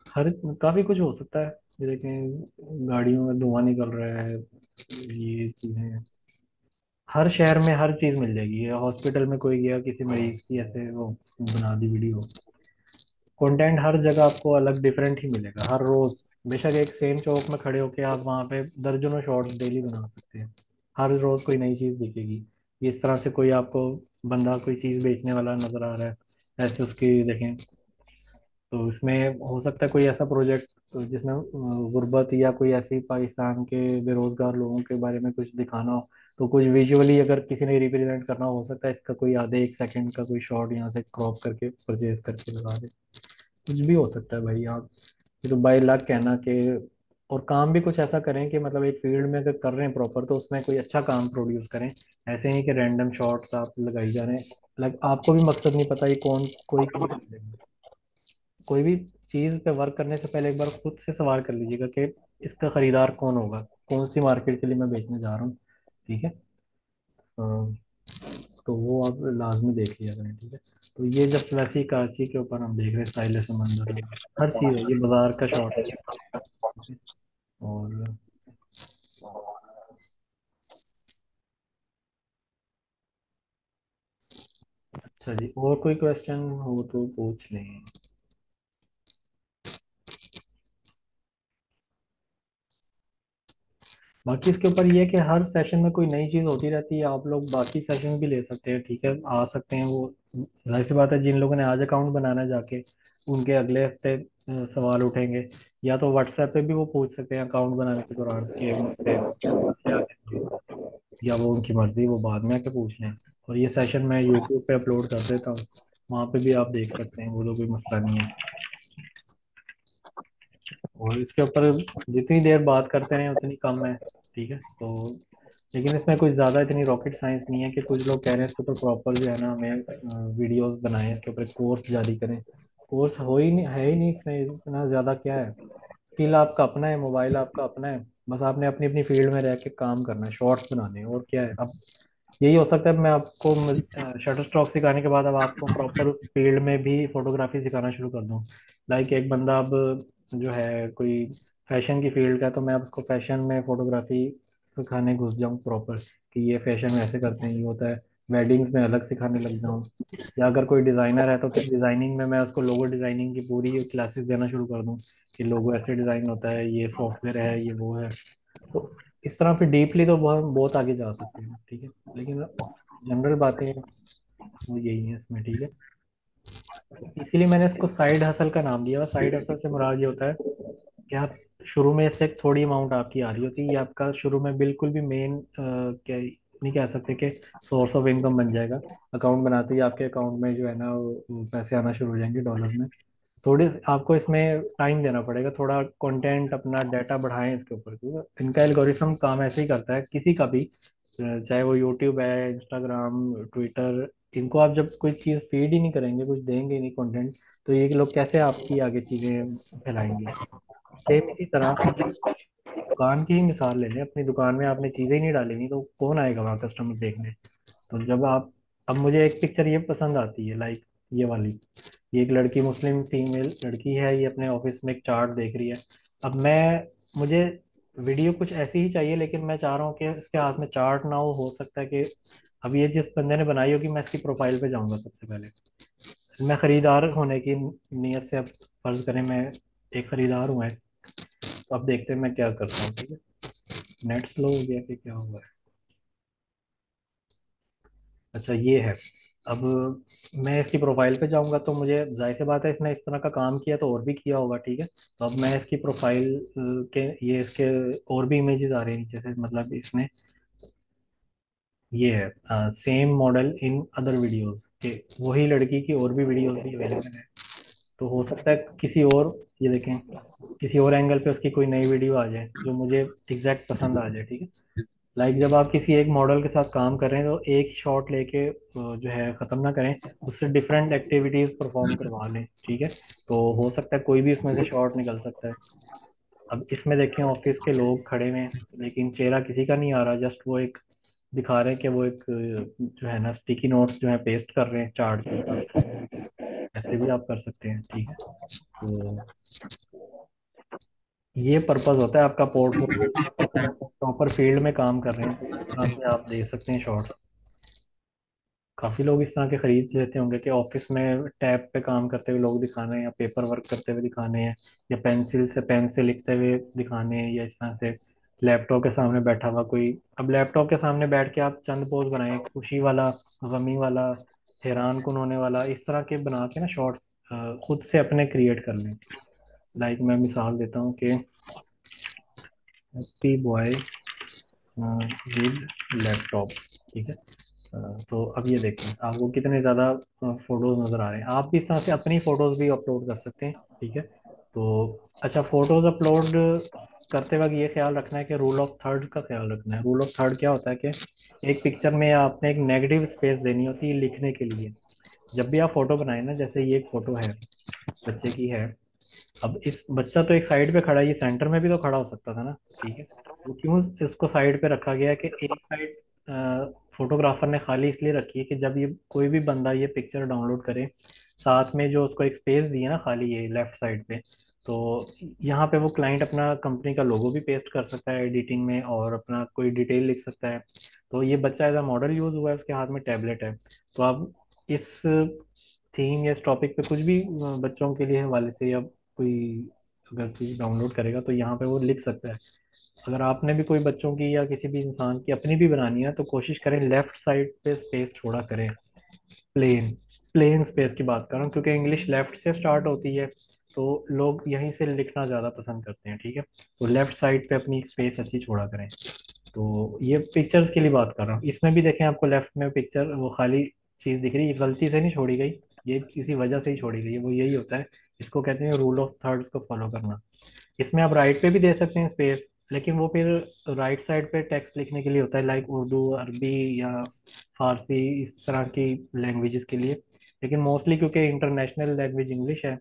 हर काफ़ी कुछ हो सकता है। ये देखें गाड़ियों में धुआं निकल रहा है, ये चीज़ें हर शहर में हर चीज़ मिल जाएगी। ये हॉस्पिटल में कोई गया किसी मरीज की, ऐसे वो बना दी वीडियो। कंटेंट हर जगह आपको अलग डिफरेंट ही मिलेगा हर रोज। बेशक एक सेम चौक में खड़े होके आप वहाँ पे दर्जनों शॉर्ट्स डेली बना सकते हैं, हर रोज कोई नई चीज़ दिखेगी। इस तरह से कोई आपको बंदा कोई चीज़ बेचने वाला नजर आ रहा है, ऐसे उसकी देखें। तो इसमें हो सकता है कोई ऐसा प्रोजेक्ट जिसमें गुर्बत या कोई ऐसी पाकिस्तान के बेरोजगार लोगों के बारे में कुछ दिखाना हो, तो कुछ विजुअली अगर किसी ने रिप्रेजेंट करना हो सकता है इसका कोई आधे एक सेकंड का कोई शॉट यहाँ से क्रॉप करके परचेज करके लगा दे। कुछ भी हो सकता है भाई। आप ये तो बाई लाख कहना कि, और काम भी कुछ ऐसा करें कि मतलब एक फील्ड में अगर कर रहे हैं प्रॉपर तो उसमें कोई अच्छा काम प्रोड्यूस करें। ऐसे नहीं कि रैंडम शॉट्स आप लगाई जा रहे हैं। लाइक आपको भी मकसद नहीं पता ये कौन कोई क्लिक करेगा। कोई भी चीज़ पे वर्क करने से पहले एक बार खुद से सवाल कर लीजिएगा कि इसका खरीदार कौन होगा, कौन सी मार्केट के लिए मैं बेचने जा रहा हूँ। ठीक है। अ, तो वो आप लाजमी देख लिया करें। ठीक है। तो ये जब वैसे ही कराची के ऊपर हम देख रहे हैं, साहिल समंदर है, हर चीज़ है, ये बाजार का शॉट है। ठीक है। और अच्छा जी, और कोई क्वेश्चन हो तो पूछ लें। बाकी इसके ऊपर ये है कि हर सेशन में कोई नई चीज़ होती रहती है, आप लोग बाकी सेशन भी ले सकते हैं। ठीक है, आ सकते हैं वो। जाहिर सी बात है जिन लोगों ने आज अकाउंट बनाना है जाके, उनके अगले हफ्ते सवाल उठेंगे। या तो व्हाट्सएप पे भी वो पूछ सकते हैं अकाउंट बनाने के दौरान कि मुझसे मसले आ जाएंगे, या वो उनकी मर्जी, वो बाद में आके पूछ लें। और ये सेशन मैं यूट्यूब पे अपलोड कर देता हूँ, वहाँ पे भी आप देख सकते हैं, वो तो कोई मसला नहीं है। और इसके ऊपर जितनी देर बात करते रहें उतनी कम है। ठीक है। तो लेकिन इसमें कोई ज़्यादा इतनी रॉकेट साइंस नहीं है कि कुछ लोग कह रहे हैं इसके ऊपर प्रॉपर जो है ना हमें वीडियोस बनाएं, इसके ऊपर कोर्स जारी करें। कोर्स हो ही नहीं, है ही नहीं इसमें, इतना ज़्यादा क्या है। स्किल आपका अपना है, मोबाइल आपका अपना है, बस आपने अपनी अपनी फील्ड में रह के काम करना है, शॉर्ट्स बनाने हैं, और क्या है। अब यही हो सकता है मैं आपको शटर स्ट्रोक सिखाने के बाद अब आपको प्रॉपर उस फील्ड में भी फोटोग्राफी सिखाना शुरू कर दूँ। लाइक एक बंदा अब जो है कोई फैशन की फील्ड का, तो मैं अब उसको फैशन में फोटोग्राफी सिखाने घुस जाऊँ प्रॉपर, कि ये फैशन में ऐसे करते हैं, ये होता है। वेडिंग्स में अलग सिखाने लग जाऊँ। या अगर कोई डिज़ाइनर है तो फिर डिज़ाइनिंग में मैं उसको लोगो डिज़ाइनिंग की पूरी क्लासेस देना शुरू कर दूँ, कि लोगो ऐसे डिज़ाइन होता है, ये सॉफ्टवेयर है, ये वो है। तो इस तरह फिर डीपली तो बहुत बहुत आगे जा सकते हैं। ठीक है। लेकिन जनरल बातें वो यही है इसमें। ठीक है। इसीलिए मैंने इसको साइड हसल का नाम दिया। साइड हसल से मुराद ये होता है कि आप शुरू में से थोड़ी अमाउंट आपकी आ रही होती है, ये आपका शुरू में बिल्कुल भी मेन क्या नहीं कह सकते कि सोर्स ऑफ इनकम बन जाएगा। अकाउंट बनाते ही आपके अकाउंट में जो है ना वो पैसे आना शुरू हो जाएंगे डॉलर में। थोड़ी आपको इसमें टाइम देना पड़ेगा, थोड़ा कंटेंट अपना डाटा बढ़ाएं इसके ऊपर, क्योंकि इनका एल्गोरिथम काम ऐसे ही करता है किसी का भी, चाहे वो यूट्यूब है, इंस्टाग्राम, ट्विटर। इनको आप जब कोई चीज़ फीड ही नहीं करेंगे, कुछ देंगे ही नहीं कंटेंट, तो ये लोग कैसे आपकी आगे चीज़ें फैलाएंगे। सेम इसी तरह दुकान की ही मिसाल ले लें, अपनी दुकान में आपने चीज़ें ही नहीं डालेंगी तो कौन आएगा वहाँ कस्टमर देखने। तो जब आप, अब मुझे एक पिक्चर ये पसंद आती है, लाइक ये वाली, ये एक लड़की, मुस्लिम फीमेल लड़की है, ये अपने ऑफिस में एक चार्ट देख रही है। अब मुझे वीडियो कुछ ऐसी ही चाहिए, लेकिन मैं चाह रहा हूँ कि इसके हाथ में चार्ट ना हो सकता है कि अब ये जिस बंदे ने बनाई होगी, मैं इसकी प्रोफाइल पे जाऊंगा सबसे पहले। मैं खरीदार होने की नीयत से, अब फर्ज करें मैं एक खरीदार हूँ, तो अब देखते हैं मैं क्या करता हूँ, ठीक है। नेट स्लो हो गया कि क्या हुआ है? अच्छा, ये है। अब मैं इसकी प्रोफाइल पे जाऊंगा तो मुझे जाहिर सी बात है, इसने इस तरह का काम किया तो और भी किया होगा, ठीक है। तो अब मैं इसकी प्रोफाइल के, ये इसके और भी इमेजेस आ रहे हैं नीचे से, मतलब इसने, ये है same model in other videos के, वही लड़की की और भी वीडियोस भी अवेलेबल है। तो हो सकता है किसी और, ये देखें, किसी और एंगल पे उसकी कोई नई वीडियो आ जाए जो मुझे एग्जैक्ट पसंद आ जाए, ठीक है। जब आप किसी एक मॉडल के साथ काम कर रहे हैं, तो एक शॉट लेके जो है ख़त्म ना करें, उससे डिफरेंट एक्टिविटीज़ परफॉर्म करवा लें, ठीक है। तो हो सकता है कोई भी इसमें से शॉट निकल सकता है। अब इसमें देखें, ऑफिस के लोग खड़े हुए हैं, लेकिन चेहरा किसी का नहीं आ रहा, जस्ट वो एक दिखा रहे हैं कि वो एक जो है ना, स्टिकी नोट्स जो है पेस्ट कर रहे हैं चार्ट पे। ऐसे भी आप कर सकते हैं, ठीक है। तो ये पर्पस होता है आपका पोर्टफोलियो, प्रॉपर फील्ड में काम कर रहे हैं तो इस तरह से आप दे सकते हैं शॉर्ट्स। काफी लोग इस तरह के खरीद लेते होंगे कि ऑफिस में टैब पे काम करते हुए लोग दिखाने हैं, या पेपर वर्क करते हुए दिखाने हैं, या पेंसिल से पेन से लिखते हुए दिखाने हैं, या इस तरह से लैपटॉप के सामने बैठा हुआ कोई। अब लैपटॉप के सामने बैठ के आप चंद पोज बनाएं, खुशी वाला, गमी वाला, हैरान कुन होने वाला, इस तरह के बना के ना शॉर्ट्स खुद से अपने क्रिएट कर लें। मैं मिसाल देता हूँ कि हैप्पी बॉय विद लैपटॉप, ठीक है। तो अब ये देखें आपको कितने ज़्यादा फोटोज नज़र आ रहे हैं। आप भी इस तरह से अपनी फ़ोटोज़ भी अपलोड कर सकते हैं, ठीक है। तो अच्छा, फ़ोटोज़ अपलोड करते वक्त ये ख्याल रखना है कि रूल ऑफ थर्ड का ख्याल रखना है। रूल ऑफ थर्ड क्या होता है कि एक पिक्चर में आपने एक नेगेटिव स्पेस देनी होती है लिखने के लिए। जब भी आप फोटो बनाए ना, जैसे ये एक फ़ोटो है, बच्चे की है। अब इस बच्चा तो एक साइड पे खड़ा है, ये सेंटर में भी तो खड़ा हो सकता था ना, ठीक है। वो क्यों इसको साइड पे रखा गया है कि एक साइड फोटोग्राफर ने खाली इसलिए रखी है कि जब ये कोई भी बंदा ये पिक्चर डाउनलोड करे, साथ में जो उसको एक स्पेस दी है ना खाली, ये लेफ्ट साइड पे, तो यहाँ पे वो क्लाइंट अपना कंपनी का लोगो भी पेस्ट कर सकता है एडिटिंग में, और अपना कोई डिटेल लिख सकता है। तो ये बच्चा एज अ मॉडल यूज हुआ है, उसके हाथ में टैबलेट है। तो आप इस थीम या इस टॉपिक पे कुछ भी बच्चों के लिए हवाले से, या कोई अगर चीज डाउनलोड करेगा तो यहाँ पे वो लिख सकता है। अगर आपने भी कोई बच्चों की या किसी भी इंसान की अपनी भी बनानी है, तो कोशिश करें लेफ्ट साइड पे स्पेस छोड़ा करें। प्लेन प्लेन स्पेस की बात कर रहा हूँ, क्योंकि इंग्लिश लेफ्ट से स्टार्ट होती है, तो लोग यहीं से लिखना ज़्यादा पसंद करते हैं, ठीक है। तो लेफ्ट साइड पे अपनी स्पेस अच्छी छोड़ा करें। तो ये पिक्चर्स के लिए बात कर रहा हूँ। इसमें भी देखें, आपको लेफ्ट में पिक्चर वो खाली चीज़ दिख रही है, ये गलती से नहीं छोड़ी गई, ये किसी वजह से ही छोड़ी गई है। वो यही होता है, इसको कहते हैं रूल ऑफ थर्ड्स को फॉलो करना। इसमें आप राइट पे भी दे सकते हैं स्पेस, लेकिन वो फिर राइट साइड पे टेक्स्ट लिखने के लिए होता है, लाइक उर्दू, अरबी या फारसी, इस तरह की लैंग्वेजेस के लिए। लेकिन मोस्टली क्योंकि इंटरनेशनल लैंग्वेज इंग्लिश है,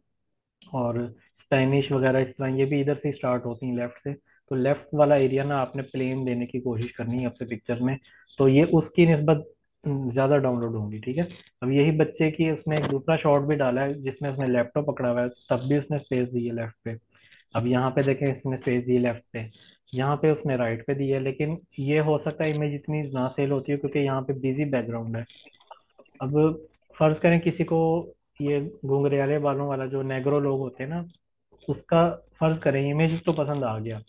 और स्पेनिश वगैरह इस तरह ये भी इधर से स्टार्ट होती हैं, लेफ्ट से। तो लेफ्ट वाला एरिया ना आपने प्लेन देने की कोशिश करनी है अपने पिक्चर में, तो ये उसकी निस्बत ज़्यादा डाउनलोड होंगी, ठीक है। अब यही बच्चे की उसने एक दूसरा शॉट भी डाला है जिसमें उसने लैपटॉप पकड़ा हुआ है, तब भी उसने स्पेस दी है लेफ्ट पे। अब यहाँ पे देखें, इसने स्पेस दी है लेफ्ट पे, यहाँ पे उसने राइट पे दी है, लेकिन ये हो सकता है इमेज इतनी ना सेल होती है क्योंकि यहाँ पे बिजी बैकग्राउंड है। अब फर्ज करें किसी को ये घुंघराले बालों वाला जो नेग्रो लोग होते हैं ना, उसका फर्ज करें इमेज तो पसंद आ गया,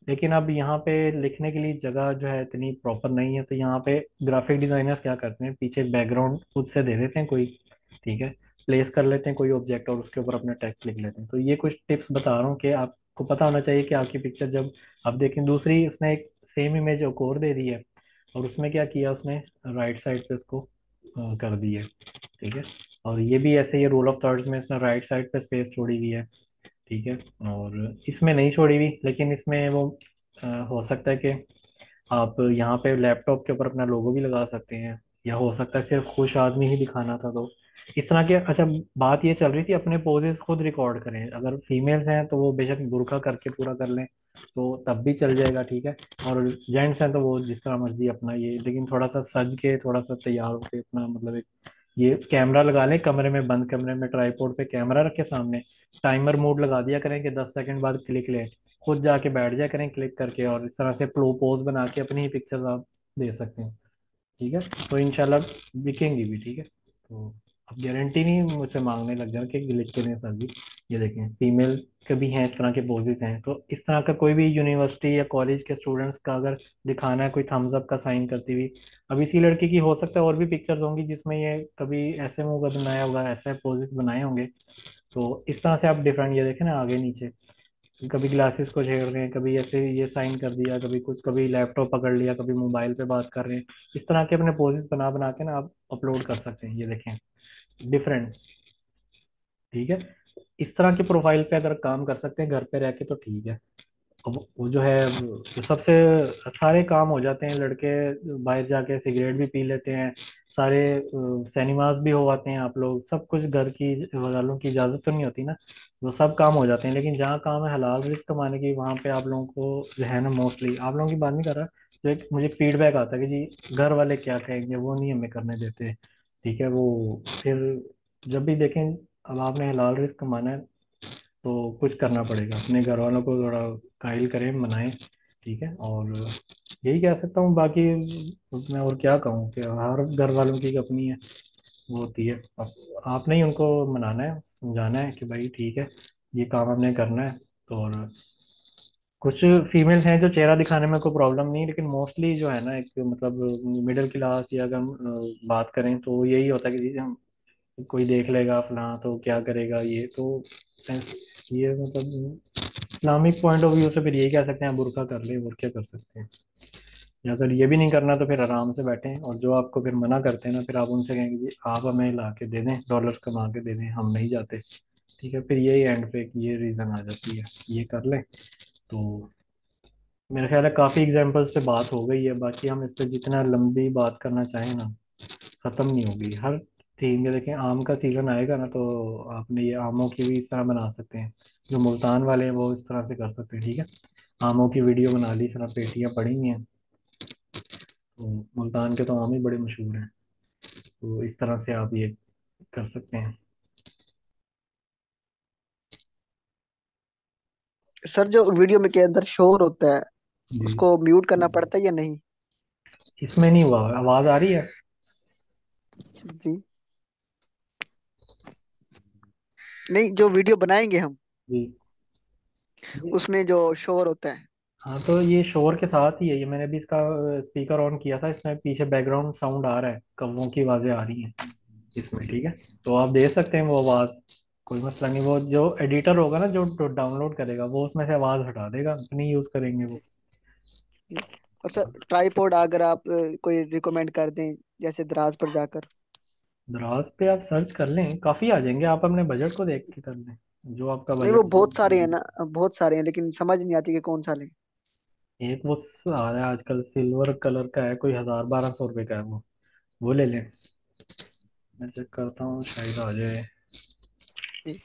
लेकिन अब यहाँ पे लिखने के लिए जगह जो है इतनी प्रॉपर नहीं है, तो यहाँ पे ग्राफिक डिजाइनर्स क्या करते हैं, पीछे बैकग्राउंड खुद से दे देते हैं कोई, ठीक है। प्लेस कर लेते हैं कोई ऑब्जेक्ट और उसके ऊपर अपना टेक्स्ट लिख लेते हैं। तो ये कुछ टिप्स बता रहा हूँ कि आपको पता होना चाहिए कि आपकी पिक्चर जब आप देखें, दूसरी उसने एक सेम इमेज एक और दे दी है, और उसमें क्या किया उसने, राइट साइड पे उसको कर दी है, ठीक है। और ये भी ऐसे ही रूल ऑफ थर्ड्स में इसमें राइट साइड पे स्पेस छोड़ी हुई है, ठीक है। और इसमें नहीं छोड़ी हुई, लेकिन इसमें वो हो सकता है कि आप यहाँ पे लैपटॉप के ऊपर अपना लोगो भी लगा सकते हैं, या हो सकता है सिर्फ खुश आदमी ही दिखाना था, तो इस तरह के। अच्छा, बात ये चल रही थी अपने पोजेस खुद रिकॉर्ड करें, अगर फीमेल्स हैं तो वो बेशक बुर्का करके पूरा कर लें, तो तब भी चल जाएगा, ठीक है। और जेंट्स हैं तो वो जिस तरह मर्जी अपना ये, लेकिन थोड़ा सा सज के, थोड़ा सा तैयार होके अपना, मतलब एक ये कैमरा लगा लें कमरे में, बंद कमरे में ट्राईपोड पे कैमरा रखे सामने, टाइमर मोड लगा दिया करें कि 10 सेकंड बाद क्लिक ले, खुद जाके बैठ जाया करें क्लिक करके, और इस तरह से पोज बना के अपनी ही पिक्चर्स आप दे सकते हैं। ठीक है, तो इंशाल्लाह बिकेंगी भी। ठीक है, तो अब गारंटी नहीं मुझसे मांगने लग जाए कि लिख के दें सर जी। ये देखें फीमेल्स के भी हैं इस तरह के पोजेस हैं, तो इस तरह का कोई भी यूनिवर्सिटी या कॉलेज के स्टूडेंट्स का अगर दिखाना है कोई थम्स अप का साइन करती हुई, अब इसी लड़की की हो सकता है और भी पिक्चर्स होंगी जिसमें ये कभी ऐसे मुंह का बनाया होगा, ऐसे पोजेस बनाए होंगे। तो इस तरह से आप डिफरेंट, ये देखें ना आगे नीचे, कभी ग्लासेस को छेड़ रहे हैं, कभी ऐसे ये साइन कर दिया, कभी कुछ, कभी लैपटॉप पकड़ लिया, कभी मोबाइल पे बात कर रहे हैं। इस तरह के अपने पोजेस बना बना के ना आप अपलोड कर सकते हैं। ये देखें डिफरेंट। ठीक है, इस तरह की प्रोफाइल पे अगर काम कर सकते हैं घर पे रह के तो ठीक है। अब वो जो है जो सबसे सारे काम हो जाते हैं, लड़के बाहर जाके सिगरेट भी पी लेते हैं, सारे सिनेमाज भी हो आते हैं, आप लोग सब कुछ, घर की वालों की इजाज़त तो नहीं होती ना, वो सब काम हो जाते हैं। लेकिन जहाँ काम है हलाल रिस्क कमाने की, वहाँ पे आप लोगों को जो है ना, मोस्टली आप लोगों की बात नहीं कर रहा, जो एक मुझे फीडबैक आता है कि जी घर वाले क्या कहेंगे, वो नहीं हमें करने देते। ठीक है, वो फिर जब भी देखें, अब आपने हलाल रिस्क कमाना है तो कुछ करना पड़ेगा, अपने घर वालों को थोड़ा कायल करें, मनाएं। ठीक है, और यही कह सकता हूँ, बाकी मैं और क्या कहूँ कि हर घर वालों की एक अपनी है, वो होती है। अब आपने ही उनको मनाना है, समझाना है कि भाई ठीक है, ये काम हमने करना है। तो और कुछ फीमेल्स हैं जो चेहरा दिखाने में कोई प्रॉब्लम नहीं, लेकिन मोस्टली जो है ना, एक मतलब मिडिल क्लास, या अगर हम बात करें तो यही होता है कि जी हम, कोई देख लेगा फलां तो क्या करेगा, ये तो ये मतलब इस्लामिक पॉइंट ऑफ व्यू से फिर यही कह सकते हैं बुर्का कर ले, और क्या कर सकते हैं। या अगर ये भी नहीं करना तो फिर आराम से बैठें, और जो आपको फिर मना करते हैं ना, फिर आप उनसे कहेंगे जी आप हमें ला के दे दें, डॉलर कमा के दे दें, हम नहीं जाते। ठीक है, फिर यही एंड पे ये रीज़न आ जाती है, ये कर लें। तो मेरा ख्याल है काफ़ी एग्जांपल्स पे बात हो गई है, बाकी हम इस पे जितना लंबी बात करना चाहें ना, ख़त्म नहीं होगी। हर थीम में देखें, आम का सीज़न आएगा ना, तो आपने ये आमों की भी इस तरह बना सकते हैं, जो मुल्तान वाले हैं वो इस तरह से कर सकते हैं। ठीक है, आमों की वीडियो बना ली, इस तरह पेटियाँ पड़ी हुई हैं, तो मुल्तान के तो आम ही बड़े मशहूर हैं, तो इस तरह से आप ये कर सकते हैं। सर जो वीडियो में के अंदर शोर होता है जी, उसको म्यूट करना पड़ता है या नहीं? इसमें नहीं हुआ, आवाज़ आ रही है। जी। नहीं, जो वीडियो बनाएंगे हम जी, उसमें जो शोर होता है। हाँ तो ये शोर के साथ ही है, ये मैंने भी इसका स्पीकर ऑन किया था, इसमें पीछे बैकग्राउंड साउंड आ रहा है, कौवों की आवाज़ें आ रही हैं इसमें। ठीक है, तो आप दे सकते हैं वो आवाज़, कोई मसला नहीं। वो जो एडिटर होगा ना, जो डाउनलोड करेगा, वो उसमें से आवाज़ हटा देगा, नहीं यूज़ करेंगे वो। जी। जी। और सर ट्राईपॉड अगर आप कोई रिकमेंड कर दें जैसे दराज पर जाकर। दराज पे आप सर्च कर लें, काफ़ी आ जाएंगे, आप अपने बजट को देख के कर लें, जो आपका नहीं, वो बजट। बहुत सारे हैं ना, बहुत सारे हैं लेकिन समझ नहीं आती कि कौन सा लें। एक वो आ रहा है आजकल, सिल्वर कलर का है, कोई 1000-1200 रुपये का है, वो ले लें। मैं चेक करता हूँ, शायद आ जाए। जी।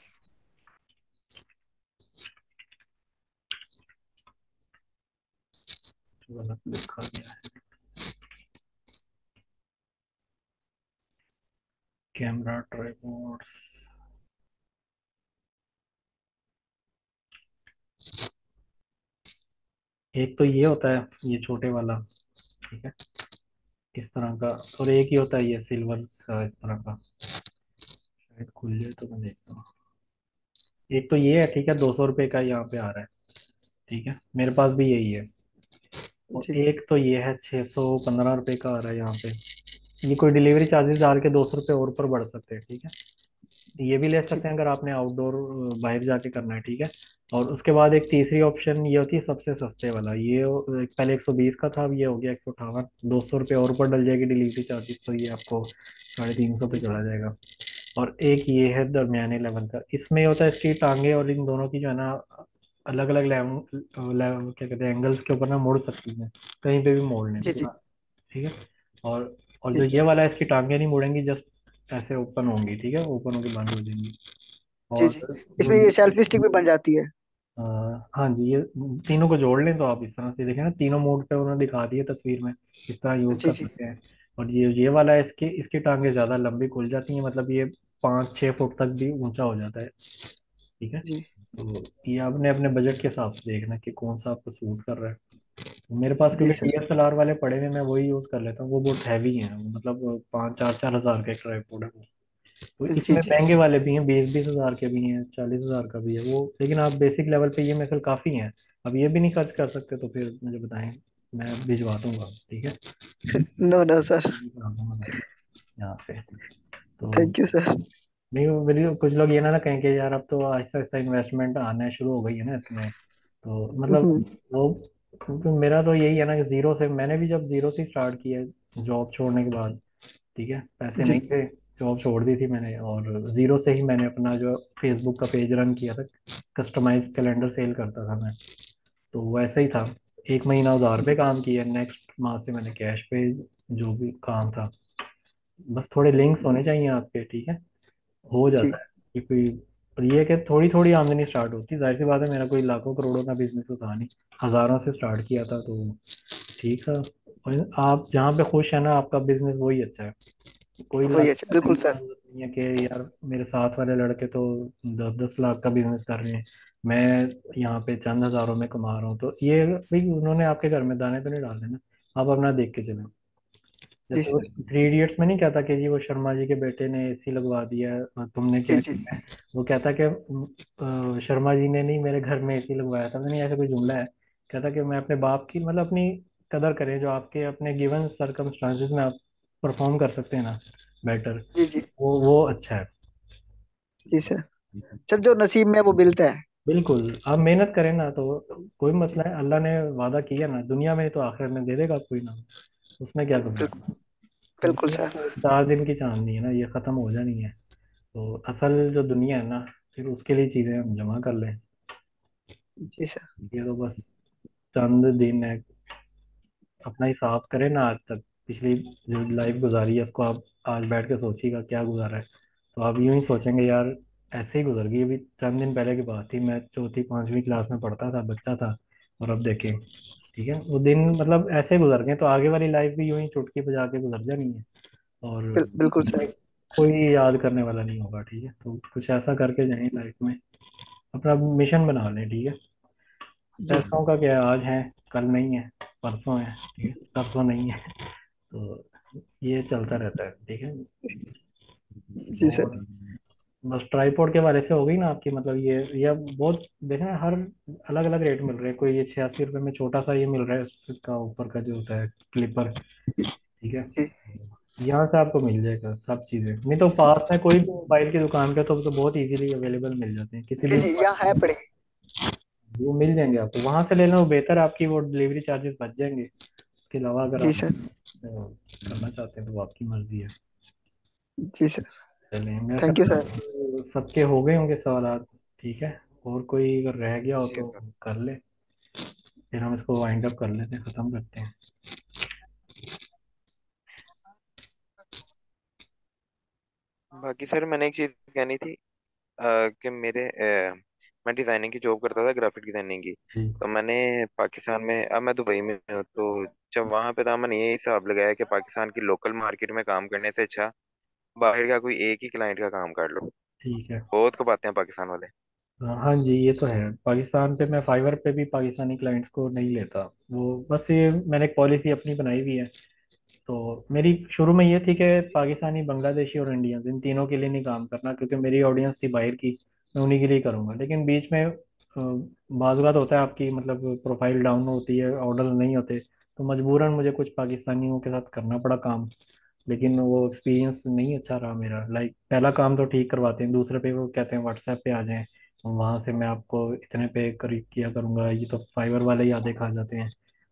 गलत लिखा गया है, कैमरा ट्राइपॉड्स। एक तो ये होता है, ये छोटे वाला। ठीक है, इस तरह का, और एक ही होता है ये सिल्वर सा इस तरह का, शायद खुल जाए तो मैं देखता हूँ। एक तो ये है, ठीक है, 200 रुपये का यहाँ पे आ रहा है। ठीक है, मेरे पास भी यही है। और जी। एक तो ये है, 615 रुपये का आ रहा है यहाँ पे। ये कोई डिलीवरी चार्जेस डाल के 200 रुपये और ऊपर बढ़ सकते हैं। ठीक है, ये भी ले सकते ठीक। हैं अगर आपने आउटडोर बाहर जाके करना है। ठीक है, और उसके बाद एक तीसरी ऑप्शन ये होती है सबसे सस्ते वाला, ये पहले 120 का था, अब ये हो गया 158, 200 रुपये और ऊपर डल जाएगी डिलीवरी चार्जेस, तो ये आपको 350 पे जी। जी। चला जाएगा। और एक ये है दरमियाने लेवल का, इसमें होता है इसकी टांगे और इन दोनों की जो है ना, अलग अलग लेवल क्या कहते हैं, एंगल्स के ऊपर ना मुड़ सकती हैं, कहीं पे भी मोड़ लें। जी। जी। ठीक है, और जो जी। ये वाला है, इसकी टांगे नहीं मुड़ेंगी, जस्ट ऐसे ओपन होंगी। ठीक है, ओपन होकर बंद हो जाएंगी। जी। और जी। जो इसमें ये सेल्फी स्टिक भी बन जाती है। अ, हाँ जी, ये तीनों को जोड़ लें तो आप इस तरह से देखें ना, तीनों मोड पे उन्होंने दिखा दिए तस्वीर में, इस तरह यूज़ जी। कर जी। सकते हैं। और ये वाला है, इसकी इसकी टांगे ज़्यादा लंबी खुल जाती हैं, मतलब ये 5-6 फुट तक भी ऊंचा हो जाता है। ठीक है। जी तो ये आपने अपने बजट के हिसाब से देखना कि कौन सा आपको सूट कर रहा है। मेरे पास जी क्योंकि सर। DSLR वाले पड़े हुए, मैं वही यूज़ कर लेता हूँ, वो बहुत हैवी हैं, मतलब 5-4 हज़ार का एक ट्राईपोड है वो। तो जी इसमें जी महंगे वाले भी हैं, 20-20 हज़ार के भी हैं, 40 हज़ार का भी है वो, लेकिन आप बेसिक लेवल पे ये मेरे ख्याल काफ़ी हैं। अब ये भी नहीं खर्च कर सकते तो फिर मुझे बताएं, मैं भिजवा दूंगा। ठीक है। No no sir. ये करा दूंगा मैं यहाँ से। तो थैंक यू सर। नहीं, मेरी कुछ लोग ये ना ना कहें कि यार अब तो आहिस्ता आहिस्ता इन्वेस्टमेंट आना शुरू हो गई है ना इसमें, तो मतलब वो, क्योंकि मेरा तो यही है ना कि जीरो से, मैंने भी जब जीरो से स्टार्ट किया जॉब छोड़ने के बाद, ठीक है, पैसे जी नहीं थे, जॉब छोड़ दी थी मैंने, और जीरो से ही मैंने अपना जो फेसबुक का पेज रन किया था, कस्टमाइज कैलेंडर सेल करता था मैं। तो वैसे ही था, एक महीना उधार पे काम किया, नेक्स्ट माह से मैंने कैश पे जो भी काम था, बस थोड़े लिंक्स होने चाहिए आपके, ठीक है, हो जी जाता है कि कोई। और ये है कि थोड़ी थोड़ी आमदनी स्टार्ट होती है, जाहिर सी बात है, मेरा कोई लाखों करोड़ों का बिजनेस तो था नहीं, हज़ारों से स्टार्ट किया था, तो ठीक है। और आप जहाँ पे खुश है ना, आपका बिजनेस वही अच्छा है। कोई वही लाख अच्छा, करने बिल्कुल की सर। जरूरत नहीं है कि यार मेरे साथ वाले लड़के तो 10-10 लाख का बिजनेस कर रहे हैं, मैं यहाँ पे चंद हज़ारों में कमा रहा हूँ, तो ये भाई उन्होंने आपके घर में दाने तो नहीं डाले ना, आप अपना देख के चलो। जी जैसे वो सर। 3 इडियट्स में नहीं कहता कि जी वो शर्मा जी के बेटे ने एसी लगवा दिया है और तुमने जी क्या जी किया है। वो कहता कि शर्मा जी ने नहीं मेरे घर में एसी लगवाया था, नहीं ऐसा कोई जुमला है। कहता कि मैं अपने बाप की, मतलब अपनी कदर करें, जो आपके अपने गिवन सर्कमस्टांसिस में आप परफॉर्म कर सकते हैं ना बेटर, जी जी वो अच्छा है। जी सर। सर जो नसीब में है वो मिलता है। बिल्कुल, आप मेहनत करें ना तो कोई मसला है, अल्लाह ने वादा किया ना, दुनिया में तो आखिरत में दे देगा कोई ना, उसमें क्या कमी है। बिल्कुल बिल्कुल दुनिया सर। तो 4 दिन की चांदनी है ना, ये खत्म हो जानी है। तो असल जो दुनिया है ना, फिर उसके लिए चीजें हम जमा कर लें। जी सर। ये तो बस चंद दिन है, अपना हिसाब करें ना, आज तक पिछली जो लाइफ गुजारी है उसको आप आज बैठ के सोचिएगा क्या गुजारा है, तो आप यूं ही सोचेंगे यार ऐसे ही गुजर गई, अभी चंद दिन पहले की बात थी, मैं चौथी 5वीं क्लास में पढ़ता था, बच्चा था, और अब देखें, ठीक है, वो दिन मतलब ऐसे गुजर गए, तो आगे वाली लाइफ भी यूं ही चुटकी बजा के गुजर जानी है, और बिल्कुल सर। कोई याद करने वाला नहीं होगा। ठीक है, तो कुछ ऐसा करके जाएं लाइफ में, अपना मिशन बना लें। ठीक है, जी पैसों का क्या है, आज है कल नहीं है, परसों है, ठीक है, परसों नहीं है, तो ये चलता रहता है। ठीक है। जी सर। और बस ट्राईपोड के बारे से हो गई ना आपकी, मतलब ये बहुत देखना, हर अलग अलग रेट मिल रहे हैं, कोई ये 86 रुपये में छोटा सा ये मिल रहा है, इसका ऊपर का जो होता है क्लिपर। ठीक है, जी यहाँ से आपको मिल जाएगा सब चीज़ें, नहीं तो पास में कोई भी मोबाइल की दुकान पे तो बहुत इजीली अवेलेबल मिल जाते हैं, किसी जी भी जी यहाँ है मोबाइल, पड़े। वो मिल जाएंगे आपको, वहां से लेना वो बेहतर है, आपकी वो डिलीवरी चार्जेस बच जाएंगे। उसके अलावा अगर जी आप सर। करना चाहते हैं तो वो आपकी मर्जी है। जी सर। चलिए, मेरे थैंक यू सर। ख्याल सबके हो गए होंगे सवाल। ठीक है, और कोई अगर रह गया हो जी तो सर। कर ले, फिर हम इसको वाइंड अप कर लेते हैं, खत्म करते हैं। बाकी सर मैंने एक चीज कहनी थी, कि मैं डिजाइनिंग की जॉब करता था, ग्राफिक डिजाइनिंग की। जी। तो मैंने पाकिस्तान में, अब मैं दुबई में हूँ, तो जब वहां पे था मैंने ये हिसाब लगाया कि पाकिस्तान की लोकल मार्केट में काम करने से अच्छा बाहर का कोई एक ही क्लाइंट का काम कर लो। ठीक है। बहुत कमाते हैं पाकिस्तान वाले। हाँ जी, ये तो है, पाकिस्तान पे मैं फाइवर पे भी पाकिस्तानी क्लाइंट्स को नहीं लेता, वो बस ये मैंने एक पॉलिसी अपनी बनाई हुई है। तो मेरी शुरू में ये थी कि पाकिस्तानी, बांग्लादेशी और इंडियंस, इन तीनों के लिए नहीं काम करना, क्योंकि मेरी ऑडियंस थी बाहर की, मैं उन्हीं के लिए करूँगा, लेकिन बीच में बाज़ बात होता है आपकी, मतलब प्रोफाइल डाउन होती है, ऑर्डर नहीं होते, तो मजबूरन मुझे कुछ पाकिस्तानियों के साथ करना पड़ा काम। लेकिन वो एक्सपीरियंस नहीं अच्छा रहा मेरा, लाइक पहला काम तो ठीक करवाते हैं, दूसरे पे वो कहते हैं व्हाट्सएप पे आ जाएं, वहां से मैं आपको इतने पे करीब किया करूंगा, ये तो फाइवर वाले ही आधे खा जाते हैं,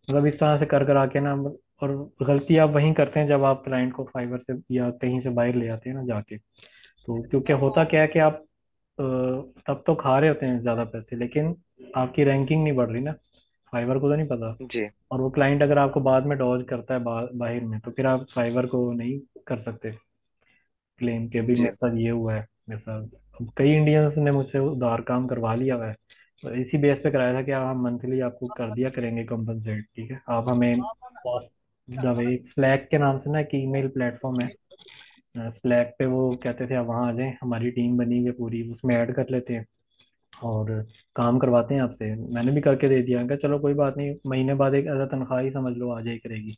मतलब इस तरह से कर कर आके ना। और गलती आप वहीं करते हैं जब आप क्लाइंट को फाइवर से या कहीं से बाहर ले आते हैं ना जाके, तो क्योंकि होता क्या है कि आप तब तो खा रहे होते हैं ज्यादा पैसे, लेकिन आपकी रैंकिंग नहीं बढ़ रही ना, फाइवर को तो नहीं पता। जी और वो क्लाइंट अगर आपको बाद में डॉज करता है बाहर में, तो फिर आप फाइवर को नहीं कर सकते क्लेम के भी जी मेरे साथ ये हुआ है, मेरे साथ अब कई इंडियंस ने मुझसे उधार काम करवा लिया हुआ है, तो इसी बेस पे कराया था कि हम मंथली आपको कर दिया करेंगे कंपनसेट, ठीक है, आप हमें एक स्लैक के नाम से ना एक ईमेल प्लेटफॉर्म है, स्लैक पे वो कहते थे आप वहाँ आ जाएं, हमारी टीम बनी हुई है पूरी, उसमें ऐड कर लेते हैं और काम करवाते हैं आपसे। मैंने भी करके दे दिया, कहा चलो कोई बात नहीं, महीने बाद एक ऐसा तनख्वाह ही समझ लो आ जाए करेगी।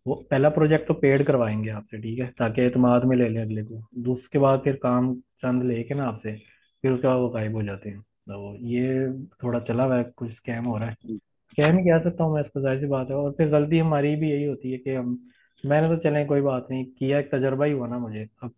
वो पहला प्रोजेक्ट तो पेड करवाएंगे आपसे, ठीक है, ताकि एतमाद में ले लें अगले को। उसके बाद फिर काम चंद लेके ना आपसे, फिर उसके बाद वो गायब हो जाते हैं। तो ये थोड़ा चला हुआ है, कुछ स्कैम हो रहा है। स्कैम ही कह सकता हूँ मैं इसको, जाहिर सी बात है। और फिर गलती हमारी भी यही होती है कि हम, मैंने तो चलें कोई बात नहीं किया, एक तजर्बा ही हुआ ना मुझे, अब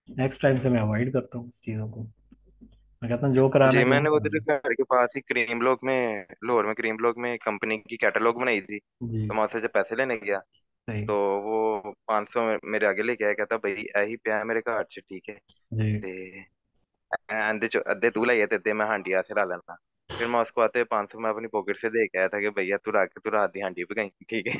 नेक्स्ट टाइम से मैं अवॉइड करता हूँ इस चीज़ों को। मैं कहता हूँ जो कराना जी, है यहीं मैंने करा उधर लो। घर के पास ही क्रीम ब्लॉक में, लाहौर में क्रीम ब्लॉक में कंपनी की कैटलॉग बनाई थी। जी। तो मैं उससे जब पैसे लेने गया, सही। तो वो 500 मेरे आगे लेके आया, कहता भाई यही पिया है मेरे घर च, ठीक है। जी। ते अंधे अद्धे तू लाइए ते मैं हांडी से ला लेना। फिर मैं उसको आते 500 मैं अपनी पॉकेट से दे के आया था कि भैया तू रात दी हांडी पे गई, ठीक है।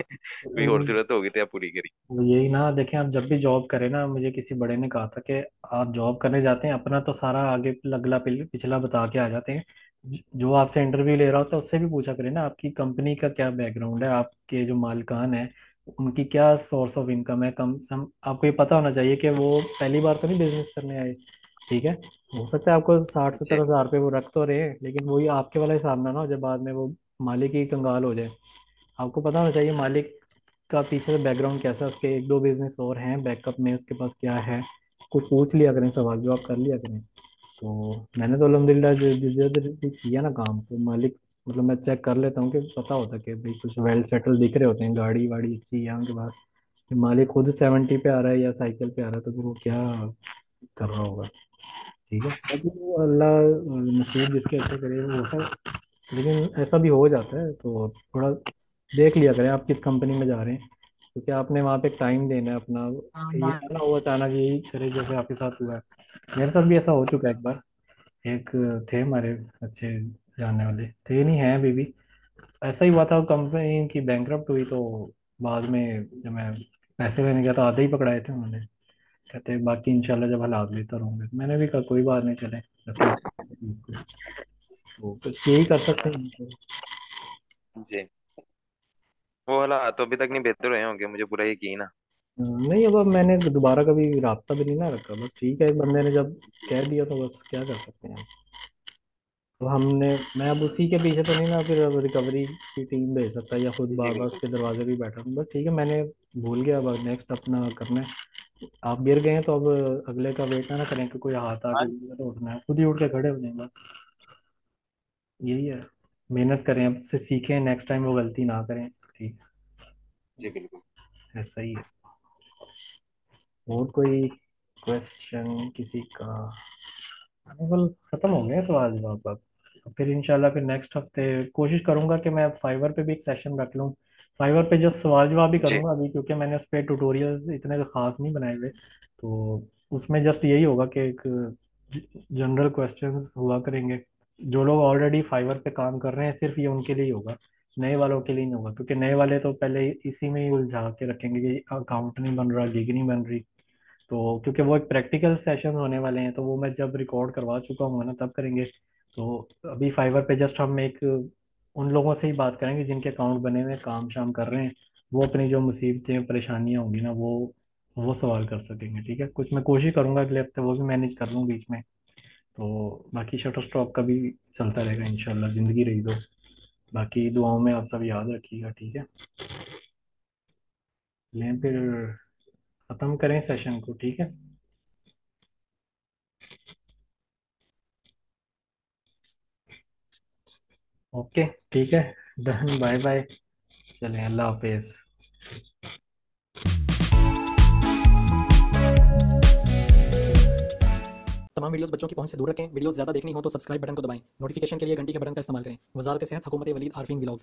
कोई और जरूरत होगी तो पूरी करी। वो यही ना, देखें आप जब भी जॉब करें ना, मुझे किसी बड़े ने कहा था कि आप जॉब करने जाते हैं अपना तो सारा आगे अगला पिछला बता के आ जाते हैं। जो आपसे इंटरव्यू ले रहा होता है उससे भी पूछा करें ना, आपकी कंपनी का क्या बैकग्राउंड है, आपके जो मालिकान है उनकी क्या सोर्स ऑफ इनकम है। कम से कम आपको ये पता होना चाहिए कि वो पहली बार तो नहीं बिजनेस करने आए, ठीक है। हो सकता है आपको 60-70 हज़ार रुपये वो रख तो रहे हैं, लेकिन वही आपके वाला हिसाब ना हो जब बाद में वो मालिक ही कंगाल हो जाए। आपको पता होना चाहिए मालिक का पीछे बैकग्राउंड कैसा है, उसके एक दो बिजनेस और हैं बैकअप में, उसके पास क्या है, कुछ पूछ लिया करें, सवाल जवाब कर लिया करें। तो मैंने तो अल्हम्दुलिल्लाह जिधर भी किया ना काम, तो मालिक मतलब मैं चेक कर लेता हूँ कि पता होता है कि भाई कुछ वेल सेटल दिख रहे होते हैं, गाड़ी वाड़ी अच्छी है उनके पास। फिर मालिक खुद 70 पे आ रहा है या साइकिल पे आ रहा है, तो फिर वो क्या कर रहा होगा, ठीक है। बाकी वो अल्लाह नसीब जिसके अच्छे करे वो होता है। लेकिन ऐसा भी हो जाता है, तो थोड़ा देख लिया करें आप किस कंपनी में जा रहे हैं, क्योंकि आपने वहाँ पे टाइम देना है अपना। ये ना हो अचानक यही करे जैसे आपके साथ हुआ है। मेरे साथ भी ऐसा हो चुका है एक बार। एक थे हमारे अच्छे जानने वाले, थे नहीं हैं अभी भी। ऐसा ही हुआ था, कंपनी की बैंकरप्ट हुई, तो बाद में जब मैं पैसे लेने गया तो आधे ही पकड़ाए थे उन्होंने। कहते बाकी इंशाल्लाह जब हालात बेहतर होंगे। मैंने भी कहा कोई बात नहीं, चले ऐसे तो कुछ यही कर सकते हैं। जी, वो हालात तो अभी तक नहीं बेहतर हुए होंगे, मुझे पूरा यकीन है। नहीं, अब मैंने दोबारा कभी रास्ता भी नहीं ना रखा, बस ठीक है, एक बंदे ने जब कह दिया तो बस क्या कर सकते हैं। तो हमने, मैं अब उसी के पीछे तो नहीं ना फिर अब रिकवरी की टीम भेज सकता या खुद जी बार बार बिल्कुल। उसके दरवाजे पे बैठा हूँ, बस ठीक है, मैंने भूल गया। अब नेक्स्ट अपना करना है। आप गिर गए हैं तो अब अगले का वेट ना करें कि कोई हाथ आके हाँ दिया तो उठना है, खुद ही उठ के खड़े हो जाएं बस। यही है, मेहनत करें, अब से सीखें, नेक्स्ट टाइम वो गलती ना करें, ठीक जी बिल्कुल। है, सही है। और कोई क्वेश्चन किसी का? बिल्कुल खत्म हो गए सवाल जवाब अब फिर इंशाल्लाह फिर नेक्स्ट हफ्ते कोशिश करूंगा कि मैं फाइवर पे भी एक सेशन रख लूँ। फाइवर पे जस्ट सवाल जवाब ही जी करूंगा अभी, क्योंकि मैंने उस पर ट्यूटोरियल्स इतने खास नहीं बनाए हुए। तो उसमें जस्ट यही होगा कि एक जनरल क्वेश्चंस हुआ करेंगे। जो लोग ऑलरेडी फाइवर पे काम कर रहे हैं सिर्फ ये उनके लिए ही होगा, नए वालों के लिए नहीं होगा, क्योंकि नए वाले तो पहले इसी में ही उलझा के रखेंगे कि अकाउंट नहीं बन रहा, गिग नहीं बन रही। तो क्योंकि वो एक प्रैक्टिकल सेशन होने वाले हैं, तो वो मैं जब रिकॉर्ड करवा चुका हूँ ना तब करेंगे। तो अभी फाइवर पे जस्ट हम एक उन लोगों से ही बात करेंगे जिनके अकाउंट बने हुए हैं, काम शाम कर रहे हैं, वो अपनी जो मुसीबतें परेशानियां होंगी ना वो सवाल कर सकेंगे, ठीक है। कुछ मैं कोशिश करूंगा अगले हफ्ते वो भी मैनेज कर लूँ बीच में। तो बाकी शटर स्टॉक का भी चलता रहेगा इंशाल्लाह, जिंदगी रही तो। बाकी दुआओं में आप सब याद रखिएगा, ठीक है। लें फिर ख़त्म करें सेशन को, ठीक है। ओके, ठीक है, डन, बाय बाय, चलें, अल्लाह हाफिज। तमाम वीडियोस बच्चों की पहुंच से दूर रखें। वीडियोस ज्यादा देखनी हो तो सब्सक्राइब बटन को दबाएं। नोटिफिकेशन के लिए घंटी के बटन का इस्तेमाल करें। वजारत सेहत, हुकूमत वलीद आरफीन व्लॉग्स।